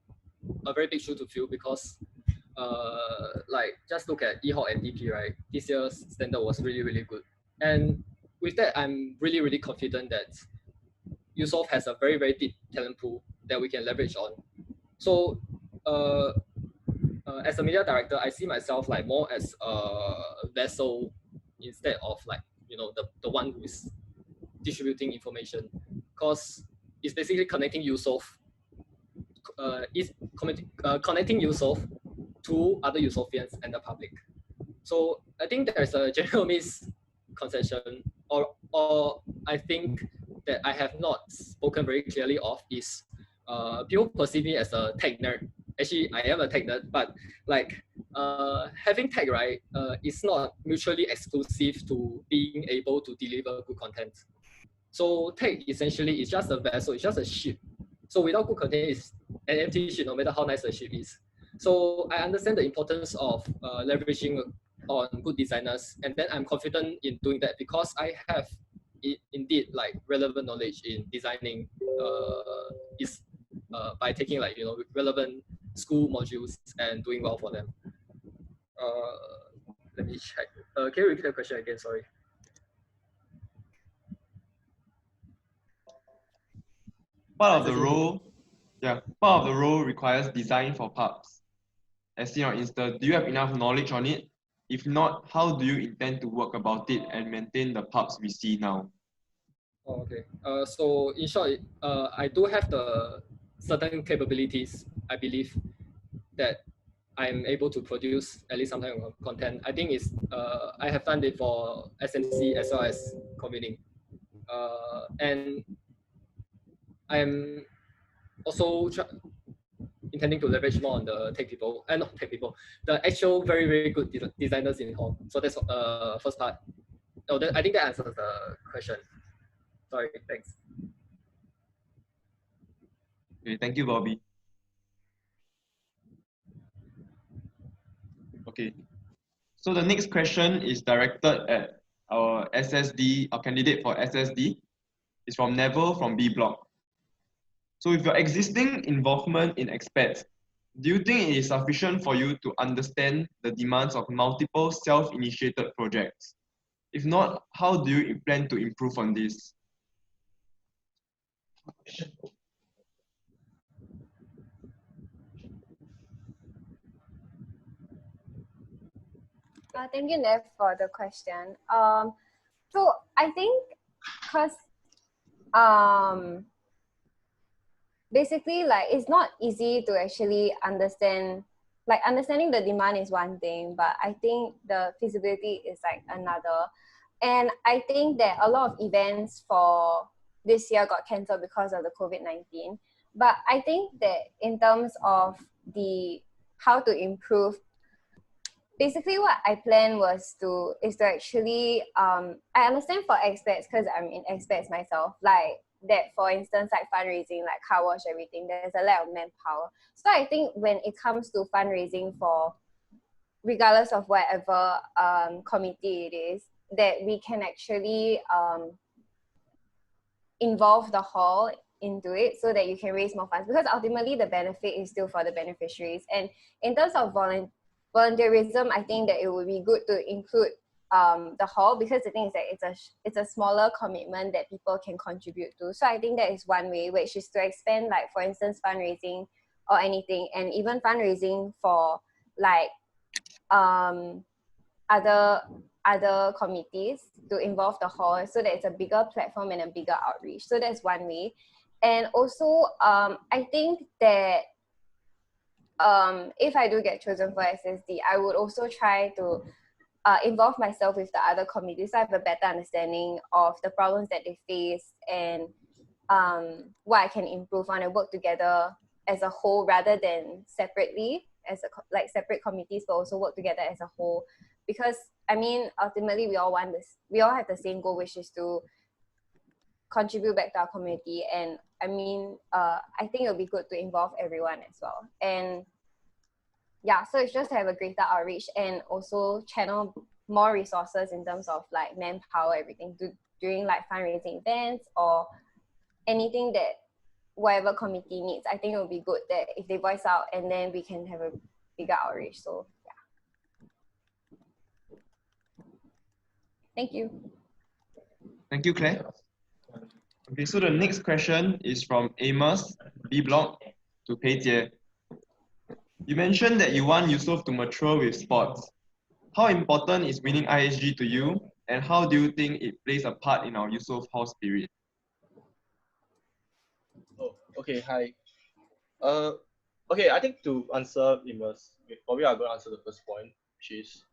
a very big shoe to fill because like just look at EHOC and DP, right? This year's standard was really, really good. And with that, I'm really, really confident that Eusoff has a very, very deep talent pool that we can leverage on. So as a media director, I see myself like more as a vessel instead of like, the one who is distributing information, because it's basically connecting Eusoff, connecting Eusoff to other Eusoffians and the public. So I think there's a general misconception, or I think that I have not spoken very clearly of is people perceive me as a tech nerd. Actually, I am a tech nerd, but like having tech, right, is not mutually exclusive to being able to deliver good content. So tech essentially is just a vessel, it's just a ship. So without good content, it's an empty ship, no matter how nice the ship is. So I understand the importance of leveraging on good designers, and then I'm confident in doing that because I have indeed like relevant knowledge in designing is by taking like relevant school modules and doing well for them. Let me check. Can you repeat the question again? Sorry. Part of the role requires design for pubs. As seen on Insta, do you have enough knowledge on it? If not, how do you intend to work about it and maintain the pubs we see now? Oh, okay. So in short, I do have the certain capabilities. I believe that I'm able to produce at least some kind of content. I think it's I have done it for SMC as well as convening, and I'm also intending to leverage more on the tech people, not tech people, the actual very good designers in hall. So that's first part. Oh, I think that answers the question. Sorry, thanks. Okay, thank you, Bobby. Okay, so the next question is directed at our SSD, our candidate for SSD. It's from Neville from B Block. So with your existing involvement in expats, do you think it is sufficient for you to understand the demands of multiple self-initiated projects? If not, how do you plan to improve on this? Thank you, Nev, for the question. So I think because basically like it's not easy to actually understand, like understanding the demand is one thing, but I think the feasibility is like another. And I think that a lot of events for this year got cancelled because of the COVID-19. But I think that in terms of the how to improve, basically what I planned is to actually I understand for expats because I'm in expats myself, like that for instance like fundraising, like car wash, everything, there's a lack of manpower. So I think when it comes to fundraising for regardless of whatever committee it is, that we can actually involve the hall into it so that you can raise more funds, because ultimately the benefit is still for the beneficiaries. And in terms of volunteerism, I think that it would be good to include the hall, because the thing is that it's a smaller commitment that people can contribute to. So I think that is one way, which is to expand, like for instance fundraising or anything, and even fundraising for like other committees to involve the hall, so that it's a bigger platform and a bigger outreach. So that's one way. And also I think that if I do get chosen for SSD, I would also try to involve myself with the other committees so I have a better understanding of the problems that they face and what I can improve on, and work together as a whole rather than separately as like separate committees, but also work together as a whole. Because I mean, ultimately we all want this, we all have the same goal, which is to contribute back to our community. And I mean, I think it would be good to involve everyone as well. And yeah, so it's just to have a greater outreach and also channel more resources in terms of like manpower, everything, during like fundraising events or anything that whatever committee needs. I think it would be good that if they voice out, and then we can have a bigger outreach. So yeah. Thank you. Thank you, Claire. Okay, so the next question is from Amos, B Block, to Pei Jie. You mentioned that you want Eusoff to mature with sports. How important is winning IHG to you, and how do you think it plays a part in our Eusoff Hall spirit? Oh, okay, hi. Okay, I think to answer Amos, probably I'm going to answer the first point, which is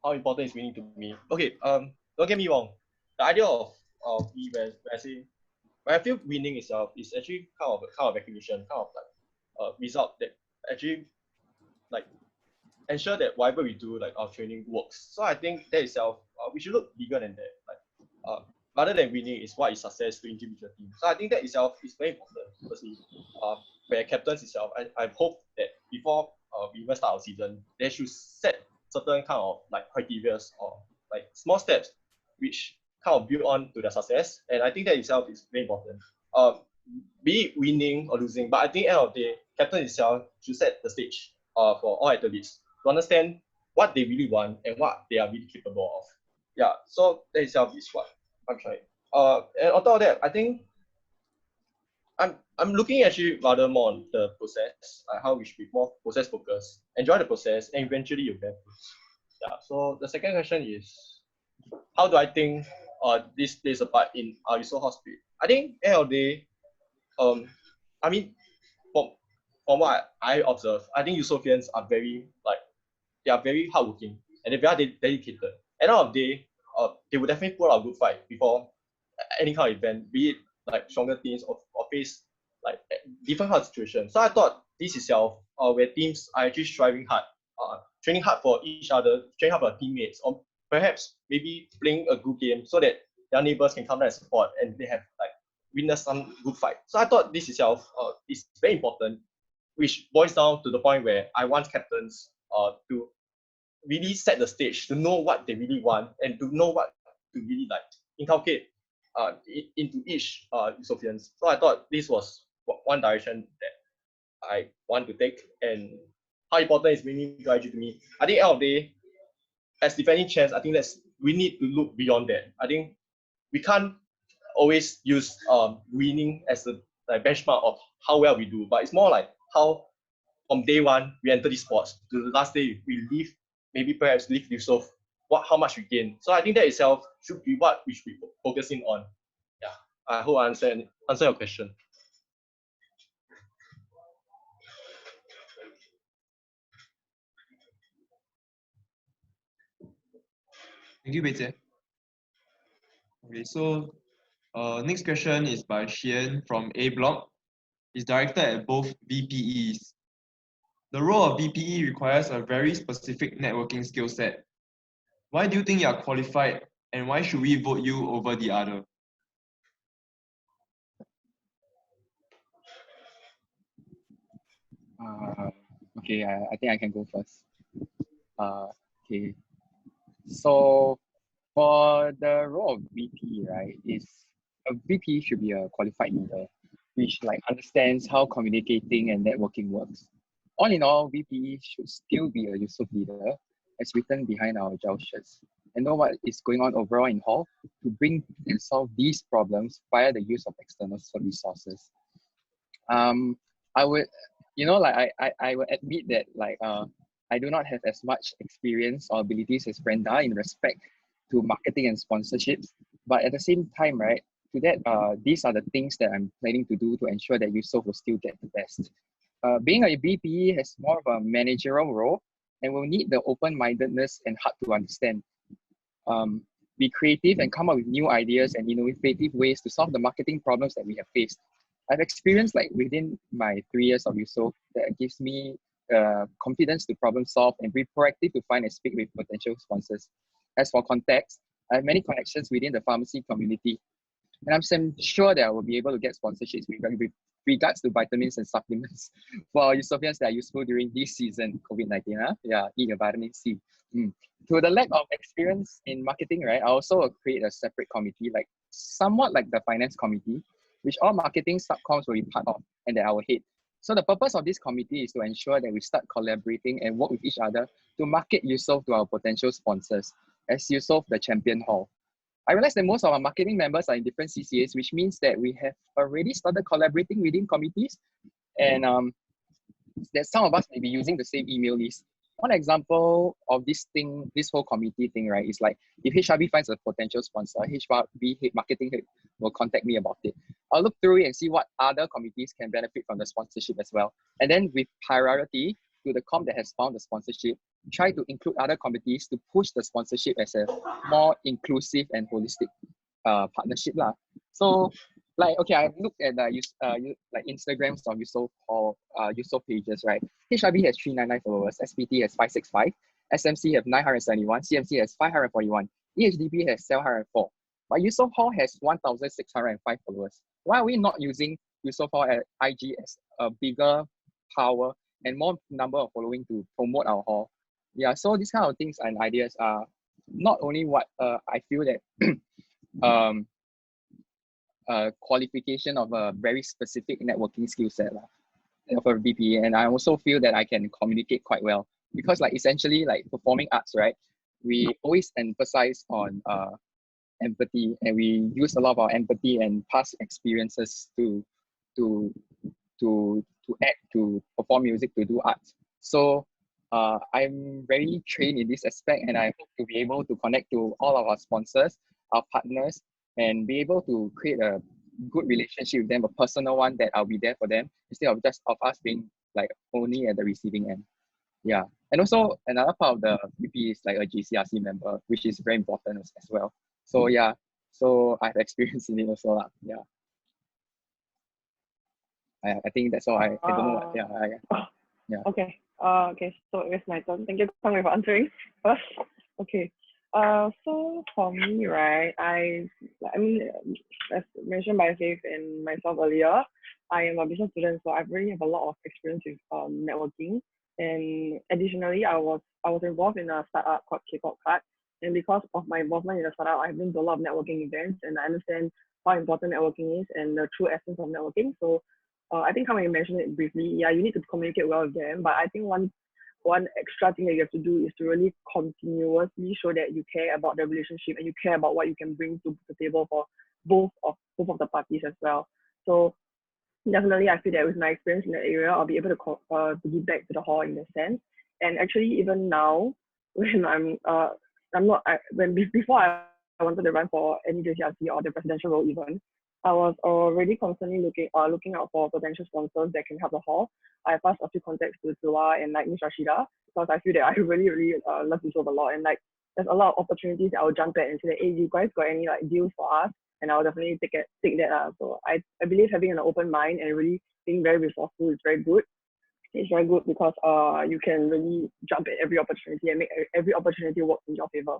how important is winning to me. Okay, don't get me wrong. The idea of when I feel winning itself is actually kind of recognition, kind of like result that actually like ensure that whatever we do, like our training works. So I think that itself, we should look bigger than that. Like rather than winning is what is success to individual teams. So I think that itself is very important. Firstly, where captains itself, I hope that before we even start our season, they should set certain kind of like criteria or like small steps which kind of build on to their success. And I think that itself is very important. Be it winning or losing, but I think at the end of the day, captain itself should set the stage for all athletes to understand what they really want and what they are really capable of. Yeah, so that itself is what I'm trying. And on top of that, I think I'm looking actually rather more on the process, like how we should be more process focused, enjoy the process, and eventually you get fruits. Yeah. So the second question is, how do I think this plays a part in our Eusoff hospital? I think end of the day, I mean, from what I observe, I think Eusoffians are very they are very hardworking and they're very dedicated. At the end of the day, they will definitely put out a good fight before any kind of event, be it like stronger teams or face like different kind of situations. So I thought this itself, where teams are actually striving hard, training hard for each other, training hard for their teammates, or perhaps maybe playing a good game so that their neighbors can come down and support and they have like witness some good fight. So I thought this itself is very important, which boils down to the point where I want captains to really set the stage, to know what they really want and to know what to really like inculcate into each Eusoffians. So I thought this was one direction that I want to take, and how important is winning strategy to me. I think at the end of the day, as defending champs, I think we need to look beyond that. I think we can't always use winning as a benchmark of how well we do, but it's more like how from day one we enter these sports to the last day we leave, maybe perhaps leave Eusoff, how much we gain. So I think that itself should be what we should be focusing on. Yeah, I hope I answer your question. Thank you, Beize. Okay, so next question is by Xian from A Block. It's directed at both VPEs. The role of VPE requires a very specific networking skill set. Why do you think you are qualified, and why should we vote you over the other? Okay, I think I can go first. Okay, so for the role of VP, right, a VP should be a qualified leader, which like understands how communicating and networking works. All in all, VPE should still be a Eusoff leader, as written behind our gel shirts, and know what is going on overall in Hall to bring and solve these problems via the use of external resources. I would, I will admit that I do not have as much experience or abilities as Brenda in respect to marketing and sponsorships, but at the same time, right, to that, these are the things that I'm planning to do to ensure that Eusoff will still get the best. Being a VPE has more of a managerial role and will need the open-mindedness and heart to understand. Be creative and come up with new ideas and innovative ways to solve the marketing problems that we have faced. I've experienced within my 3 years of Eusoff that gives me confidence to problem solve and be proactive to find and speak with potential sponsors. As for context, I have many connections within the pharmacy community, and I'm sure that I will be able to get sponsorships with regards to vitamins and supplements for Eusoffians that are useful during this season, COVID-19. Yeah, eat your vitamin C. To the lack of experience in marketing, right, I also create a separate committee, somewhat like the finance committee, which all marketing subcoms will be part of and that I will head. So the purpose of this committee is to ensure that we start collaborating and work with each other to market Eusoff to our potential sponsors as Eusoff the Champion Hall. I realize that most of our marketing members are in different CCAs, which means that we have already started collaborating within committees, and that some of us may be using the same email list. One example of this whole committee thing, right, is like if HRB finds a potential sponsor, HRB head marketing head will contact me about it. I'll look through it and see what other committees can benefit from the sponsorship as well. And then with priority to the com that has found the sponsorship, try to include other committees to push the sponsorship as a more inclusive and holistic partnership. So okay, I've looked at Instagrams of Eusoff or Eusoff pages, right? HRB has 399 followers, SPT has 565, SMC have 971, CMC has 541, EHDB has 704. But Eusoff Hall has 1,605 followers. Why are we not using Eusoff Hall at IG as a bigger power and more number of following to promote our hall? Yeah, so these kind of things and ideas are not only what I feel that qualification of a very specific networking skill set for VP, and I also feel that I can communicate quite well because like essentially like performing arts, right? We always emphasize on empathy, and we use a lot of our empathy and past experiences to act, to perform music, to do art. So I'm very trained in this aspect, and I hope to be able to connect to all of our sponsors, our partners, and be able to create a good relationship with them, a personal one that I'll be there for them instead of just of us being like only at the receiving end. Yeah. And also another part of the VP is like a JCRC member, which is very important as well. So yeah, so I've experienced in it also. Yeah. I think that's all. I don't know what, yeah. Okay. Okay, so it's my turn. Thank you, Kang, for answering first. Okay. So for me, right, I mean, as mentioned by Faith and myself earlier, I am a business student, so I really have a lot of experience with networking. And additionally, I was involved in a startup called K-pop Card. And because of my involvement in the startup, I've been to a lot of networking events, and I understand how important networking is and the true essence of networking. So I think Kang mentioned it briefly. Yeah, you need to communicate well with them, but I think one extra thing that you have to do is to really continuously show that you care about the relationship and you care about what you can bring to the table for both of the parties as well. So definitely, I feel that with my experience in the area, I'll be able to give back to the hall in that sense. And actually, even now, when before I wanted to run for any JCRC or the presidential role even, I was already constantly looking out for potential sponsors that can help the hall. I passed a few contacts to Zua and like Miss Rashida because I feel that I really love Eusoff a lot, and like there's a lot of opportunities that I'll jump at and say, hey, you guys got any like deals for us? And I'll definitely take that. So I believe having an open mind and really being very resourceful is very good. It's very good because you can really jump at every opportunity and make every opportunity work in your favor.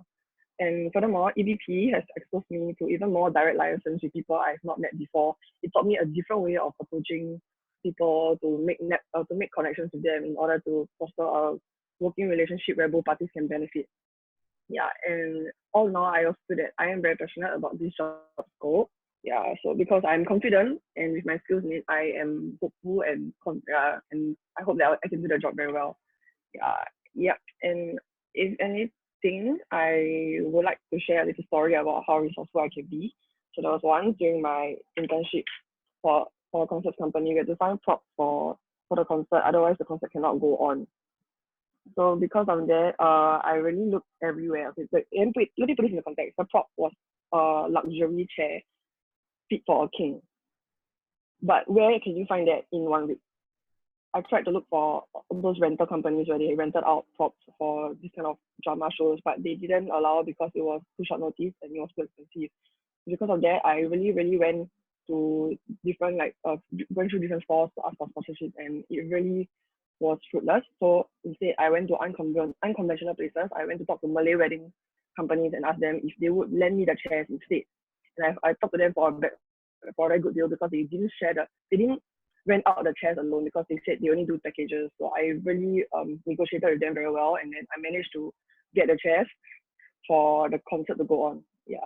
And furthermore, EBP has exposed me to even more direct liaisons with people I've not met before. It taught me a different way of approaching people to make connections with them in order to foster a working relationship where both parties can benefit. Yeah, and all in all, I also feel that I am very passionate about this job scope. Yeah, so because I'm confident and with my skills in it, I am hopeful and I hope that I can do the job very well. Yeah, and if anything, I would like to share a little story about how resourceful I can be. So there was once during my internship for a concert company, we had to find props for the concert, otherwise the concert cannot go on. So because of that, I really looked everywhere. Okay, so let me put this in the context. The prop was a luxury chair fit for a king. But where can you find that in 1 week? I tried to look for those rental companies where they rented out props for this kind of drama shows, but they didn't allow because it was too short notice and it was too expensive. Because of that, I really went to different went through different stores to ask for sponsorship, and it really was fruitless. So instead, I went to unconventional places. I went to talk to Malay wedding companies and asked them if they would lend me the chairs instead. And I talked to them for a very good deal because they didn't rent out the chairs alone because they said they only do packages. So I really negotiated with them very well, and then I managed to get the chairs for the concert to go on. Yeah.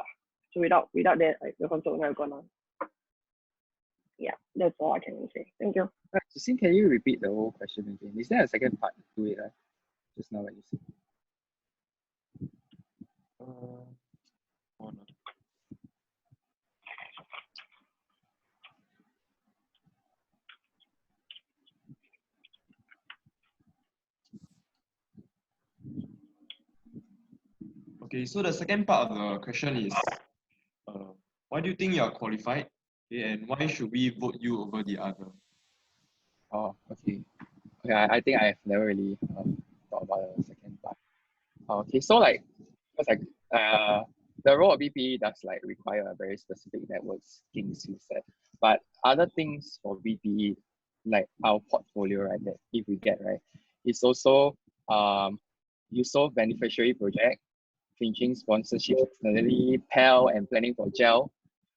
So without that, the concert would have gone on. Yeah, that's all I can say. Thank you. Justine, can you repeat the whole question again? Is there a second part to it, right? Just now what you said. Okay, so the second part of the question is, why do you think you are qualified? Okay, and why should we vote you over the other? Oh, okay. Okay, I think I have never really thought about the second part. Okay, so because the role of VP does require a very specific networking skill set, but other things for VP, like our portfolio, right, that if we get, right, is also Eusoff beneficiary project, finishing sponsorship externally, PAL and planning for GEL,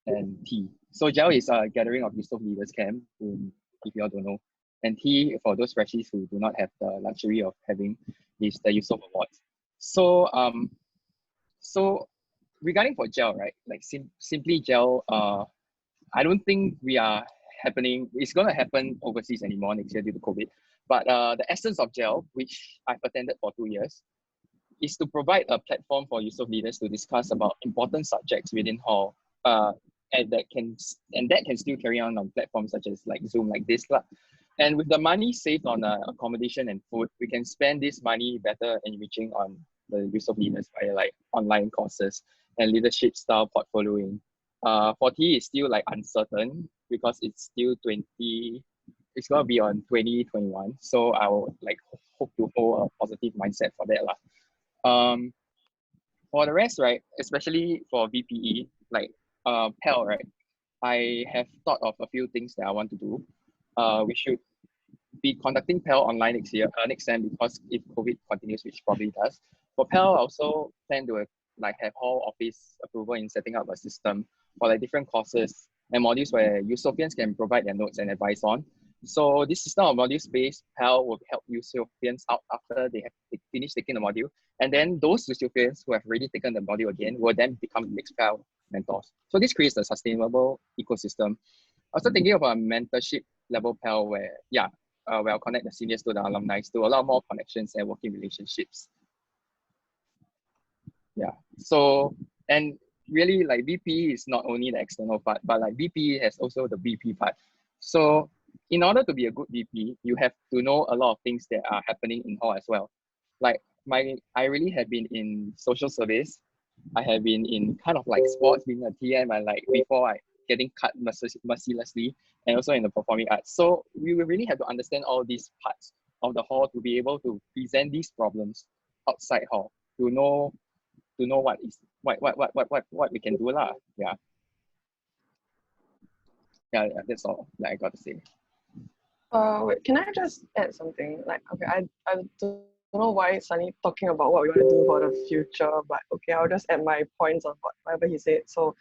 and T. So GEL is a gathering of Eusoff leaders camp, if you all don't know. And T, for those freshies who do not have the luxury of having, is the Eusoff Awards. So regarding for gel, right? Like simply gel, I don't think it's going to happen overseas anymore next year due to COVID. But the essence of gel, which I've attended for 2 years, is to provide a platform for Eusoff leaders to discuss about important subjects within hall, and that can still carry on platforms such as like Zoom, like this lah. And with the money saved on accommodation and food, we can spend this money better enriching on the Eusoff leaders via like online courses and leadership style portfolioing. 40 is still like uncertain because it's still it's gonna be on 2021. So I will like hope to hold a positive mindset for that lah. For the rest, right, especially for VPE, like PEL, right, I have thought of a few things that I want to do. We should be conducting PEL online next time because if COVID continues, which probably does. For PEL, I also plan to like have hall office approval in setting up a system for like different courses and modules where Eusophians can provide their notes and advice on. So this system of module-based PEL will help Eusophians out after they finish taking the module. And then those Eusophians who have already taken the module again will then become the next PEL mentors. So this creates a sustainable ecosystem. Also thinking of a mentorship level PEL where, where I'll connect the seniors to the alumni to allow more connections and working relationships. Yeah, so, and really like VP is not only the external part, but like VP has also the VP part. So in order to be a good VP, you have to know a lot of things that are happening in hall as well. Like I really have been in social service. I have been in kind of like sports, being a TM, and like before getting cut mercilessly, and also in the performing arts. So we will really have to understand all these parts of the hall to be able to present these problems outside hall, to know what we can do lah. Yeah, that's all that I got to say. Wait, can I just add something? Like, okay, I don't know why suddenly talking about what we want to do for the future, but okay, I'll just add my points on whatever he said. So,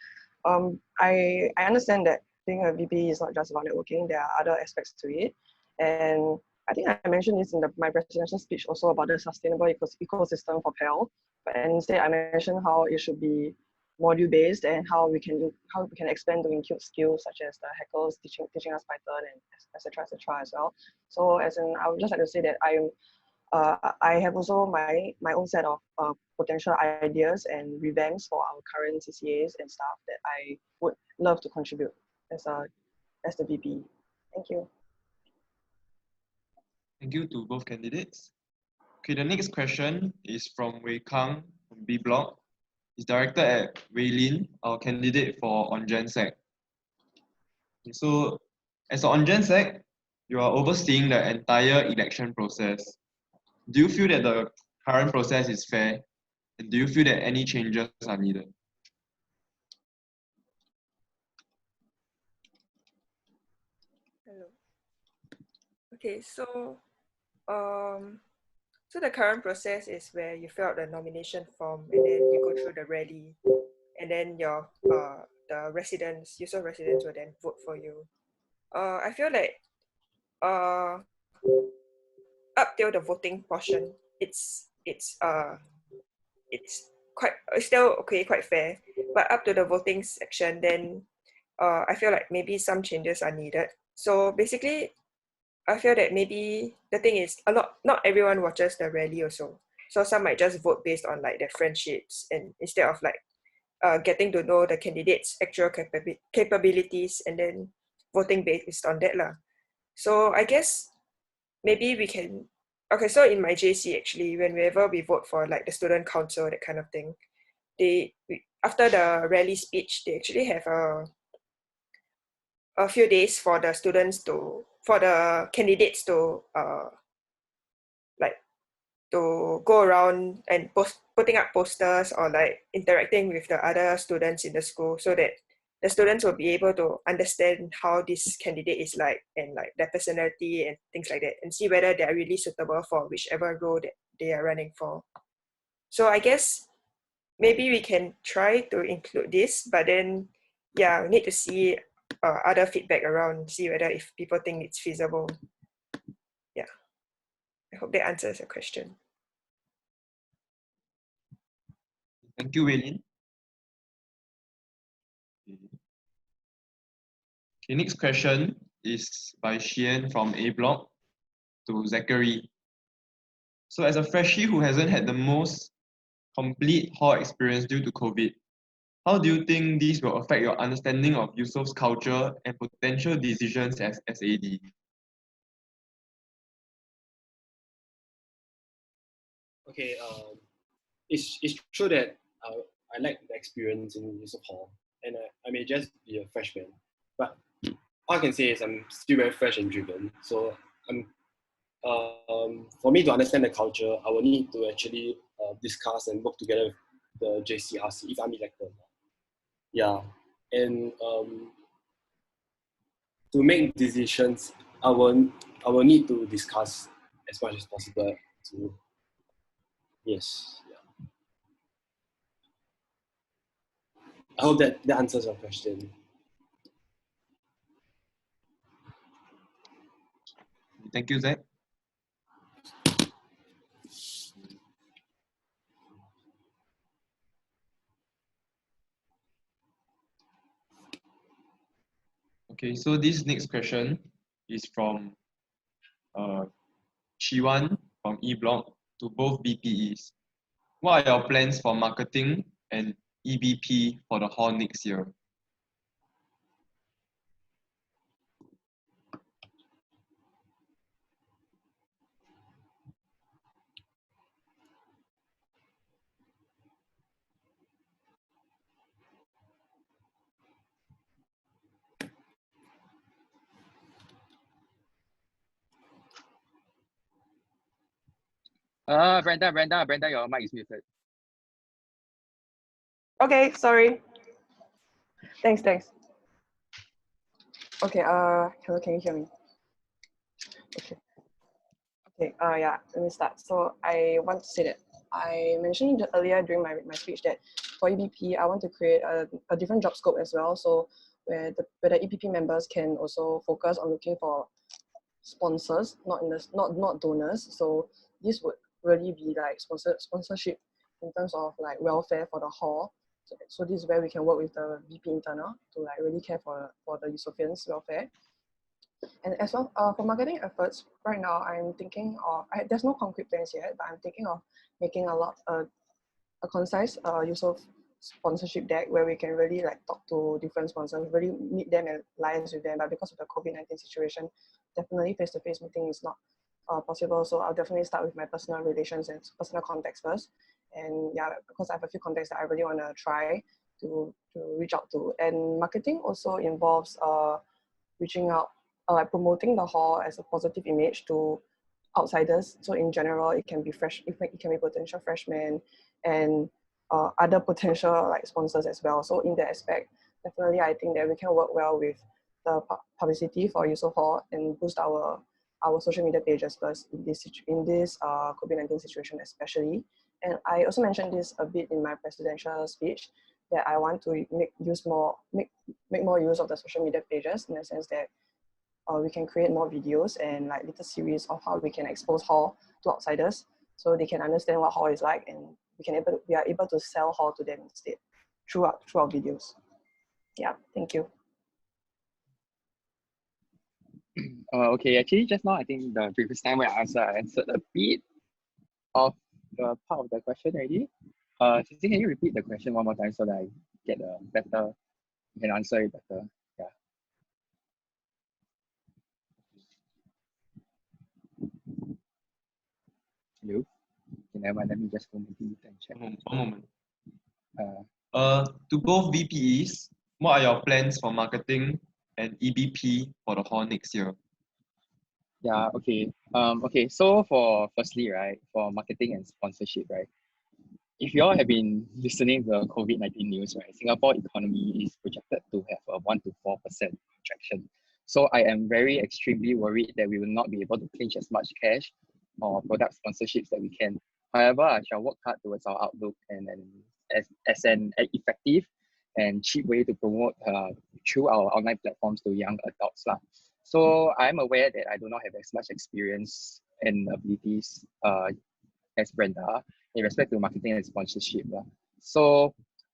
I understand that being a VP is not just about networking. There are other aspects to it, and I think I mentioned this in my presentation speech also about the sustainable ecosystem for PEL. But instead, I mentioned how it should be module based and how we can expand to include skills such as the hackers teaching us Python and etc as well. So as in, I would just like to say that I have also my own set of potential ideas and revamps for our current CCAs and stuff that I would love to contribute as the VP. Thank you. Thank you to both candidates. Okay, the next question is from Wei Kang from B Block. It's directed at Wei Lin, our candidate for on-gen sec. So, as an on-gen sec, you are overseeing the entire election process. Do you feel that the current process is fair? And do you feel that any changes are needed? Hello. Okay, so the current process is where you fill out the nomination form and then you go through the rally, and then your the residents, Eusoff residents, will then vote for you. I feel like up till the voting portion, it's still okay, quite fair. But up to the voting section, then I feel like maybe some changes are needed. So basically, I feel that maybe the thing is not everyone watches the rally also. So some might just vote based on like their friendships, and instead of like getting to know the candidates' actual capabilities and then voting based on that lah. So I guess maybe we can. Okay, so in my JC actually, whenever we vote for like the student council, that kind of thing, after the rally speech, they actually have a few days for the candidates to to go around and putting up posters or like interacting with the other students in the school, so that the students will be able to understand how this candidate is like and like their personality and things like that, and see whether they are really suitable for whichever role that they are running for. So I guess maybe we can try to include this, but then yeah, we need to see other feedback around, see whether if people think it's feasible. Yeah, I hope that answers your question. Thank you, Wei Lin. Okay, next question is by Xian from A Block to Zachary. So as a freshie who hasn't had the most complete hall experience due to COVID, how do you think this will affect your understanding of Eusoff's culture and potential decisions as SAD? Okay, it's true that I lack the experience in Eusoff Hall, and I may just be a freshman, but all I can say is I'm still very fresh and driven. So for me to understand the culture, I will need to actually discuss and work together with the JCRC if I'm elected. Yeah, and to make decisions, I will need to discuss as much as possible. Yes. Yeah. I hope that answers your question. Thank you, Zach. Okay, so this next question is from Chiwan from E Block to both BPEs. What are your plans for marketing and EBP for the hall next year? Brenda, your mic is muted. Okay, sorry. Thanks. Okay, hello, can you hear me? Okay, yeah, let me start. So I want to say that I mentioned earlier during my speech that for EBP, I want to create a different job scope as well. So where the EBP members can also focus on looking for sponsors, not donors. So this would really be like sponsorship in terms of like welfare for the hall. So this is where we can work with the VP internal to like really care for the Eusophians' welfare. And as well, for marketing efforts, right now I'm thinking of, there's no concrete plans yet, but I'm thinking of making a concise use of sponsorship deck where we can really like talk to different sponsors, really meet them and liaise with them. But because of the COVID-19 situation, definitely face-to-face meeting is not possible. So I'll definitely start with my personal relations and personal contacts first. And yeah, because I have a few contacts that I really want to try to reach out to. And marketing also involves reaching out, like promoting the hall as a positive image to outsiders. So in general, it can be it can be potential freshmen and other potential like sponsors as well. So in that aspect, definitely I think that we can work well with the publicity for Eusoff Hall and boost our social media pages first in this COVID-19 situation especially. And I also mentioned this a bit in my presidential speech that I want to make more use of the social media pages in the sense that we can create more videos and like little series of how we can expose hall to outsiders so they can understand what hall is like, and we are able to sell hall to them instead through our videos. Yeah, thank you. Okay, actually just now I think the previous time when I answered a bit of the part of the question already. Can you repeat the question one more time so that I get a better, you can answer it better? Yeah. Hello? Okay, never mind, let me just go maybe and check. One moment. To both VPEs, what are your plans for marketing and EBP for the hall next year? Yeah, okay. Okay, so firstly, right, for marketing and sponsorship, right, if you all have been listening to the COVID-19 news, right, Singapore economy is projected to have a 1 to 4% contraction. So I am very extremely worried that we will not be able to clinch as much cash or product sponsorships that we can. However, I shall work hard towards our outlook and as an effective and cheap way to promote through our online platforms to young adults. So I'm aware that I do not have as much experience and abilities as Brenda in respect to marketing and sponsorship. So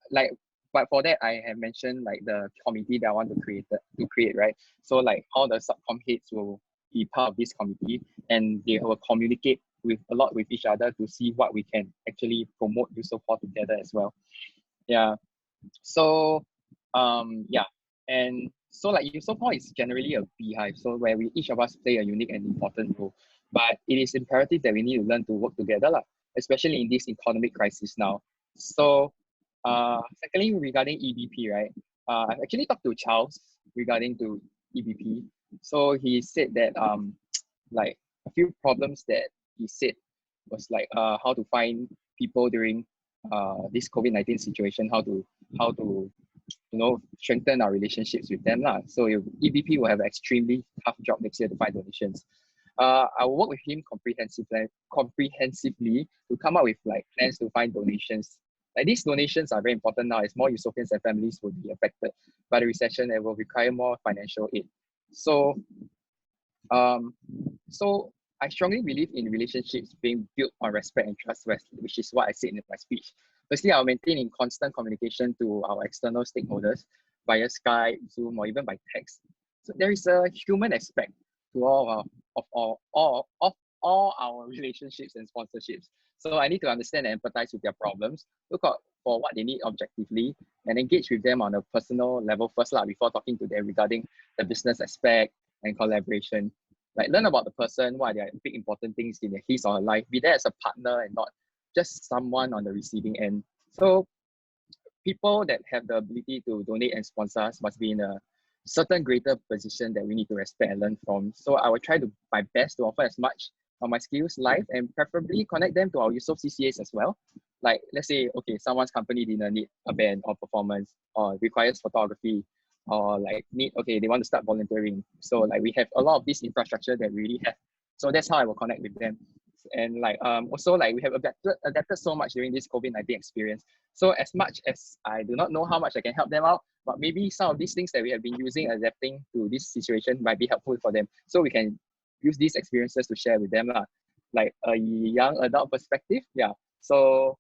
like but for that, I have mentioned like the committee that I want to create, right? So like all the subcom heads will be part of this committee, and they will communicate with a lot with each other to see what we can actually promote Eusoff Hall together as well. Yeah. So yeah, and so like Eusoff Hall is generally a beehive, so where we each of us play a unique and important role. But it is imperative that we need to learn to work together, especially in this economic crisis now. So secondly, regarding EBP, right? I've actually talked to Charles regarding to EBP. So he said that like a few problems that he said was like how to find people during this COVID-19 situation, how to strengthen our relationships with them. So EBP will have an extremely tough job next year to find donations. I will work with him comprehensively to come up with like plans to find donations. Like these donations are very important now as more Eusoffians and families will be affected by the recession and will require more financial aid. So I strongly believe in relationships being built on respect and trust, which is what I said in my speech. Firstly, I'll maintain in constant communication to our external stakeholders via Skype, Zoom, or even by text. So there is a human aspect to all our relationships and sponsorships. So I need to understand and empathize with their problems, look out for what they need objectively, and engage with them on a personal level first before talking to them regarding the business aspect and collaboration. Like learn about the person, what are their big important things in his or her life, be there as a partner and not just someone on the receiving end. So people that have the ability to donate and sponsor us must be in a certain greater position that we need to respect and learn from. So I will try to my best to offer as much of my skills live and preferably connect them to our Eusoff CCAs as well. Like let's say, okay, someone's company didn't need a band or performance or requires photography or like they want to start volunteering. So like we have a lot of this infrastructure that we really have. So that's how I will connect with them. And like also like we have adapted so much during this COVID-19 experience. So as much as I do not know how much I can help them out, but maybe some of these things that we have been using adapting to this situation might be helpful for them. So we can use these experiences to share with them like a young adult perspective. Yeah. So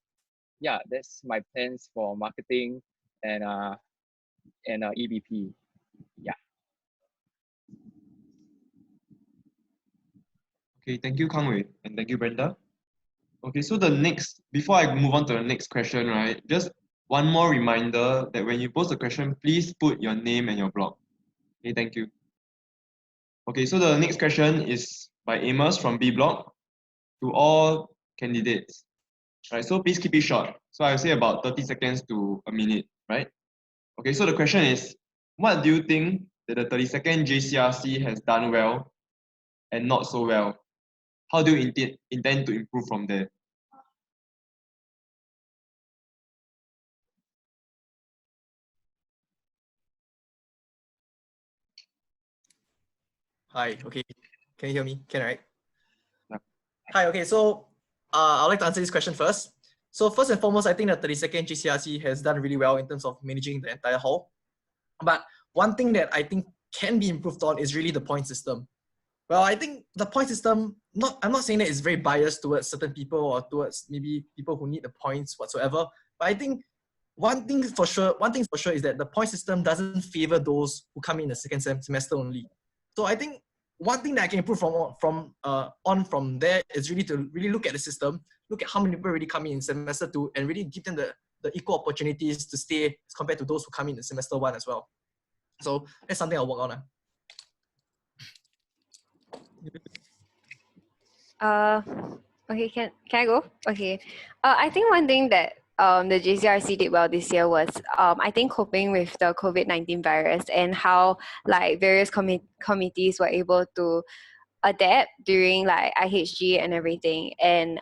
yeah, that's my plans for marketing and EBP. Yeah. Okay, thank you, Kang Wei, and thank you, Brenda. Okay, so before I move on to the next question, right, just one more reminder that when you post a question, please put your name and your blog. Okay, thank you. Okay, so the next question is by Amos from B Block to all candidates. Right, so please keep it short. So I'll say about 30 seconds to a minute, right? Okay, so the question is, what do you think that the 32nd JCRC has done well and not so well? How do you intend to improve from there? Hi, okay. Can you hear me? Can, right? Hi, okay, so I'd like to answer this question first. So first and foremost, I think the 32nd GCRC has done really well in terms of managing the entire hall. But one thing that I think can be improved on is really the point system. Well, I think the point system, I'm not saying that it's very biased towards certain people or towards maybe people who need the points whatsoever. But I think one thing for sure is that the point system doesn't favor those who come in the second semester only. So I think one thing that I can improve from there is really to really look at the system, look at how many people really come in semester 2 and really give them the equal opportunities to stay as compared to those who come in semester 1 as well. So that's something I'll work on. Okay, can I go? Okay. I think one thing that the JCRC did well this year was I think coping with the COVID-19 virus and how like various committees were able to adapt during like IHG and everything and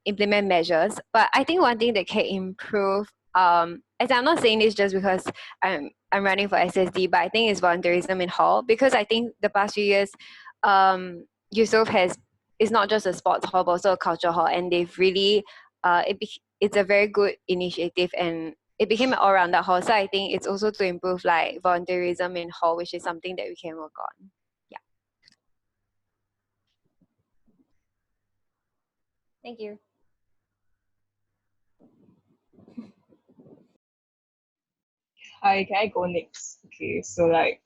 implement measures. But I think one thing that can improve, as I'm not saying this just because I'm running for SSD, but I think it's volunteerism in hall, because I think the past few years Eusoff is not just a sports hall but also a culture hall, and they've really it's a very good initiative and it became an all-rounder hall. So I think it's also to improve like volunteerism in hall, which is something that we can work on. Yeah. Thank you. Hi, can I go next? Okay, so like,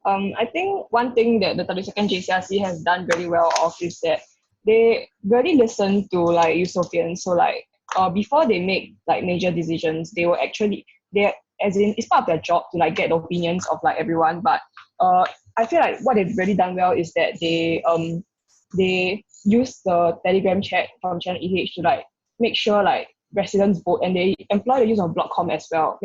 I think one thing that the 32nd JCRC has done really well of is that they really listen to like Eusofians. So like, before they make like major decisions, they will actually, as in, it's part of their job to like get the opinions of like everyone. But I feel like what they've really done well is that they use the Telegram chat from Channel EH to like make sure like residents vote, and they employ the use of Blockcom as well.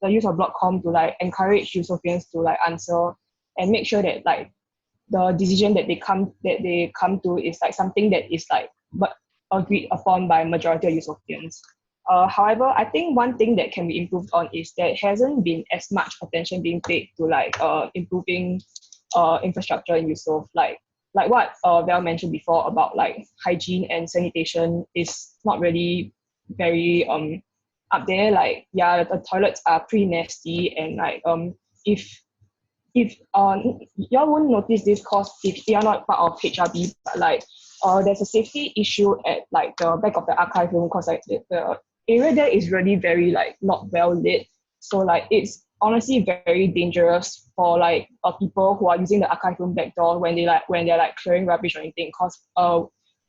The use of Blockcom to like encourage Eusofians to like answer and make sure that like the decision that they come to is like something that is like but agreed upon by majority of Eusofians. However, I think one thing that can be improved on is there hasn't been as much attention being paid to like improving infrastructure in Eusoff. Like what Val mentioned before about like hygiene and sanitation is not really very up there. Like yeah, the toilets are pretty nasty, and like if y'all won't notice this cause if you're not part of HRB, but like there's a safety issue at like the back of the archive room, because like the area there is really very like not well lit. So like it's honestly very dangerous for like people who are using the archive room back door when they're like clearing rubbish or anything. Because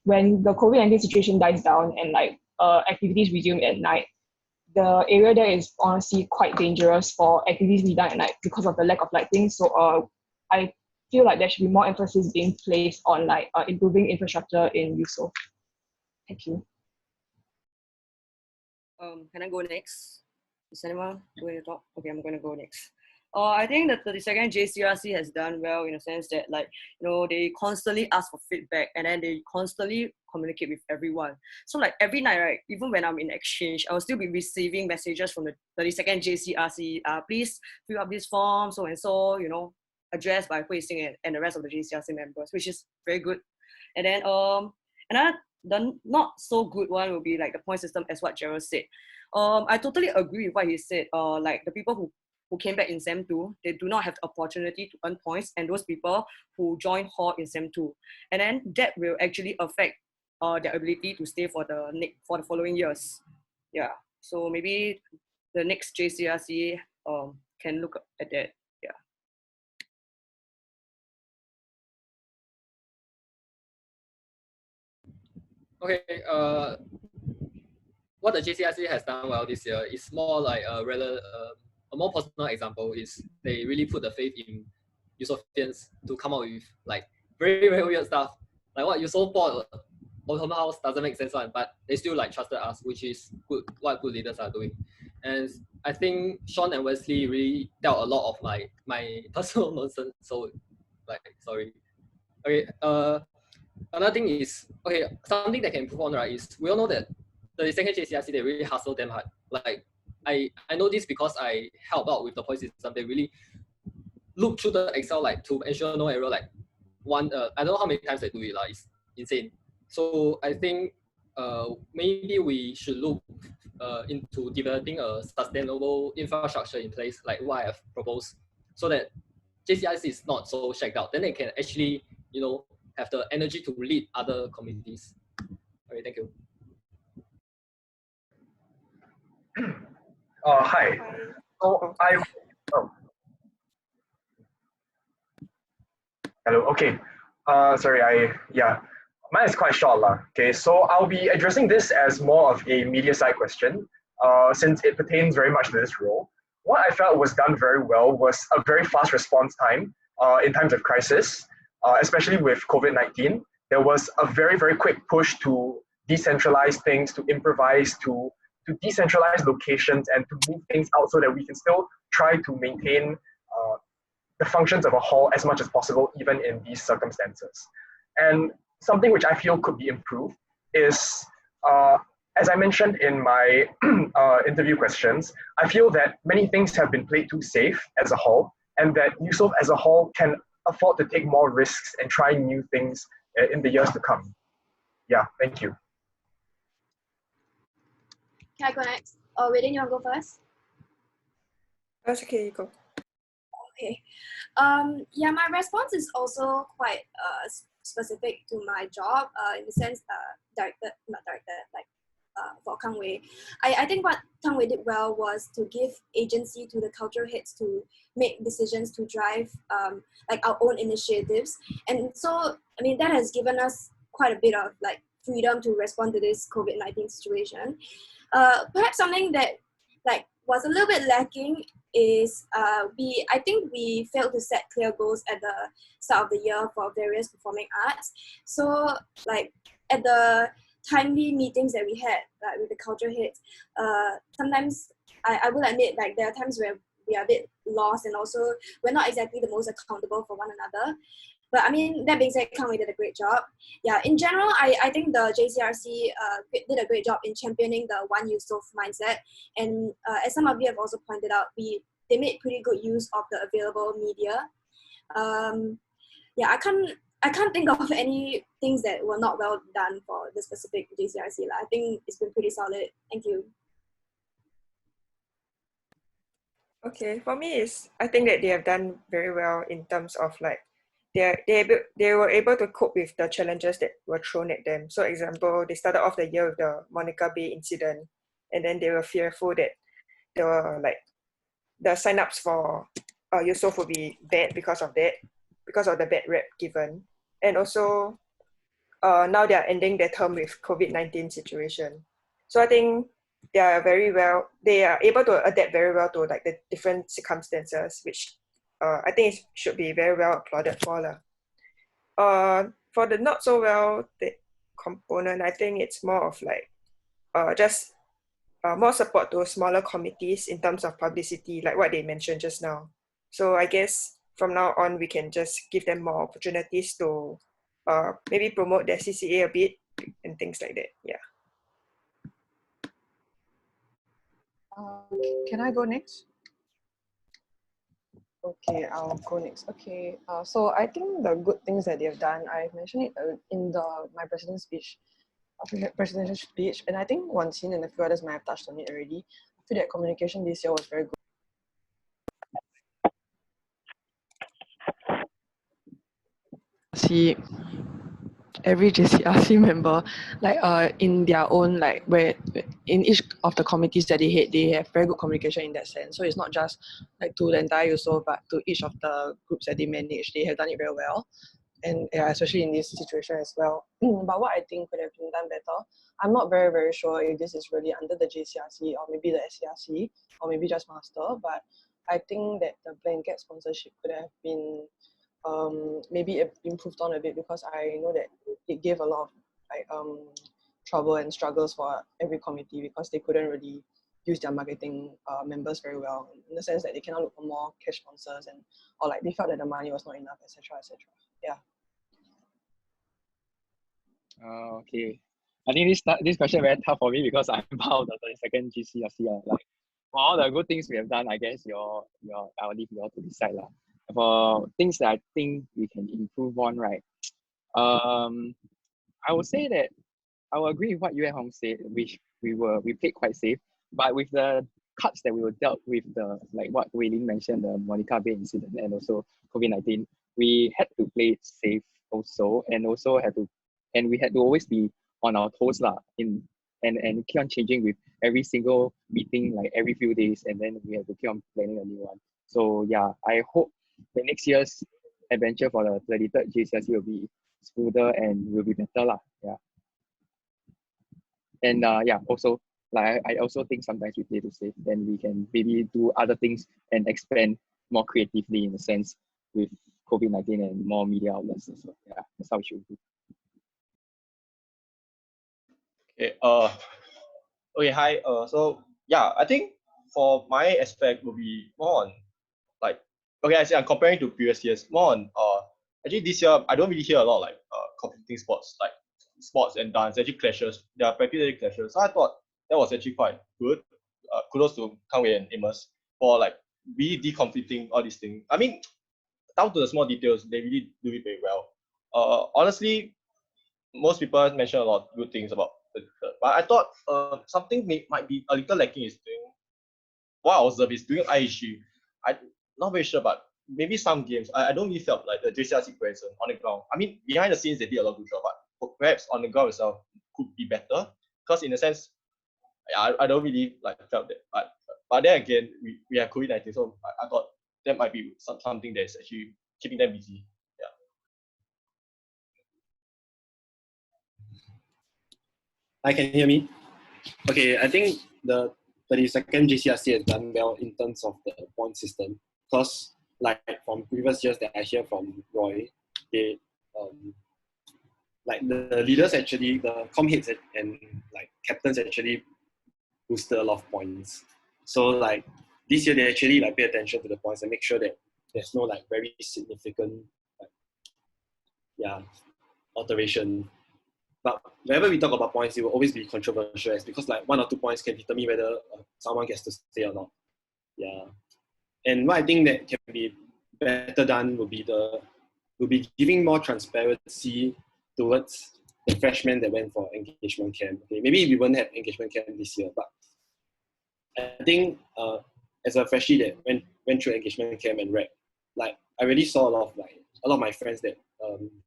when the COVID-19 situation dies down and like activities resume at night, the area there is honestly quite dangerous for activities to be done at night because of the lack of lighting. So I feel like there should be more emphasis being placed on like improving infrastructure in Eusoff. Thank you. Can I go next? Is anyone going to talk? Okay, I'm going to go next. I think the 32nd JCRC has done well in a sense that like, you know, they constantly ask for feedback and then they constantly communicate with everyone. So like every night, right, even when I'm in exchange, I'll still be receiving messages from the 32nd JCRC. Please fill up this form, so and so, you know, addressed by Hui Xing and the rest of the JCRC members, which is very good. And then the not so good one will be like the point system, as what Gerald said. I totally agree with what he said. Like the people who came back in SEM 2, they do not have the opportunity to earn points, and those people who join hall in SEM 2. And then that will actually affect their ability to stay for the following years. Yeah, so maybe the next JCRC can look at that. Yeah. Okay, what the JCRC has done well this year is more like a more personal example is they really put the faith in Eusofians to come up with like very, very weird stuff. Like what Eusoff bought Autumn House doesn't make sense one, but they still like trusted us, which is good, what good leaders are doing. And I think Sean and Wesley really dealt a lot of my personal nonsense. So like sorry. Okay, another thing is, okay, something that can improve on, right, is we all know that the second JCRC, they really hustle them hard. Like, I know this because I help out with the point system. They really look through the Excel like to ensure no error. Like I don't know how many times they do it. Like, it's insane. So I think maybe we should look into developing a sustainable infrastructure in place, like what I have proposed, so that JCRC is not so shacked out. Then they can actually, you know, have the energy to lead other communities. Okay, thank you. Hi. So hello. Okay. Sorry. Mine is quite short lah. Okay. So I'll be addressing this as more of a media side question, since it pertains very much to this role. What I felt was done very well was a very fast response time in times of crisis, especially with COVID-19. There was a very, very quick push to decentralize things, to improvise, to decentralize locations and to move things out so that we can still try to maintain the functions of a hall as much as possible, even in these circumstances. And something which I feel could be improved is, as I mentioned in my interview questions, I feel that many things have been played too safe as a hall, and that Eusoff as a hall can afford to take more risks and try new things in the years to come. Yeah, thank you. Can I go next? Oh, Raiden, you want to go first? That's okay, you go. Okay. Yeah, my response is also quite specific to my job in the sense, for Kang Wei. I think what Kang Wei did well was to give agency to the cultural heads to make decisions to drive like our own initiatives. And so, I mean, that has given us quite a bit of like freedom to respond to this COVID-19 situation. Perhaps something that like was a little bit lacking is I think we failed to set clear goals at the start of the year for various performing arts. So like at the timely meetings that we had like with the culture heads, sometimes I will admit like there are times where we are a bit lost, and also we're not exactly the most accountable for one another. But I mean, that being said, Kang Wei did a great job. Yeah, in general, I think the JCRC did a great job in championing the one Eusoff mindset. And as some of you have also pointed out, they made pretty good use of the available media. Yeah, I can't think of any things that were not well done for the specific JCRC. I think it's been pretty solid. Thank you. Okay, for me I think that they have done very well in terms of like they were able to cope with the challenges that were thrown at them. So example, they started off the year with the Monica Bay incident, and then they were fearful that there were like the sign-ups for Eusoff would be bad because of that, because of the bad rep given. And also now they are ending their term with COVID-19 situation. So I think they are able to adapt very well to like the different circumstances, which I think it should be very well applauded for. For the not so well the component, I think it's more of like just more support to smaller committees in terms of publicity, like what they mentioned just now. So I guess from now on, we can just give them more opportunities to maybe promote their CCA a bit and things like that. Yeah. Can I go next? Okay, I'll go next. Okay, so I think the good things that they have done, I mentioned it in my presidential speech, and I think Wan Xin and a few others might have touched on it already. I feel that communication this year was very good. See every JCRC member like in their own like where in each of the committees that they head, they have very good communication in that sense. So it's not just like to the entire USO, but to each of the groups that they manage, they have done it very well. And yeah, especially in this situation as well. But what I think could have been done better, I'm not very sure if this is really under the JCRC or maybe the SCRC or maybe just master, but I think that the blanket sponsorship could have been maybe improved on a bit, because I know that it gave a lot of like trouble and struggles for every committee, because they couldn't really use their marketing members very well, in the sense that they cannot look for more cash sponsors, and or like they felt that the money was not enough, etc. Yeah. Okay. I think this question very tough for me because I'm part of the 32nd GCRC. Like for all the good things we have done, I guess I'll leave you all to decide. For things that I think we can improve on, right? I would say that I will agree with what Yue Hong said, which we played quite safe. But with the cuts that we were dealt with, the like what Wei Lin mentioned, the Monica Bay incident and also COVID-19, we had to play it safe also, and we had to always be on our toes and keep on changing with every single meeting, like every few days, and then we have to keep on planning a new one. So yeah, I hope the next year's adventure for the 33rd JCRC will be smoother and will be better . Yeah. And also like I also think sometimes we play to safe, then we can maybe do other things and expand more creatively in a sense with COVID-19 and more media outlets. So yeah, that's how it should be. Okay. Okay. Hi. So yeah, I think for my aspect will be more on like, okay, I say I'm comparing to previous years, more on actually this year I don't really hear a lot like competing sports, like sports and dance actually clashes. There are practically clashes. So I thought that was actually quite good. Kudos to Kang Wei and Amos for like really deconflicting all these things. I mean, down to the small details, they really do it very well. Honestly, most people mention a lot of good things about the but I thought something might be a little lacking is doing what I observed is doing IHG. I'm not very sure, but maybe some games I don't really felt like the JCRC presence on the ground. I mean, behind the scenes they did a lot of good job, but perhaps on the ground itself could be better, because in a sense I don't really like felt that. But then again, we have COVID-19, so I thought that might be something that's actually keeping them busy. Yeah. Hi, can you hear me? Okay, I think the 32nd JCRC has done well in terms of the point system, because like from previous years that I hear from Roy, they like the leaders actually, the com heads and like captains actually boosted a lot of points. So like this year they actually like pay attention to the points and make sure that there's no like very significant like, alteration. But whenever we talk about points, it will always be controversial, because like 1 or 2 points can determine whether someone gets to stay or not. Yeah, and what I think that can be better done would be giving more transparency towards the freshmen that went for engagement camp. Okay, maybe we won't have engagement camp this year, but I think as a freshie that went through engagement camp and rep, like I really saw a lot of my friends that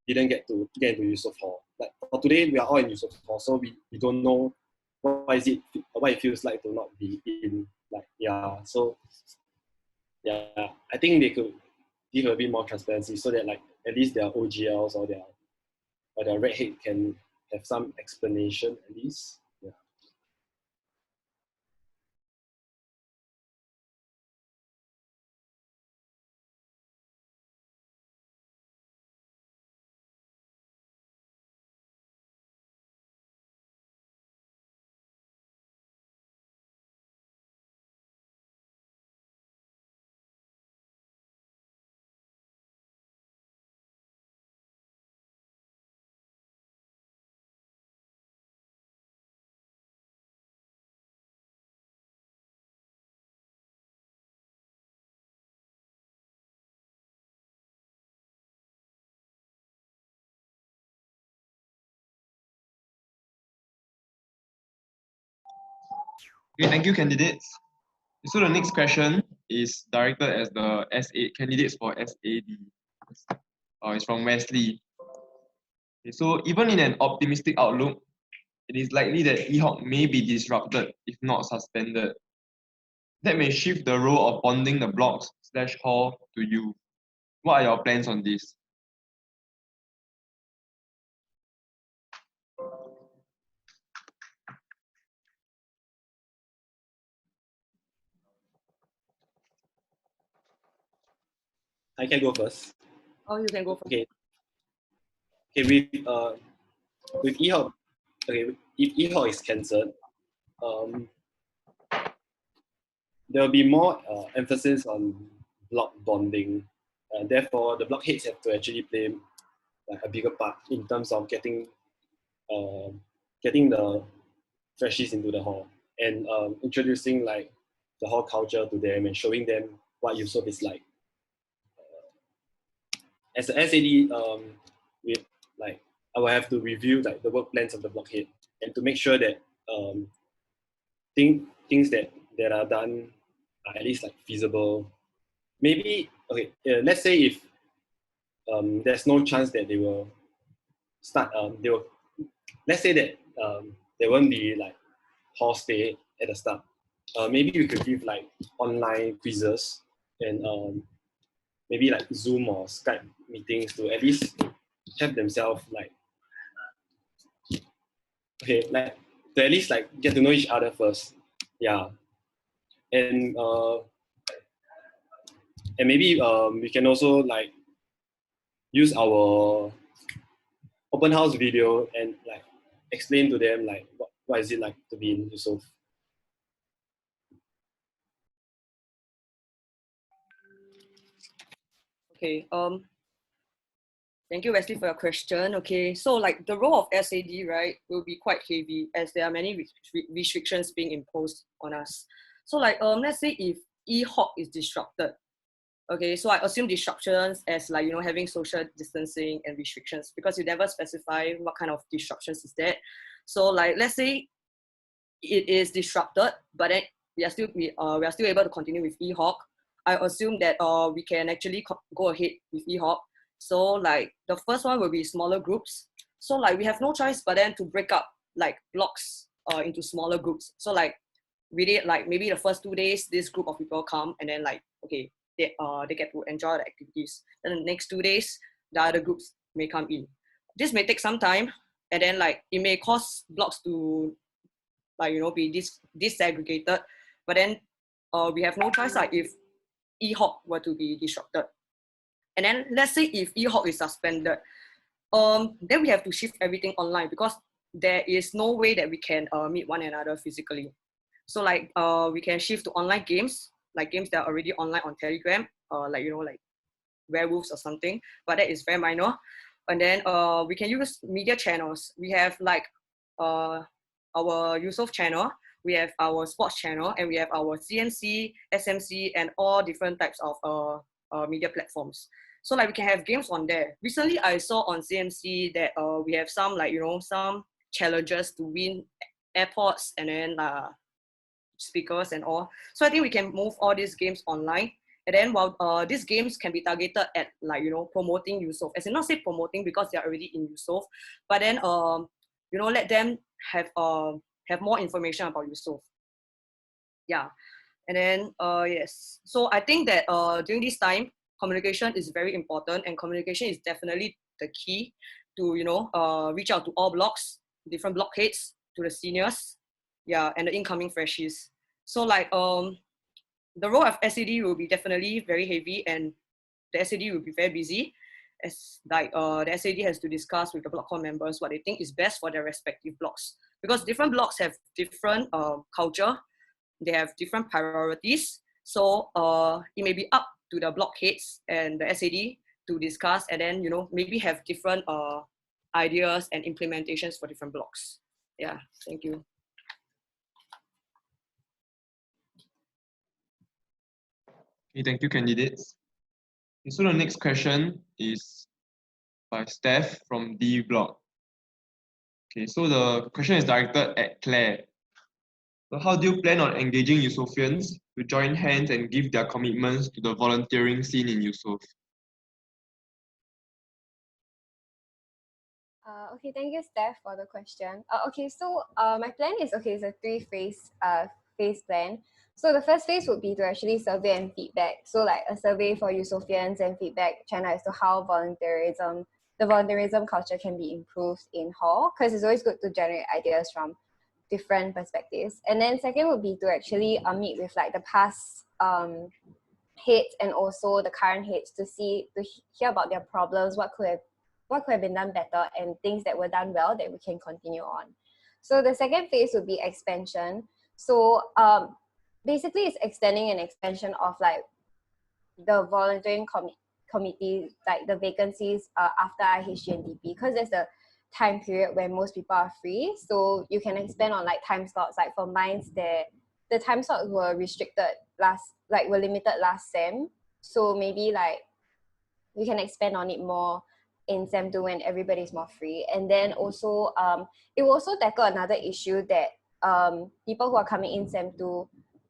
didn't get into Eusoff Hall. Like for today, we are all in Eusoff Hall, so we don't know what it feels like to not be in. Like so I think they could give a bit more transparency so that like at least their OGLs or their red head can have some explanation at least. Yeah. Okay, thank you, candidates. So the next question is directed as the S8 candidates for SAD. It's from Wesley. Okay, so even in an optimistic outlook, it is likely that EHOC may be disrupted if not suspended. That may shift the role of bonding the blocks/hall to you. What are your plans on this? I can go first. Oh, you can go first. Okay. Okay, with EHOC, okay, if EHOC is cancelled, there will be more emphasis on block bonding. Therefore, the block heads have to actually play like a bigger part in terms of getting the freshies into the hall and introducing like the hall culture to them and showing them what Eusoff is like. As an SAD, with like I will have to review like the work plans of the blockhead and to make sure that things that are done are at least like feasible. Maybe okay. Let's say if there's no chance that they will start. Let's say that there won't be like hall stay at the start. Maybe we could give like online quizzes and maybe like Zoom or Skype meetings to at least have themselves like like to at least like get to know each other first. Yeah. And maybe we can also like use our open house video and like explain to them like what is it like to be in Eusoff. Okay. Thank you, Wesley, for your question. Okay, so like the role of SAD, right, will be quite heavy as there are many restrictions being imposed on us. So like let's say if EHOC is disrupted, okay, so I assume disruptions as like, you know, having social distancing and restrictions because you never specify what kind of disruptions is that. So like, let's say it is disrupted, but then we are still able to continue with EHOC. I assume that we can actually go ahead with EHOC. So like the first one will be smaller groups. So like we have no choice but then to break up like blocks into smaller groups. So like we did like maybe the first 2 days, this group of people come and then like, okay, they get to enjoy the activities. Then the next 2 days, the other groups may come in. This may take some time, and then like it may cause blocks to like, be disaggregated, but then we have no choice like if EHOC were to be disrupted. And then let's say if EHOC is suspended, then we have to shift everything online because there is no way that we can meet one another physically. So like we can shift to online games, like games that are already online on Telegram, like like werewolves or something, but that is very minor. And then we can use media channels. We have like our Eusoff channel, we have our sports channel, and we have our CNC, SMC, and all different types of media platforms. So like we can have games on there. Recently, I saw on CMC that we have some like some challenges to win airports and then speakers and all. So I think we can move all these games online. And then while these games can be targeted at like promoting Eusoff, as in not say promoting because they are already in Eusoff, but then let them have more information about Eusoff. Yeah, and then yes. So I think that during this time, communication is very important, and communication is definitely the key to reach out to all blocks, different block heads, to the seniors, yeah, and the incoming freshies. So like the role of SAD will be definitely very heavy, and the SAD will be very busy, as like the SAD has to discuss with the block core members what they think is best for their respective blocks, because different blocks have different culture, they have different priorities. So it may be up to the block heads and the SAD to discuss, and then maybe have different ideas and implementations for different blocks. Yeah, thank you. Okay, thank you, candidates. Okay, so the next question is by Steph from D block. Okay, so the question is directed at Claire. So how do you plan on engaging Eusophians to join hands and give their commitments to the volunteering scene in Eusoff? Okay, thank you, Steph, for the question. Okay, so my plan is, it's a phase plan. So the first phase would be to actually survey and feedback. So like a survey for Eusophians and feedback channel as to how the volunteerism culture can be improved in hall, because it's always good to generate ideas from different perspectives. And then second would be to actually meet with like the past heads and also the current heads to hear about their problems, what could have been done better, and things that were done well that we can continue on. So the second phase would be expansion. So basically it's extending an expansion of like the volunteering committee, like the vacancies after IHG and DP, because there's a time period where most people are free. So you can expand on like time slots. Like for mines, the time slots were were limited last sem. So maybe like we can expand on it more in Sem 2 when everybody's more free. And then also, it will also tackle another issue that people who are coming in Sem 2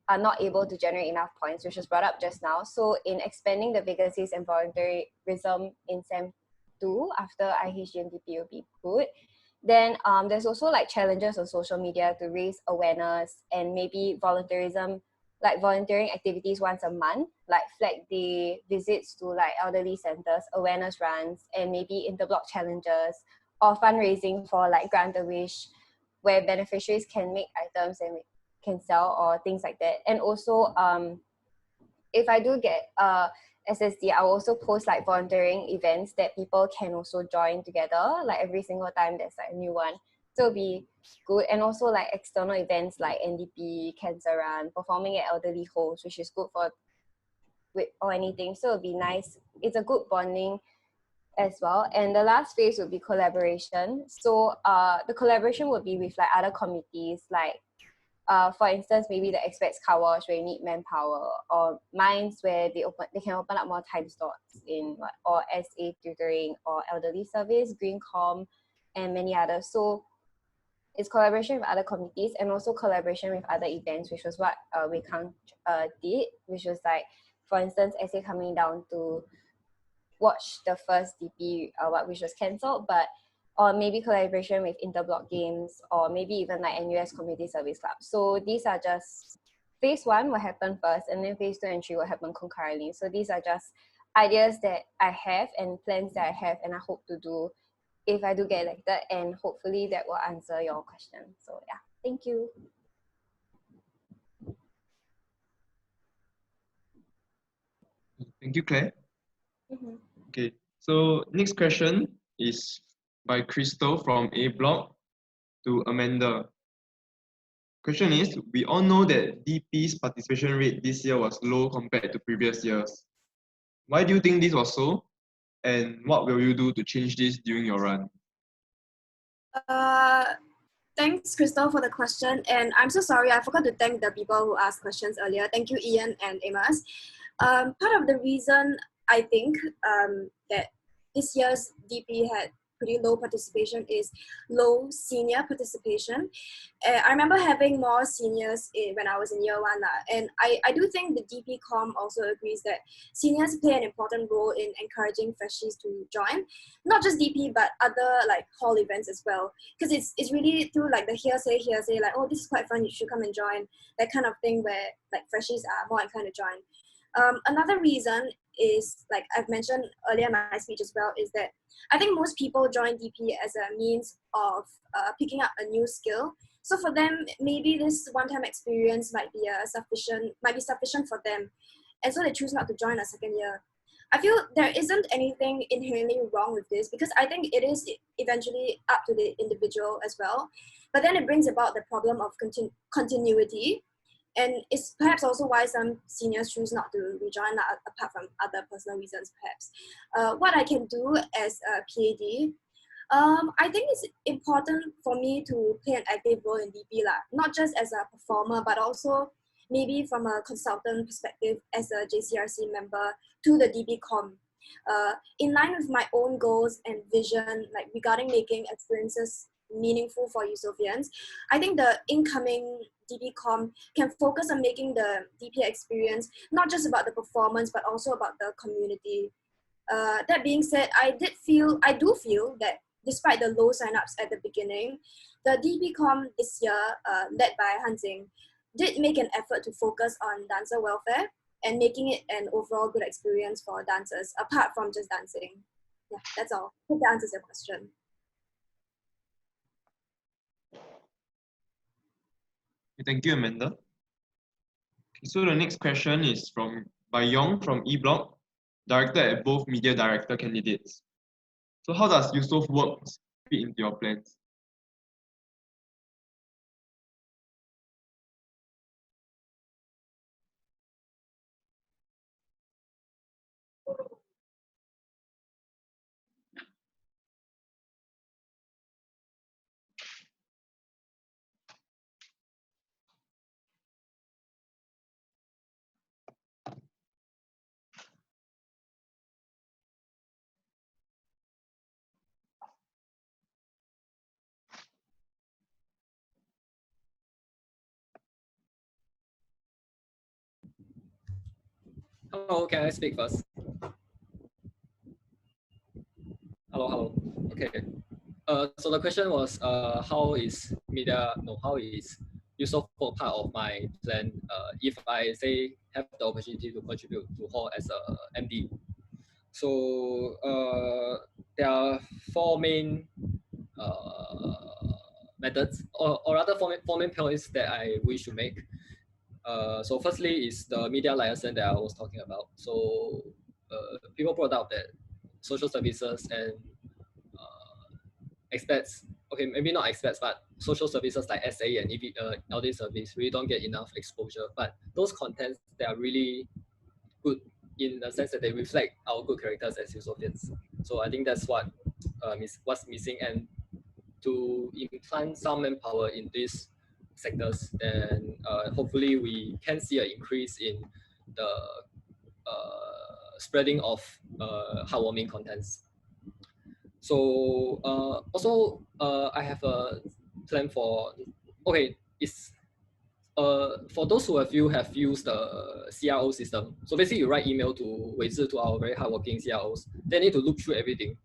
are not able to generate enough points, which was brought up just now. So in expanding the vacancies and volunteerism in Sem 2 after IHG and DP will be good. Then there's also like challenges on social media to raise awareness, and maybe volunteerism, like volunteering activities once a month, like flag day visits to like elderly centers, awareness runs, and maybe interblock challenges, or fundraising for like Grant a Wish, where beneficiaries can make items and can sell or things like that. And also if I do get SSD, I will also post like volunteering events that people can also join together, like every single time there's like a new one. So it'll be good. And also like external events like NDP, Cancer Run, performing at elderly homes, which is good for or anything. So it'll be nice. It's a good bonding as well. And the last phase would be collaboration. So the collaboration would be with like other committees, like for instance, maybe the experts car wash where you need manpower, or mines where they can open up more time slots in or SA tutoring or elderly service, green com, and many others. So it's collaboration with other committees and also collaboration with other events, which was what we did, which was like, for instance, SA coming down to watch the first DP, which was cancelled, but or maybe collaboration with interblock games, or maybe even like NUS Community Service Club. So these are just, phase 1 will happen first, and then phase 2 and 3 will happen concurrently. So these are just ideas that I have and plans that I have, and I hope to do if I do get elected, and hopefully that will answer your question. So yeah, thank you. Thank you, Claire. Mhm. Okay, so next question is by Crystal from A Block to Amanda. Question is, we all know that DP's participation rate this year was low compared to previous years. Why do you think this was so? And what will you do to change this during your run? Thanks, Crystal, for the question. And I'm so sorry, I forgot to thank the people who asked questions earlier. Thank you, Ian and Amos. Part of the reason I think that this year's DP had pretty low participation is low senior participation. I remember having more seniors when I was in year 1, and I do think the DP Com also agrees that seniors play an important role in encouraging freshies to join, not just DP but other like hall events as well, because it's really through like the hearsay like, oh, this is quite fun, you should come and join, that kind of thing, where like freshies are more inclined to join. Another reason is, like I've mentioned earlier in my speech as well, is that I think most people join DP as a means of picking up a new skill. So for them, maybe this one-time experience might be sufficient for them, and so they choose not to join a second year. I feel there isn't anything inherently wrong with this, because I think it is eventually up to the individual as well. But then it brings about the problem of continuity. And it's perhaps also why some seniors choose not to rejoin, apart from other personal reasons, perhaps. What I can do as a PAD, I think it's important for me to play an active role in DP, not just as a performer, but also maybe from a consultant perspective as a JCRC member to the DP Com. In line with my own goals and vision, like regarding making experiences meaningful for Eusophians, I think the incoming DP Com can focus on making the DP experience not just about the performance, but also about the community. That being said, I do feel that despite the low signups at the beginning, the DP Com this year, led by Hanjing, did make an effort to focus on dancer welfare and making it an overall good experience for dancers, apart from just dancing. Yeah, that's all. Hope that answers your question. Thank you, Amanda. Okay, so the next question is by Yong from E Block, directed at both media director candidates. So how does Eusoff work fit into your plans? Hello, can I speak first? Hello. Okay. So the question was, how is Eusoff part of my plan if I say have the opportunity to contribute to Hall as a MD? So there are 4 main methods, or rather 4 main points that I wish to make. So firstly is the media liaison that I was talking about. So people brought up that social services and experts, okay, maybe not experts, but social services like SA and LD service really don't get enough exposure. But those contents, they are really good in the sense that they reflect our good characters as Eusophians. So I think that's what's missing. And to implant some manpower in these sectors, then hopefully we can see an increase in the spreading of heartwarming contents. So also I have a plan for, okay, it's for those who have used the CRO system. So basically you write email to our very hardworking CROs. They need to look through everything.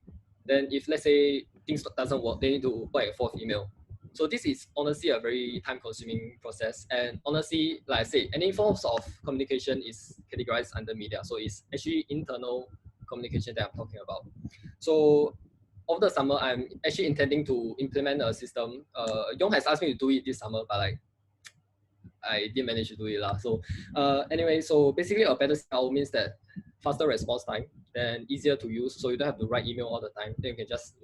Then if let's say things doesn't work, they need to put a fourth email. So this is honestly a very time-consuming process. And honestly, like I said, any forms of communication is categorized under media. So it's actually internal communication that I'm talking about. So over the summer, I'm actually intending to implement a system. Yong has asked me to do it this summer, but like I didn't manage to do it lah. So anyway, so basically a better CRO means that faster response time, then easier to use. So you don't have to write email all the time. Then you can just,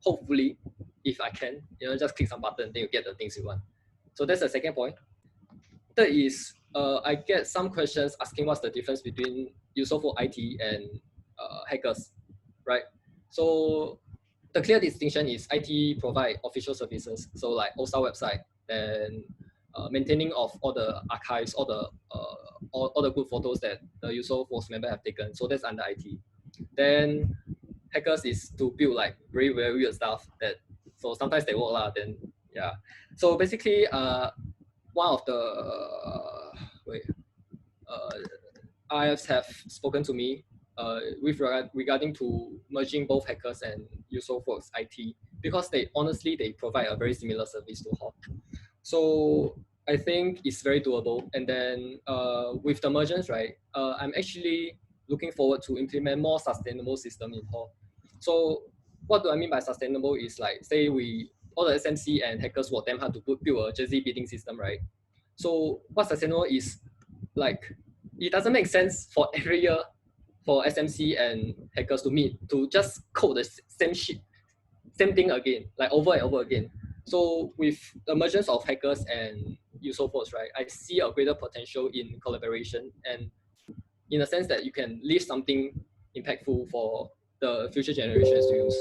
hopefully, if I can, just click some button, then you get the things you want. So that's the second point. Third is, I get some questions asking what's the difference between Eusoff for IT and hackers, right? So the clear distinction is IT provide official services. So like OSA website, then maintaining of all the archives, all the good photos that the Eusoff Force member have taken. So that's under IT. Then hackers is to build like very, very weird stuff that, so sometimes they work lah, then yeah. So basically, one of the, IFs have spoken to me with regarding to merging both hackers and Eusoff Force IT, because they honestly, they provide a very similar service to Hall. So I think it's very doable. And then with the mergers, right, I'm actually looking forward to implement more sustainable system in Hall. So what do I mean by sustainable is like, say all the SMC and hackers work damn hard to build a jersey bidding system, right? So what sustainable is like, it doesn't make sense for every year for SMC and hackers to meet to just code the same thing again, like over and over again. So with the emergence of hackers and Eusoff Force, right, I see a greater potential in collaboration, and in a sense that you can leave something impactful for the future generations to use.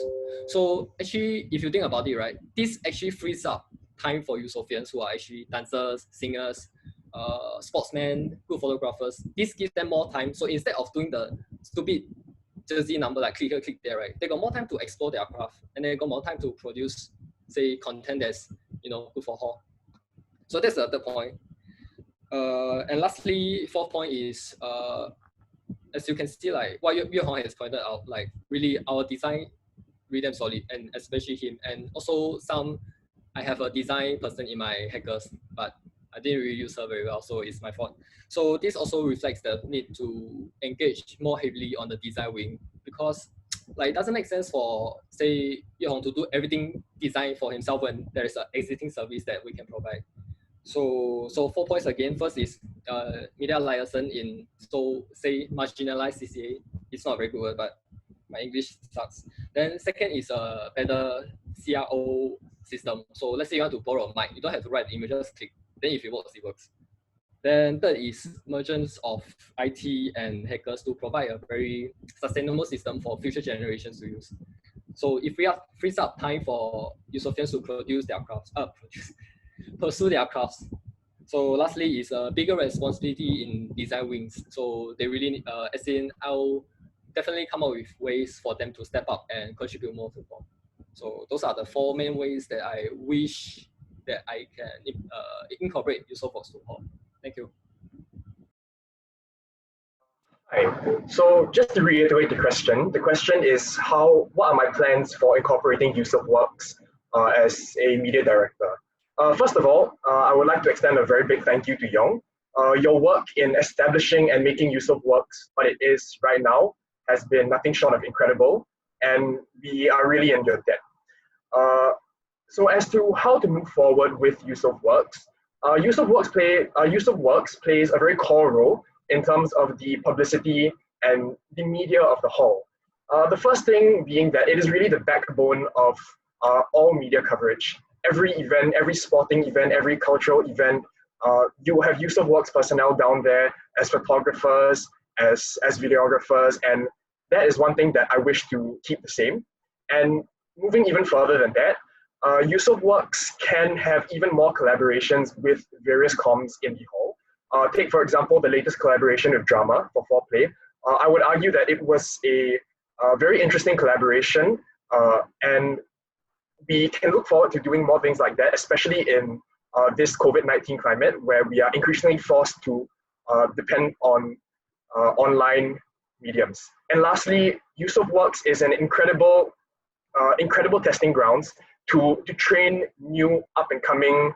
So actually, if you think about it, right, this actually frees up time for Eusoffians who are actually dancers, singers, sportsmen, good photographers. This gives them more time. So instead of doing the stupid jersey number like click here, click there, right, they got more time to explore their craft, and they got more time to produce, say, content that's good for Hall. So that's the third point. And lastly, fourth point is as you can see, like what Yue Hong has pointed out, like really our design really damn solid, and especially him, and also I have a design person in my hackers, but I didn't really use her very well, so it's my fault. So this also reflects the need to engage more heavily on the design wing, because like it doesn't make sense for, say, Yue Hong to do everything designed for himself when there is an existing service that we can provide. So 4 points again. First is media liaison in, so say, marginalized CCA. It's not a very good word, but my English sucks. Then second is a better CRO system. So let's say you want to borrow a mic, you don't have to write the image, just click. Then if it works, it works. Then third is emergence of IT and hackers to provide a very sustainable system for future generations to use. So if we frees up time for Eusoffians to produce their crafts, pursue their crafts. So lastly is a bigger responsibility in design wings. So they really need, as in, I'll definitely come up with ways for them to step up and contribute more to Hall. So those are the 4 main ways that I wish that I can incorporate Eusoff Force to Hall. Thank you. Hi. So just to reiterate the question is what are my plans for incorporating Eusoff Works as a media director? First of all, I would like to extend a very big thank you to Yong. Your work in establishing and making Eusoff Works what it is right now has been nothing short of incredible, and we are really in your debt. So as to how to move forward with Eusoff Works, Eusoff Works plays a very core role in terms of the publicity and the media of the Hall. The first thing being that it is really the backbone of all media coverage. Every event, every sporting event, every cultural event, you have Eusoff Works personnel down there as photographers, as videographers, and that is one thing that I wish to keep the same. And moving even further than that, Eusoff Works can have even more collaborations with various comms in the Hall. Take, for example, the latest collaboration with Drama for Foreplay. I would argue that it was a very interesting collaboration, and we can look forward to doing more things like that, especially in this COVID-19 climate where we are increasingly forced to depend on online mediums. And lastly, Eusoff Works is an incredible incredible testing grounds to train new up-and-coming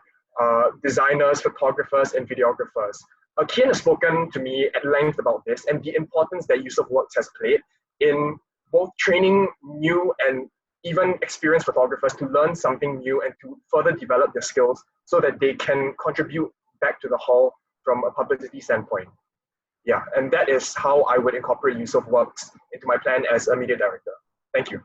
designers, photographers, and videographers. Kian has spoken to me at length about this and the importance that Eusoff Works has played in both training new and even experienced photographers to learn something new and to further develop their skills so that they can contribute back to the hall from a publicity standpoint. Yeah, and that is how I would incorporate Eusoff Works into my plan as a media director. Thank you.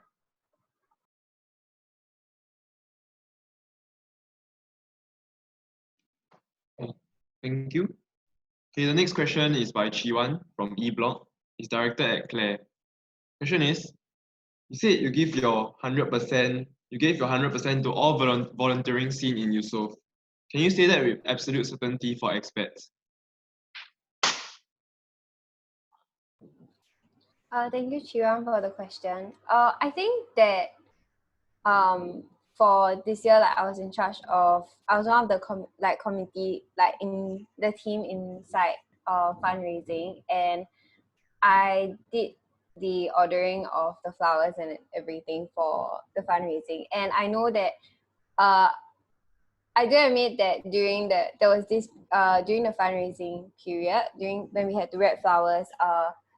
Thank you. Okay, the next question is by Chiwan from E Block. He's directed at Claire. Question is, you said you give your 100%, you gave your 100% to all volunteering scene in Eusoff. Can you say that with absolute certainty for expats? Thank you, Chiran, for the question. I think that for this year, like I was in charge of, I was one of the committee, like in the team inside fundraising, and I did the ordering of the flowers and everything for the fundraising. And I know that I do admit that during the fundraising period, when we had to wrap flowers,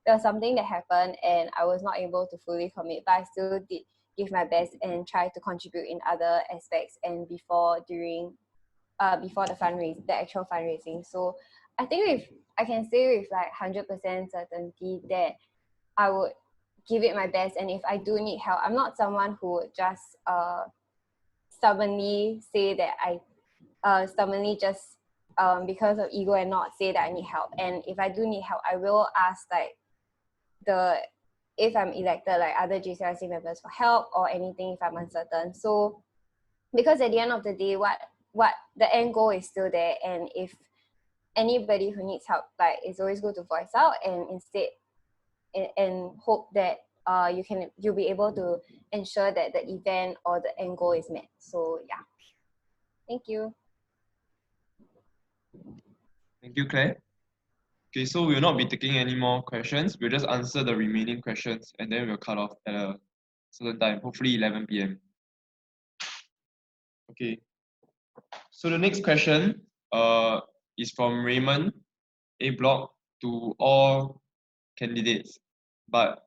there was something that happened and I was not able to fully commit, but I still did give my best and try to contribute in other aspects and before the actual fundraising. So I think I can say with like 100% certainty that I would give it my best, and if I do need help, I'm not someone who would just stubbornly say that stubbornly just because of ego and not say that I need help. And if I do need help, I will ask if I'm elected, like other JCRC members for help or anything if I'm uncertain. So because at the end of the day, what the end goal is still there, and if anybody who needs help, like it's always good to voice out and instead and hope that you'll be able to ensure that the event or the end goal is met. So yeah, thank you. Thank you, Claire. Okay, so we will not be taking any more questions. We'll just answer the remaining questions and then we'll cut off at a certain time, hopefully 11 p.m. Okay, so the next question is from Raymond A Block to all candidates. But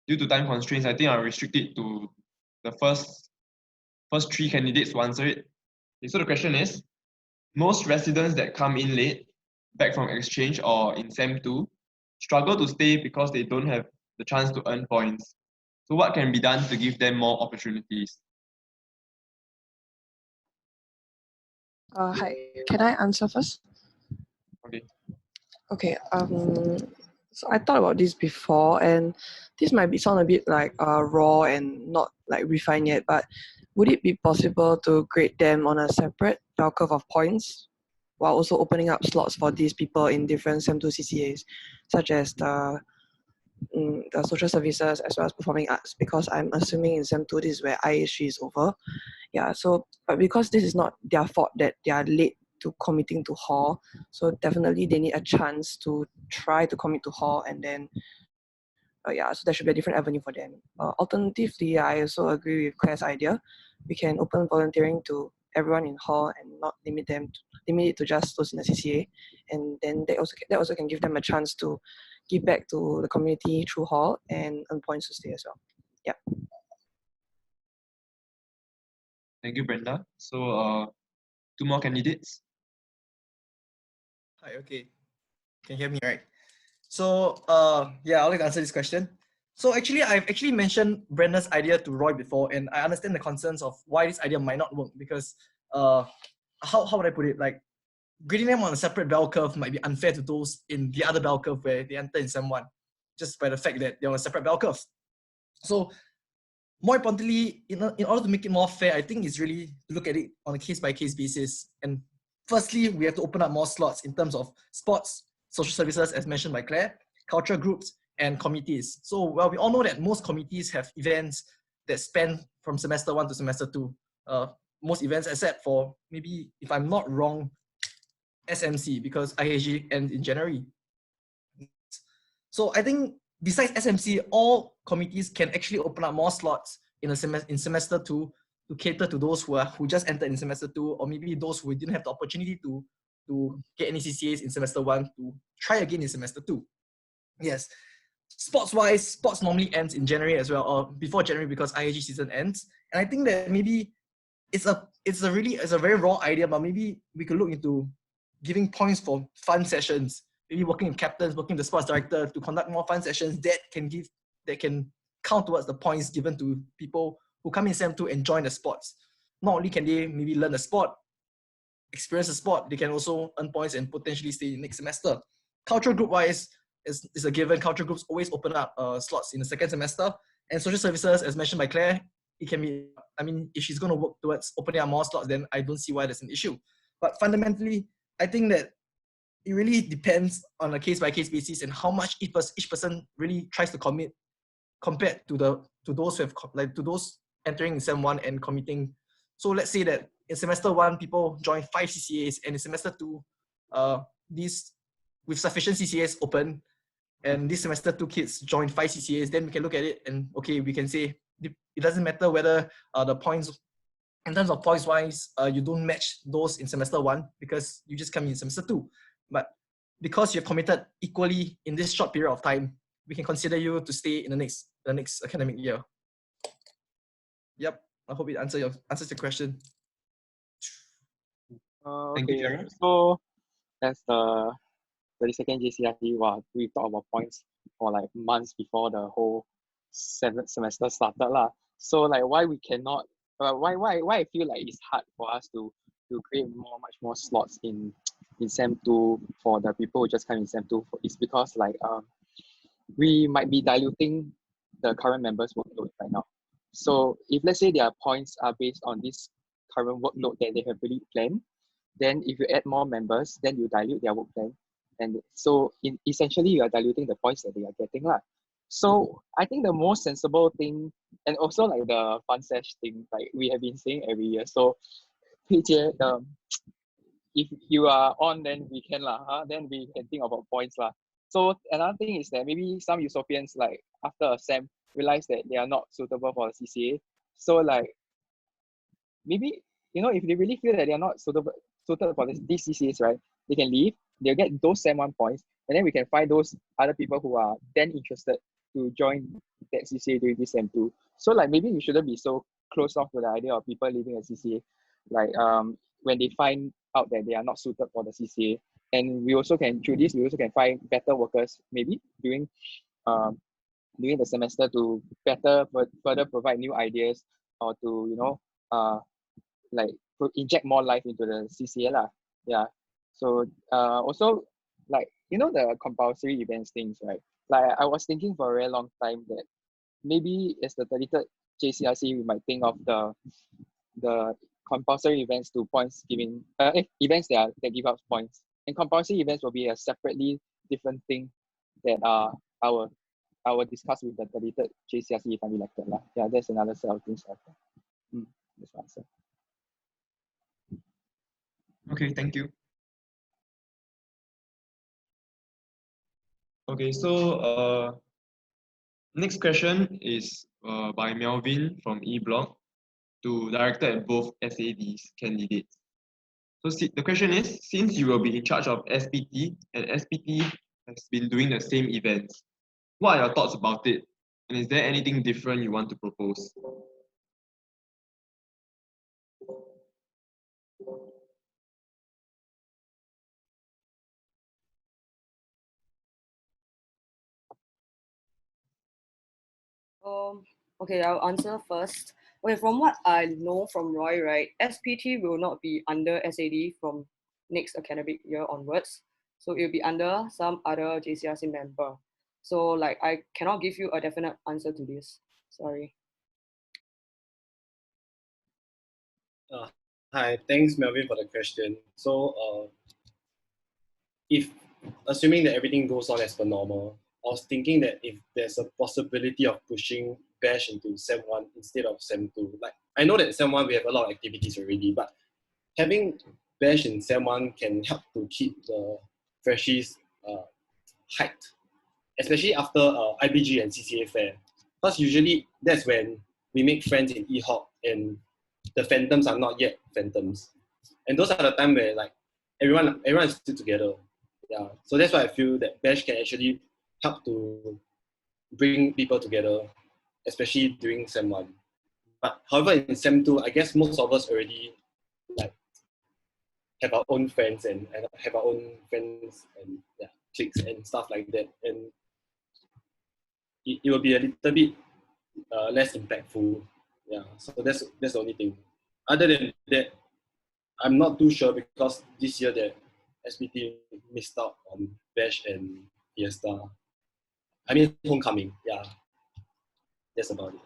due to time constraints, I think I'll restrict it to the first 3 candidates to answer it. Okay, so the question is, most residents that come in late, back from exchange or in SEM 2, struggle to stay because they don't have the chance to earn points. So what can be done to give them more opportunities? Hi, can I answer first? Okay. Okay. So I thought about this before, and this might sound a bit like raw and not like refined yet, but would it be possible to grade them on a separate bell curve of points while also opening up slots for these people in different SEM 2 CCAs, such as the social services as well as performing arts? Because I'm assuming in SEM 2 this is where IHG is over. Yeah, so but because this is not their fault that they are late to committing to hall, so definitely they need a chance to try to commit to hall, and then so there should be a different avenue for them. Alternatively, I also agree with Claire's idea. We can open volunteering to everyone in hall and not limit it to just those in the CCA, and then that also can give them a chance to give back to the community through hall and earn points to stay as well. Yeah. Thank you, Brenda. So 2 more candidates. Hi, okay. Can you hear me, right? So yeah, I'll like to answer this question. So I've mentioned Brenda's idea to Roy before, and I understand the concerns of why this idea might not work, because how would I put it? Like, grading them on a separate bell curve might be unfair to those in the other bell curve where they enter in SEM 1, just by the fact that they're on a separate bell curve. So more importantly, in order to make it more fair, I think it's really to look at it on a case-by-case basis. And firstly, we have to open up more slots in terms of sports, social services, as mentioned by Claire, cultural groups, and committees. So, well, we all know that most committees have events that span from semester 1 to semester 2. Most events, except for maybe, if I'm not wrong, SMC, because IHG ends in January. So I think besides SMC, all committees can actually open up more slots in semester 2 to cater to those who just entered in semester 2, or maybe those who didn't have the opportunity to get any CCAs in semester 1 to try again in semester 2. Yes. Sports-wise, sports normally ends in January as well, or before January because IAG season ends. And I think that maybe it's a very raw idea, but maybe we could look into giving points for fun sessions. Maybe working with captains, working with the sports director to conduct more fun sessions that can count towards the points given to people who come in Sem 2 and join the sports. Not only can they maybe learn the sport, experience the sport, they can also earn points and potentially stay next semester. Cultural group wise is a given. Cultural groups always open up slots in the second semester. And social services, as mentioned by Claire, it can be, I mean, if she's going to work towards opening up more slots, then I don't see why there's an issue. But fundamentally, I think that it really depends on a case-by-case basis and how much each person really tries to commit compared to those who have to those entering in Sem 1 and committing. So let's say that in semester 1, people join 5 CCAs, and in semester 2, these with sufficient CCAs open, and this semester 2 kids join 5 CCAs, then we can look at it and okay, we can say it doesn't matter whether the points, in terms of points wise, you don't match those in semester 1 because you just come in semester 2. But because you're committed equally in this short period of time, we can consider you to stay in the next academic year. Yep, I hope it answers your question. Thank you, Jeremy. So that's the 32nd JCRC. Wow, we talked about points for like months before the whole 7th semester started lah. So like why we cannot, why I feel like it's hard for us to create much more slots in Sem 2 for the people who just come in Sem 2 is because like we might be diluting the current members' workload right now. So if let's say their points are based on this current workload that they have really planned, then if you add more members, then you dilute their work plan. And so essentially you are diluting the points that they are getting lah. So I think the most sensible thing, and also like the fun sesh thing, like we have been saying every year. So PJ, if you are on, then we can lah, then we can think about points lah. So another thing is that maybe some Eusofians like after a SEM realize that they are not suitable for the CCA. So like maybe, you know, if they really feel that they are not suited for these CCAs, right, they can leave, they'll get those Sem 1 points, and then we can find those other people who are then interested to join that CCA during this Sem 2. So like maybe we shouldn't be so closed off to the idea of people leaving a CCA, like when they find out that they are not suited for the CCA. And we also can, through this, we also can find better workers maybe during the semester to further provide new ideas or to, you know, like inject more life into the CCA lah. Yeah. So also like, you know, the compulsory events things, right? Like I was thinking for a very long time that maybe as the 33rd JCRC, we might think of the compulsory events to points giving events that give out points. And compulsory events will be a separately different thing that I will discuss with the 33rd JCRC if I'm elected lah. Yeah, there's another set of things. That's my answer. Okay, thank you. Okay, so next question is by Melvin from E Block to directed at both SADs candidates. So the question is, since you will be in charge of SPT and SPT has been doing the same events, what are your thoughts about it? And is there anything different you want to propose? Okay, I'll answer first. Okay, from what I know from Roy, right, SPT will not be under SAD from next academic year onwards. So it will be under some other JCRC member. So like I cannot give you a definite answer to this. Sorry. Hi, thanks Melvin for the question. So if assuming that everything goes on as per normal, I was thinking that if there's a possibility of pushing Bash into Sem 1 instead of Sem 2, like I know that Sem 1 we have a lot of activities already, but having Bash in Sem 1 can help to keep the freshies hyped, especially after IBG and CCA fair. Because usually that's when we make friends in EHOP and the phantoms are not yet phantoms. And those are the time where like everyone is still together. Yeah. So that's why I feel that Bash can actually help to bring people together, especially during Sem 1. But however, in Sem 2, I guess most of us already like have our own friends and have our own friends and yeah, cliques and stuff like that. And it will be a little bit less impactful. Yeah, so that's the only thing. Other than that, I'm not too sure because this year that SPT missed out on Bash and Fiesta. I mean homecoming. Yeah, that's about it.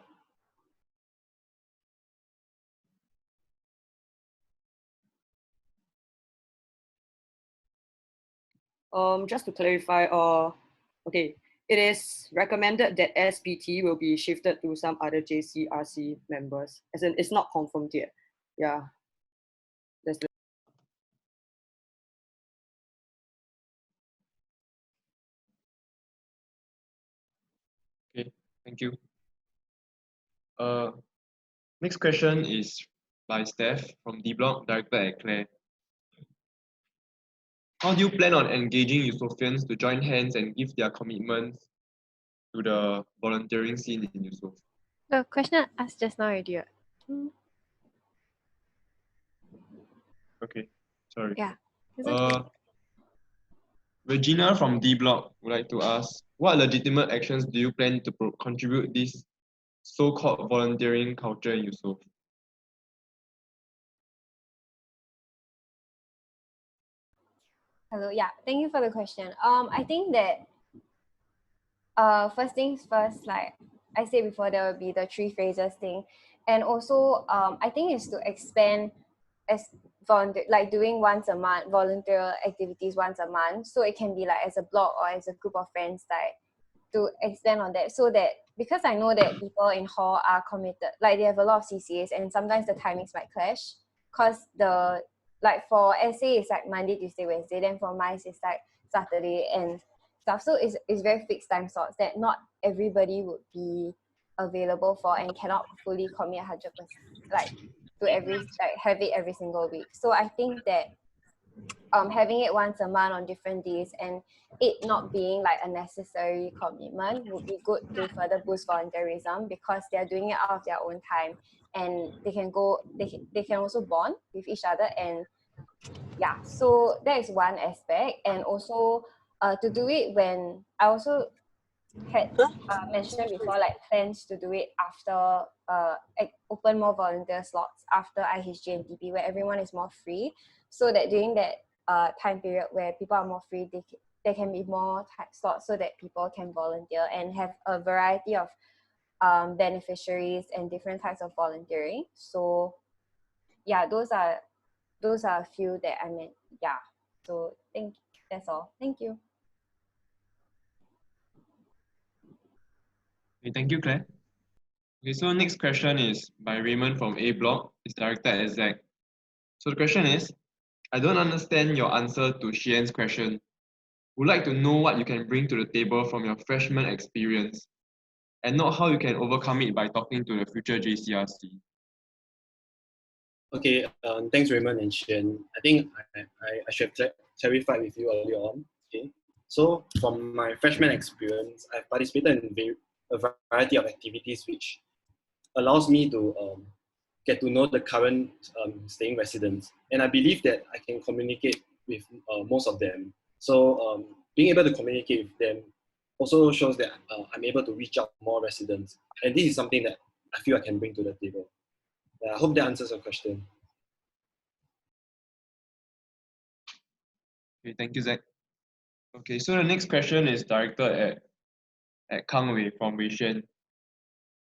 Just to clarify, okay, it is recommended that SPT will be shifted to some other JCRC members, as in it's not confirmed yet. Yeah, that's the. Okay, thank you. Next question is by Steph from D Block, directed at Claire. How do you plan on engaging Eusoffians to join hands and give their commitments to the volunteering scene in Eusoff? The question asked just now already. Okay, sorry. Yeah. It's okay. Regina from D Block would like to ask, what legitimate actions do you plan to contribute this so-called volunteering culture in Eusoff? Hello, yeah, thank you for the question. I think that first things first, like I said before, there will be the 3 phases thing. And also, I think it's to expand as like doing once a month, volunteer activities once a month. So it can be like as a blog or as a group of friends, like to extend on that, so that because I know that people in hall are committed, like they have a lot of CCAs and sometimes the timings might clash because the like for SA it's like Monday, Tuesday, Wednesday, then for MICE it's like Saturday and stuff. So it's very fixed time slots that not everybody would be available for and cannot fully commit 100%, like to like have it every single week. So I think that having it once a month on different days and it not being like a necessary commitment would be good to further boost volunteerism because they're doing it out of their own time and they can also bond with each other. And yeah, so that is one aspect. And also to do it when I also had mentioned before, like plans to do it after open more volunteer slots after IHG and TP where everyone is more free, so that during that time period where people are more free, there can be more slots so that people can volunteer and have a variety of beneficiaries and different types of volunteering. So yeah, those are a few that I meant. Yeah, so that's all. Thank you. Okay, thank you, Claire. Okay, so next question is by Raymond from A Block. It's directed at Zach. So the question is, I don't understand your answer to Xian's question. Would like to know what you can bring to the table from your freshman experience and not how you can overcome it by talking to the future JCRC. Okay, thanks Raymond and Xian. I think I should have clarified with you earlier on. Okay, so from my freshman experience, I've participated in a variety of activities which allows me to get to know the current staying residents. And I believe that I can communicate with most of them. So being able to communicate with them also shows that I'm able to reach out more residents. And this is something that I feel I can bring to the table. Yeah, I hope that answers your question. Okay, thank you, Zach. Okay, so the next question is directed at Kang Wei from Wei Xuan.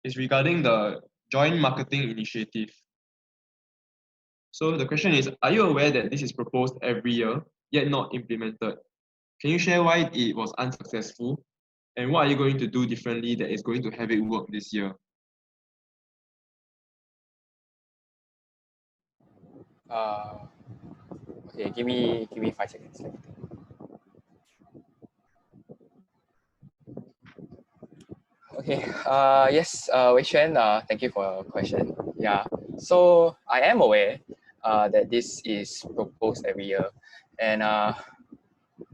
It's regarding the joint marketing initiative. So the question is, are you aware that this is proposed every year, yet not implemented? Can you share why it was unsuccessful? And what are you going to do differently that is going to have it work this year? Okay, give me 5 seconds. Let me think. Okay. Yes. Wei Xuan. Thank you for your question. Yeah. So I am aware that this is proposed every year, and I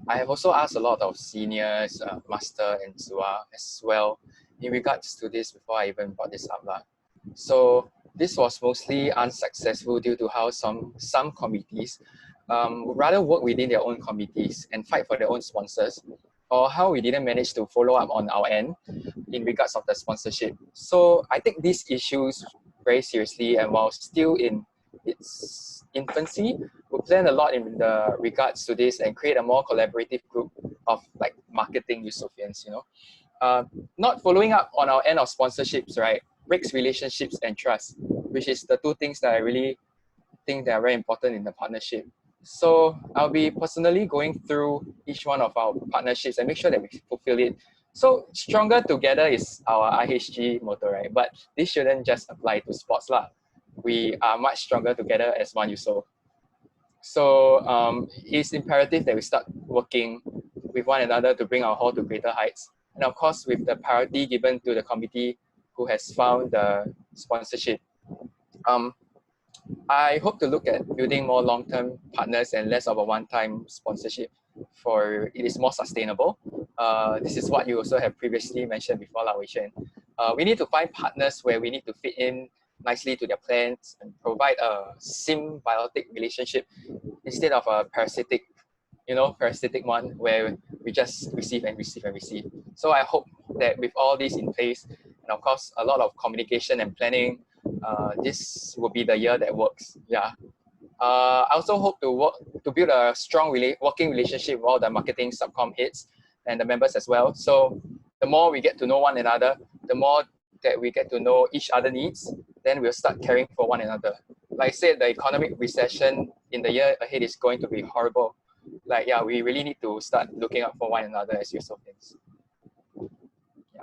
have also asked a lot of seniors, Master and Zua as well, in regards to this before I even brought this up. So this was mostly unsuccessful due to how some committees would rather work within their own committees and fight for their own sponsors, or how we didn't manage to follow up on our end in regards of the sponsorship. So I take these issues very seriously, and while still in its infancy, we plan a lot in the regards to this and create a more collaborative group of like marketing Eusofians, you know. Not following up on our end of sponsorships, right, breaks relationships and trust, which is the two things that I really think that are very important in the partnership. So I'll be personally going through each one of our partnerships and make sure that we fulfill it. So stronger together is our IHG motto, right? But this shouldn't just apply to sports lah. We are much stronger together as one Eusoff. So it's imperative that we start working with one another to bring our hall to greater heights. And of course, with the priority given to the committee who has found the sponsorship. I hope to look at building more long-term partners and less of a one-time sponsorship, for it is more sustainable. This is what you also have previously mentioned before, Wei Xuan. We need to find partners where we need to fit in nicely to their plans and provide a symbiotic relationship instead of a parasitic one where we just receive and receive and receive. So I hope that with all these in place, and of course a lot of communication and planning, this will be the year that works. Yeah. I also hope to build a strong working relationship with all the marketing subcom heads and the members as well. So the more we get to know one another, the more that we get to know each other needs, then we'll start caring for one another. Like I said, the economic recession in the year ahead is going to be horrible. Like, yeah, we really need to start looking out for one another as Eusofians. Yeah.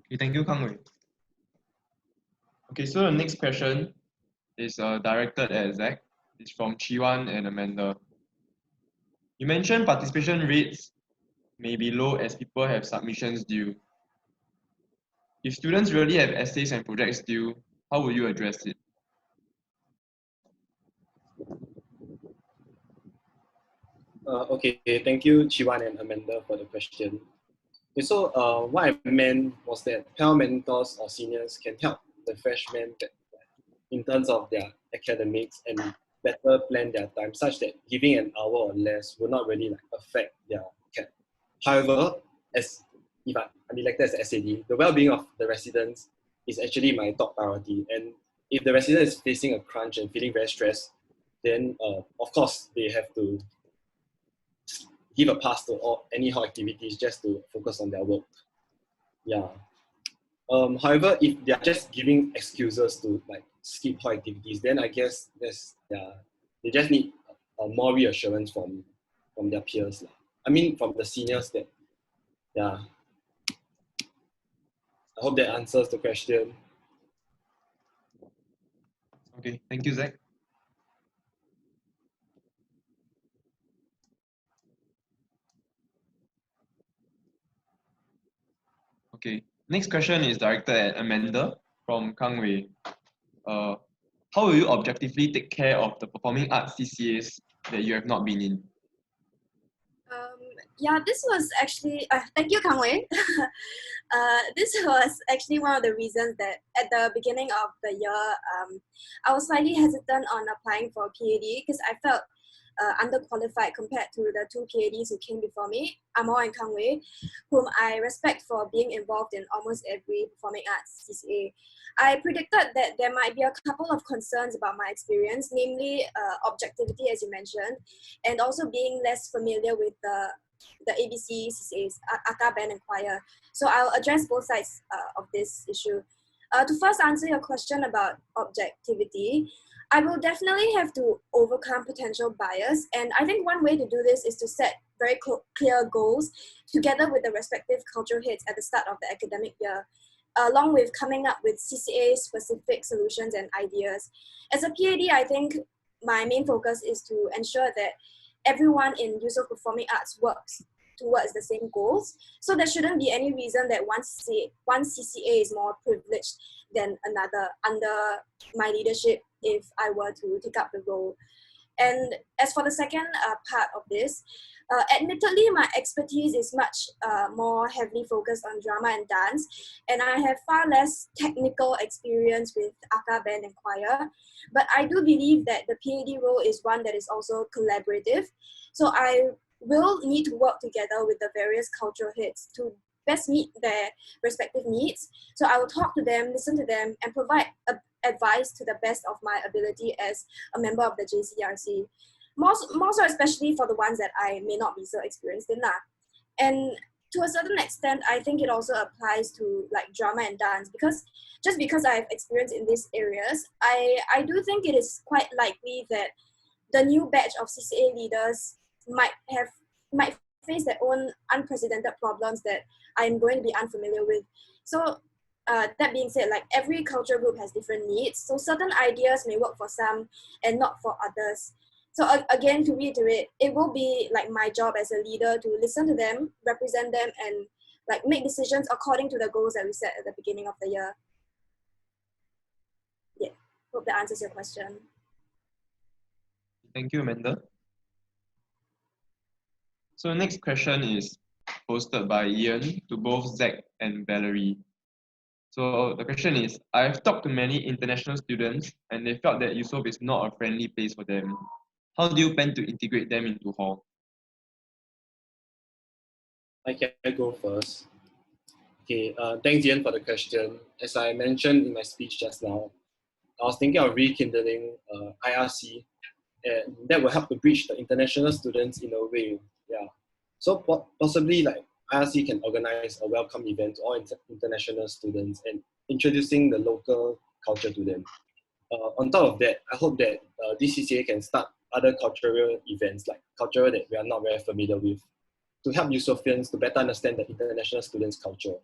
Okay, thank you, Kang Wei. Okay, so the next question is directed at Zach. It's from Chiwan and Amanda. You mentioned participation rates may be low as people have submissions due. If students really have essays and projects due, how will you address it? Okay, thank you, Chiwan and Amanda, for the question. Okay, so what I meant was that peer mentors or seniors can help the freshmen in terms of their academics and better plan their time, such that giving an hour or less will not really affect their CAP. However, as if I'm elected as SAD, the well-being of the residents is actually my top priority. And if the resident is facing a crunch and feeling very stressed, then of course they have to give a pass to any hall activities just to focus on their work. Yeah. However, if they're just giving excuses to skip hall activities, then I guess they just need more reassurance from their peers. I mean, from the seniors that, yeah. I hope that answers the question. Okay, thank you, Zach. Okay, next question is directed at Amanda from Kang Wei. How will you objectively take care of the performing arts CCAs that you have not been in? Yeah, this was actually, thank you, Kang Wei. This was actually one of the reasons that at the beginning of the year, I was slightly hesitant on applying for a PAD because I felt underqualified compared to the two PADs who came before me, Amor and Kang Wei, whom I respect for being involved in almost every performing arts CCA. I predicted that there might be a couple of concerns about my experience, namely objectivity, as you mentioned, and also being less familiar with the ABC CCAs, ACA, band and choir. So I'll address both sides of this issue. To first answer your question about objectivity, I will definitely have to overcome potential bias. And I think one way to do this is to set very clear goals together with the respective cultural heads at the start of the academic year, along with coming up with CCA-specific solutions and ideas. As a PAD, I think my main focus is to ensure that everyone in Eusoff Performing Arts works towards the same goals. So there shouldn't be any reason that one CCA is more privileged than another under my leadership if I were to take up the role. And as for the second part of this, admittedly, my expertise is much more heavily focused on drama and dance, and I have far less technical experience with aka, band, and choir. But I do believe that the PAD role is one that is also collaborative. So I will need to work together with the various cultural heads to best meet their respective needs. So I will talk to them, listen to them, and provide advice to the best of my ability as a member of the JCRC. More so especially for the ones that I may not be so experienced in. And to a certain extent, I think it also applies to like drama and dance, because just because I have experience in these areas, I do think it is quite likely that the new batch of CCA leaders might face their own unprecedented problems that I'm going to be unfamiliar with. So that being said, like every culture group has different needs. So certain ideas may work for some and not for others. So again, to reiterate, it will be like my job as a leader to listen to them, represent them, and like make decisions according to the goals that we set at the beginning of the year. Yeah, hope that answers your question. Thank you, Amanda. So the next question is posted by Ian to both Zach and Valerie. So the question is, I've talked to many international students and they felt that Eusoff is not a friendly place for them. How do you plan to integrate them into hall? I can go first. Okay, thanks Ian for the question. As I mentioned in my speech just now, I was thinking of rekindling IRC, and that will help to bridge the international students in a way. Yeah. So possibly like IRC can organize a welcome event to all international students and introducing the local culture to them. On top of that, I hope that this CCA can start other cultural events, like cultural that we are not very familiar with, to help Eusoffians to better understand the international students' culture.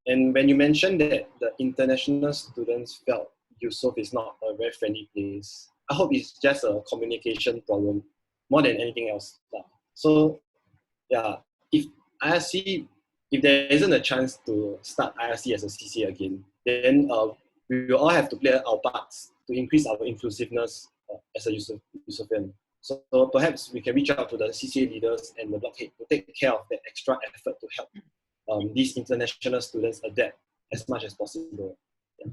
And when you mentioned that the international students felt Eusoff is not a very friendly place, I hope it's just a communication problem more than anything else. So yeah, if there isn't a chance to start IRC as a CCA again, then we will all have to play our parts to increase our inclusiveness as a Eusoffian. So perhaps we can reach out to the CCA leaders and the blockhead to take care of that extra effort to help these international students adapt as much as possible. Yeah.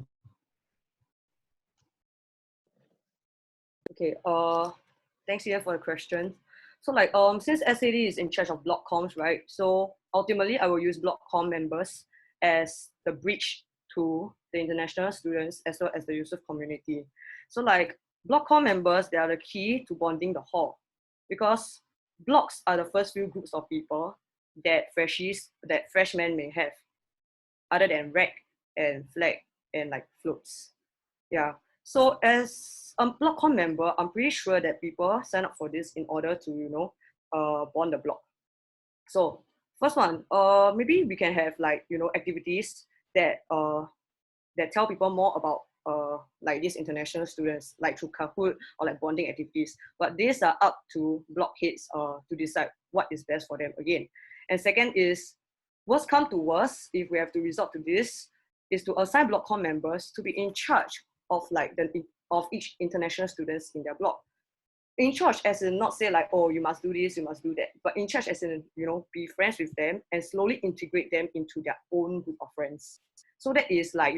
Okay, thanks Ian for the question. So like since SAD is in charge of block comms, right? So ultimately I will use block comm members as the bridge to the international students as well as the Eusoff community. So like block comm members, they are the key to bonding the hall, because blocks are the first few groups of people that freshmen may have, other than rag and flag and like floats. Yeah. So as a block comm member, I'm pretty sure that people sign up for this in order to, bond the block. So first one, maybe we can have like, activities that tell people more about like these international students, like through Kahoot or like bonding activities. But these are up to block heads to decide what is best for them again. And second is, worst come to worst, if we have to resort to this, is to assign block comm members to be in charge of like of each international students in their block. In charge as in not say like, oh, you must do this, you must do that, but in charge as in, be friends with them and slowly integrate them into their own group of friends. So that is like,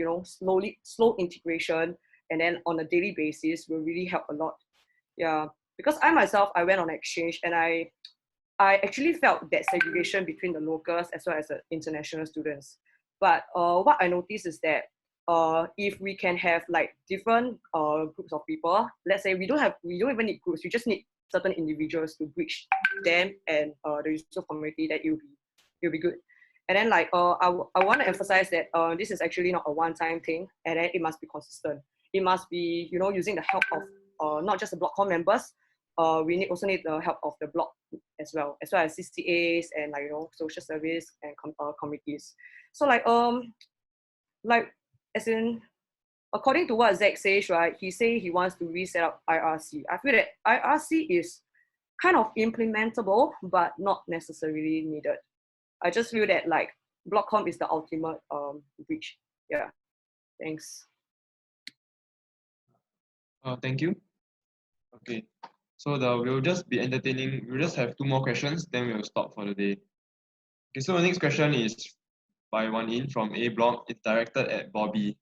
slow integration, and then on a daily basis will really help a lot. Yeah, because I myself, I went on exchange and I actually felt that segregation between the locals as well as the international students. But what I noticed is that if we can have like different groups of people, let's say we don't even need groups, we just need certain individuals to bridge them and the Eusoff community, that it'll be good. And then like I want to emphasize that this is actually not a one-time thing, and then it must be consistent. It must be using the help of not just the block comm members. We also need the help of the block as well as CCAs and like social service and committees. So like as in, according to what Zach says, right? He say he wants to reset up IRC. I feel that IRC is kind of implementable, but not necessarily needed. I just feel that like block comp is the ultimate breach. Yeah, thanks. Thank you. Okay, so we'll just be entertaining. We'll just have 2 more questions, then we'll stop for the day. Okay, so the next question is by one in from A block. It's directed at Bobby.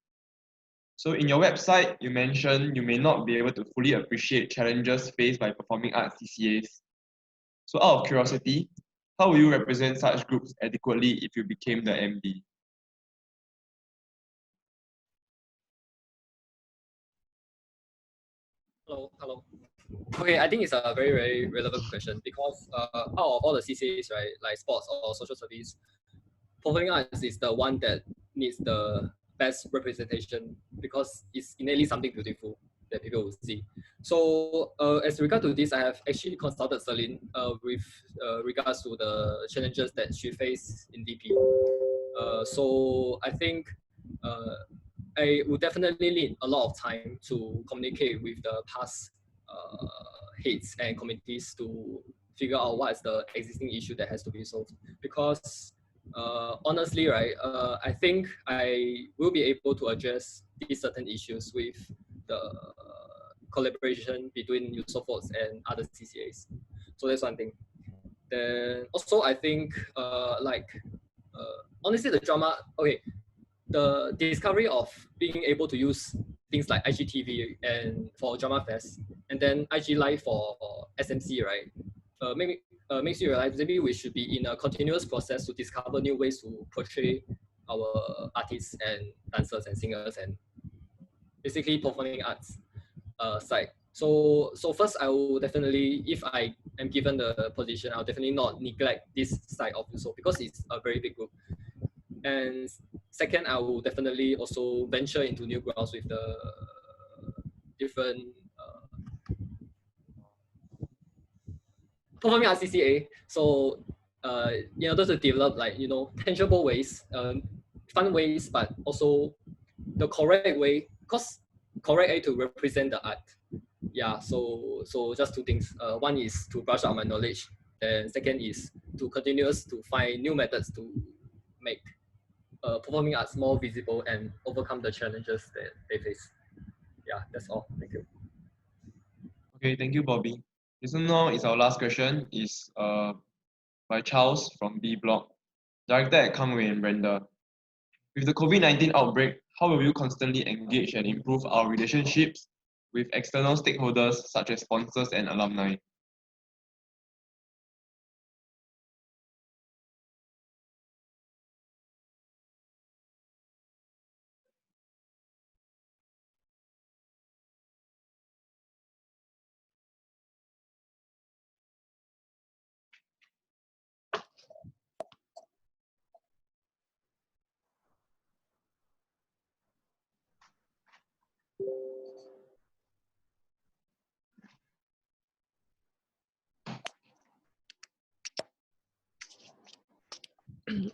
So in your website, you mentioned you may not be able to fully appreciate challenges faced by performing arts CCAs. So out of curiosity, how will you represent such groups adequately if you became the MD? Hello. Okay, I think it's a very, very relevant question because out of all the CCAs, right, like sports or social service, performing arts is the one that needs the best representation because it's innately something beautiful that people will see. So as regard to this, I have actually consulted Celine with regards to the challenges that she faced in DP. So I think I would definitely need a lot of time to communicate with the past heads and committees to figure out what is the existing issue that has to be solved. Because honestly, right, I think I will be able to address these certain issues with the collaboration between Eusoff and other CCAs. So that's one thing. Then also I think honestly the drama, okay, the discovery of being able to use things like IGTV and for Drama Fest and then IG Live for SMC, right? Makes you realize maybe we should be in a continuous process to discover new ways to portray our artists and dancers and singers and basically performing arts side. So first, I will definitely, if I am given the position, I'll definitely not neglect this side of Eusoff because it's a very big group. And second, I will definitely also venture into new grounds with the different performing arts CCA. So in order to develop tangible ways, fun ways, but also the correct way, because correct way to represent the art. Yeah, so just 2 things. One is to brush up my knowledge, and second is to continuous to find new methods to make performing arts more visible and overcome the challenges that they face. Yeah, that's all. Thank you. Okay, thank you, Bobby. Okay, so now is our last question. Is by Charles from B block, directed at Kang Wei and Brenda. With the COVID-19 outbreak, how will you constantly engage and improve our relationships with external stakeholders such as sponsors and alumni?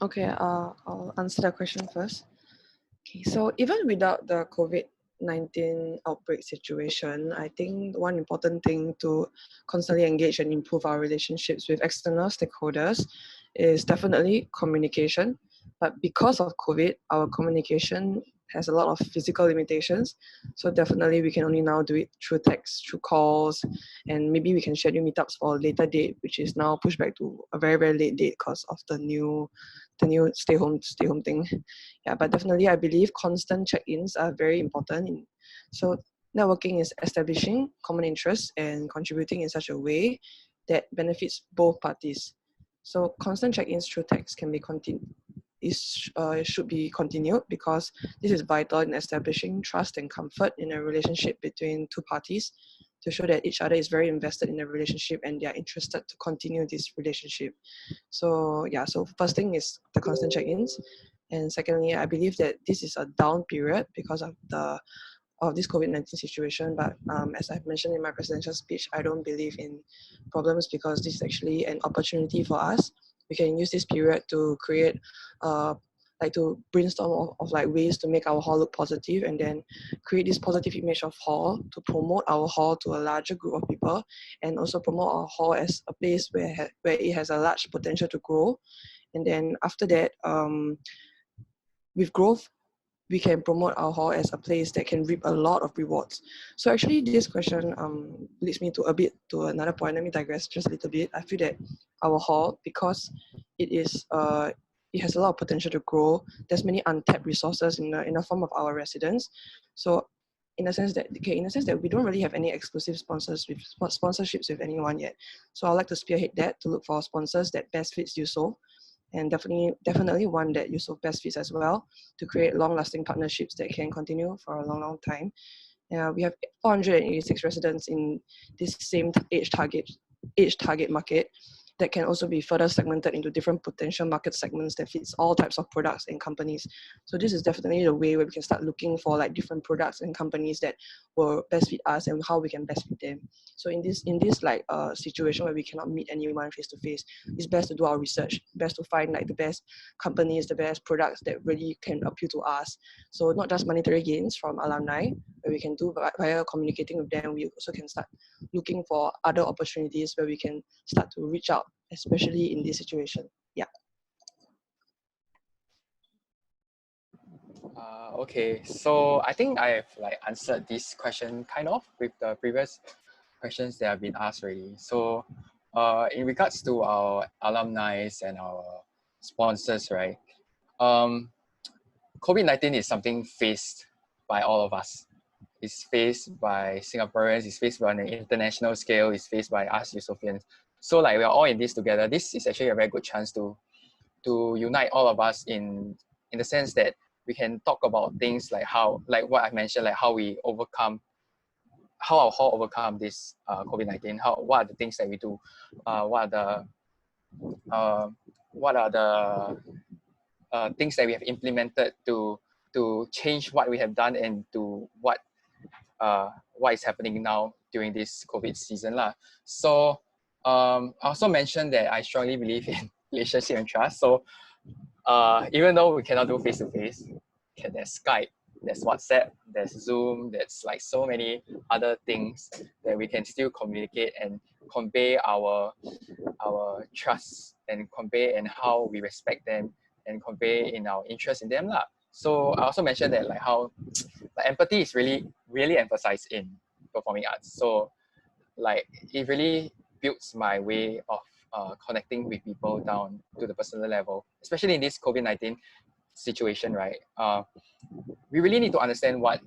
Okay, I'll answer the question first. Okay, so even without the COVID-19 outbreak situation, I think one important thing to constantly engage and improve our relationships with external stakeholders is definitely communication. But because of COVID, our communication has a lot of physical limitations. So definitely we can only now do it through text, through calls, and maybe we can schedule meetups for a later date, which is now pushed back to a very, very late date because of the new stay home thing. Yeah, but definitely I believe constant check-ins are very important. So networking is establishing common interests and contributing in such a way that benefits both parties. So constant check-ins through text can be should be continued because this is vital in establishing trust and comfort in a relationship between 2 parties to show that each other is very invested in the relationship and they are interested to continue this relationship. So yeah, so first thing is the constant check-ins, and secondly, I believe that this is a down period because of this COVID-19 situation. But as I've mentioned in my presidential speech, I don't believe in problems because this is actually an opportunity for us. We can use this period to create like to brainstorm of like ways to make our hall look positive, and then create this positive image of hall to promote our hall to a larger group of people, and also promote our hall as a place where it has a large potential to grow. And then after that, with growth, we can promote our hall as a place that can reap a lot of rewards. So actually this question leads me to another point. Let me digress just a little bit. I feel that our hall, because it has a lot of potential to grow, there's many untapped resources in the form of our residents. So in a sense that we don't really have any exclusive sponsorships with anyone yet. So I'd like to spearhead that, to look for sponsors that best fits Eusoff, and definitely one that Eusoff best fits as well, to create long-lasting partnerships that can continue for a long time. We have 486 residents in this same age target market that can also be further segmented into different potential market segments that fits all types of products and companies. So this is definitely the way where we can start looking for like different products and companies that will best fit us and how we can best fit them. So in this like situation where we cannot meet anyone face to face, it's best to do our research, best to find like the best companies, the best products that really can appeal to us. So not just monetary gains from alumni, where we can do via communicating with them, we also can start looking for other opportunities where we can start to reach out, especially in this situation. Yeah. Okay, so I think I have like answered this question kind of with the previous questions that have been asked already. So in regards to our alumni and our sponsors, right? COVID-19 is something faced by all of us. It's faced by Singaporeans, it's faced on an international scale, it's faced by us Eusoffians. So like we're all in this together. This is actually a very good chance to unite all of us in the sense that we can talk about things like what I mentioned, like how our hall overcome this COVID-19, what are the things that we do, what are the things that we have implemented to change what we have done and to what is happening now during this COVID season lah. So I also mentioned that I strongly believe in relationship and trust. So even though we cannot do face-to-face, there's Skype, there's WhatsApp, there's Zoom, there's like so many other things that we can still communicate and convey our trust and convey and how we respect them and convey in our interest in them lah. So I also mentioned that like how like empathy is really emphasized in performing arts. So like it really builds my way of connecting with people down to the personal level, especially in this COVID-19 situation, right? We really need to understand what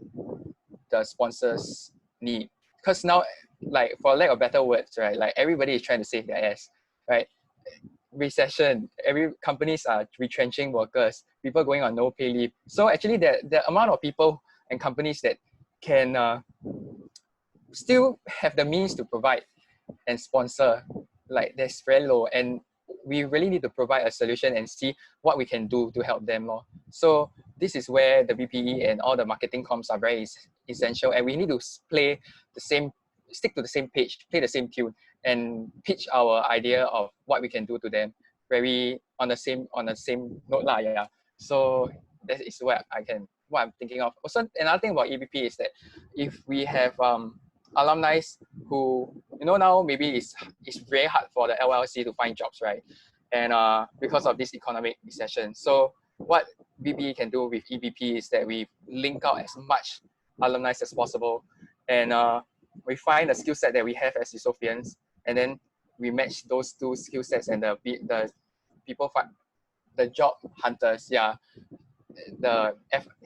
the sponsors need, because now, like for lack of better words, right, like everybody is trying to save their ass, right? Recession, every companies are retrenching workers, people going on no pay leave. So actually the amount of people and companies that can still have the means to provide and sponsor, like that's very low, and we really need to provide a solution and see what we can do to help them more. So this is where the BPE and all the marketing comms are very essential, and we need to stick to the same page, play the same tune, and pitch our idea of what we can do to them very on the same note lah. Yeah. So that is what I'm thinking of. Also, another thing about EBP is that if we have alumni who, now maybe it's very hard for the LLC to find jobs, right? And because of this economic recession. So what BPE can do with EBP is that we link out as much alumni as possible, and we find the skill set that we have as Eusoffians, and then we match those two skill sets and the people find the job hunters, yeah, the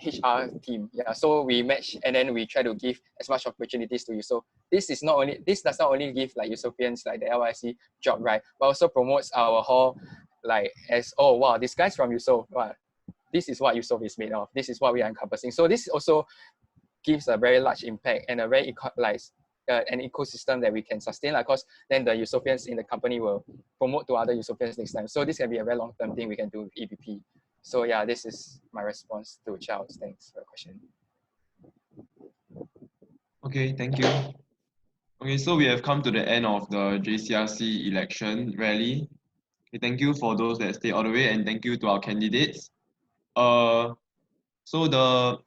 HR team, yeah. So we match and then we try to give as much opportunities to you. So this does not only give like Eusoffians like the LIC job, right, but also promotes our hall like as, oh wow, this guy's from Eusoff, wow, this is what Eusoff is made of, this is what we are encompassing. So this also gives a very large impact and a very an ecosystem that we can sustain, because then the Eusoffians in the company will promote to other Eusoffians next time. So this can be a very long-term thing we can do with EBP. So yeah, this is my response to Charles. Thanks for the question. Okay, thank you. Okay, so we have come to the end of the JCRC election rally. Okay, thank you for those that stay all the way, and thank you to our candidates. So the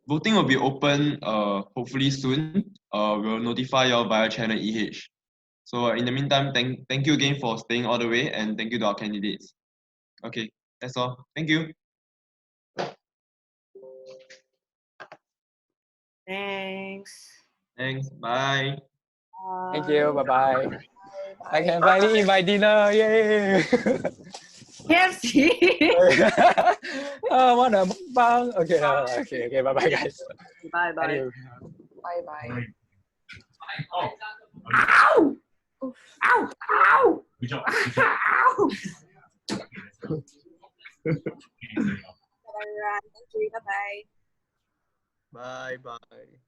voting will be open hopefully soon. We'll notify you all via channel EH. So in the meantime, thank you again for staying all the way, and thank you to our candidates. Okay, that's all. Thank you. Thanks. Thanks. Bye. Thank you. Bye bye. I can finally eat my dinner. Yay! KFC. Oh, what a mukbang. Okay, okay. Bye bye, guys. Bye bye. Anyway. Bye bye. Oh. Ow! Ow! Ow! Good job. Ow! Everyone. Thank you. Bye bye. Bye bye.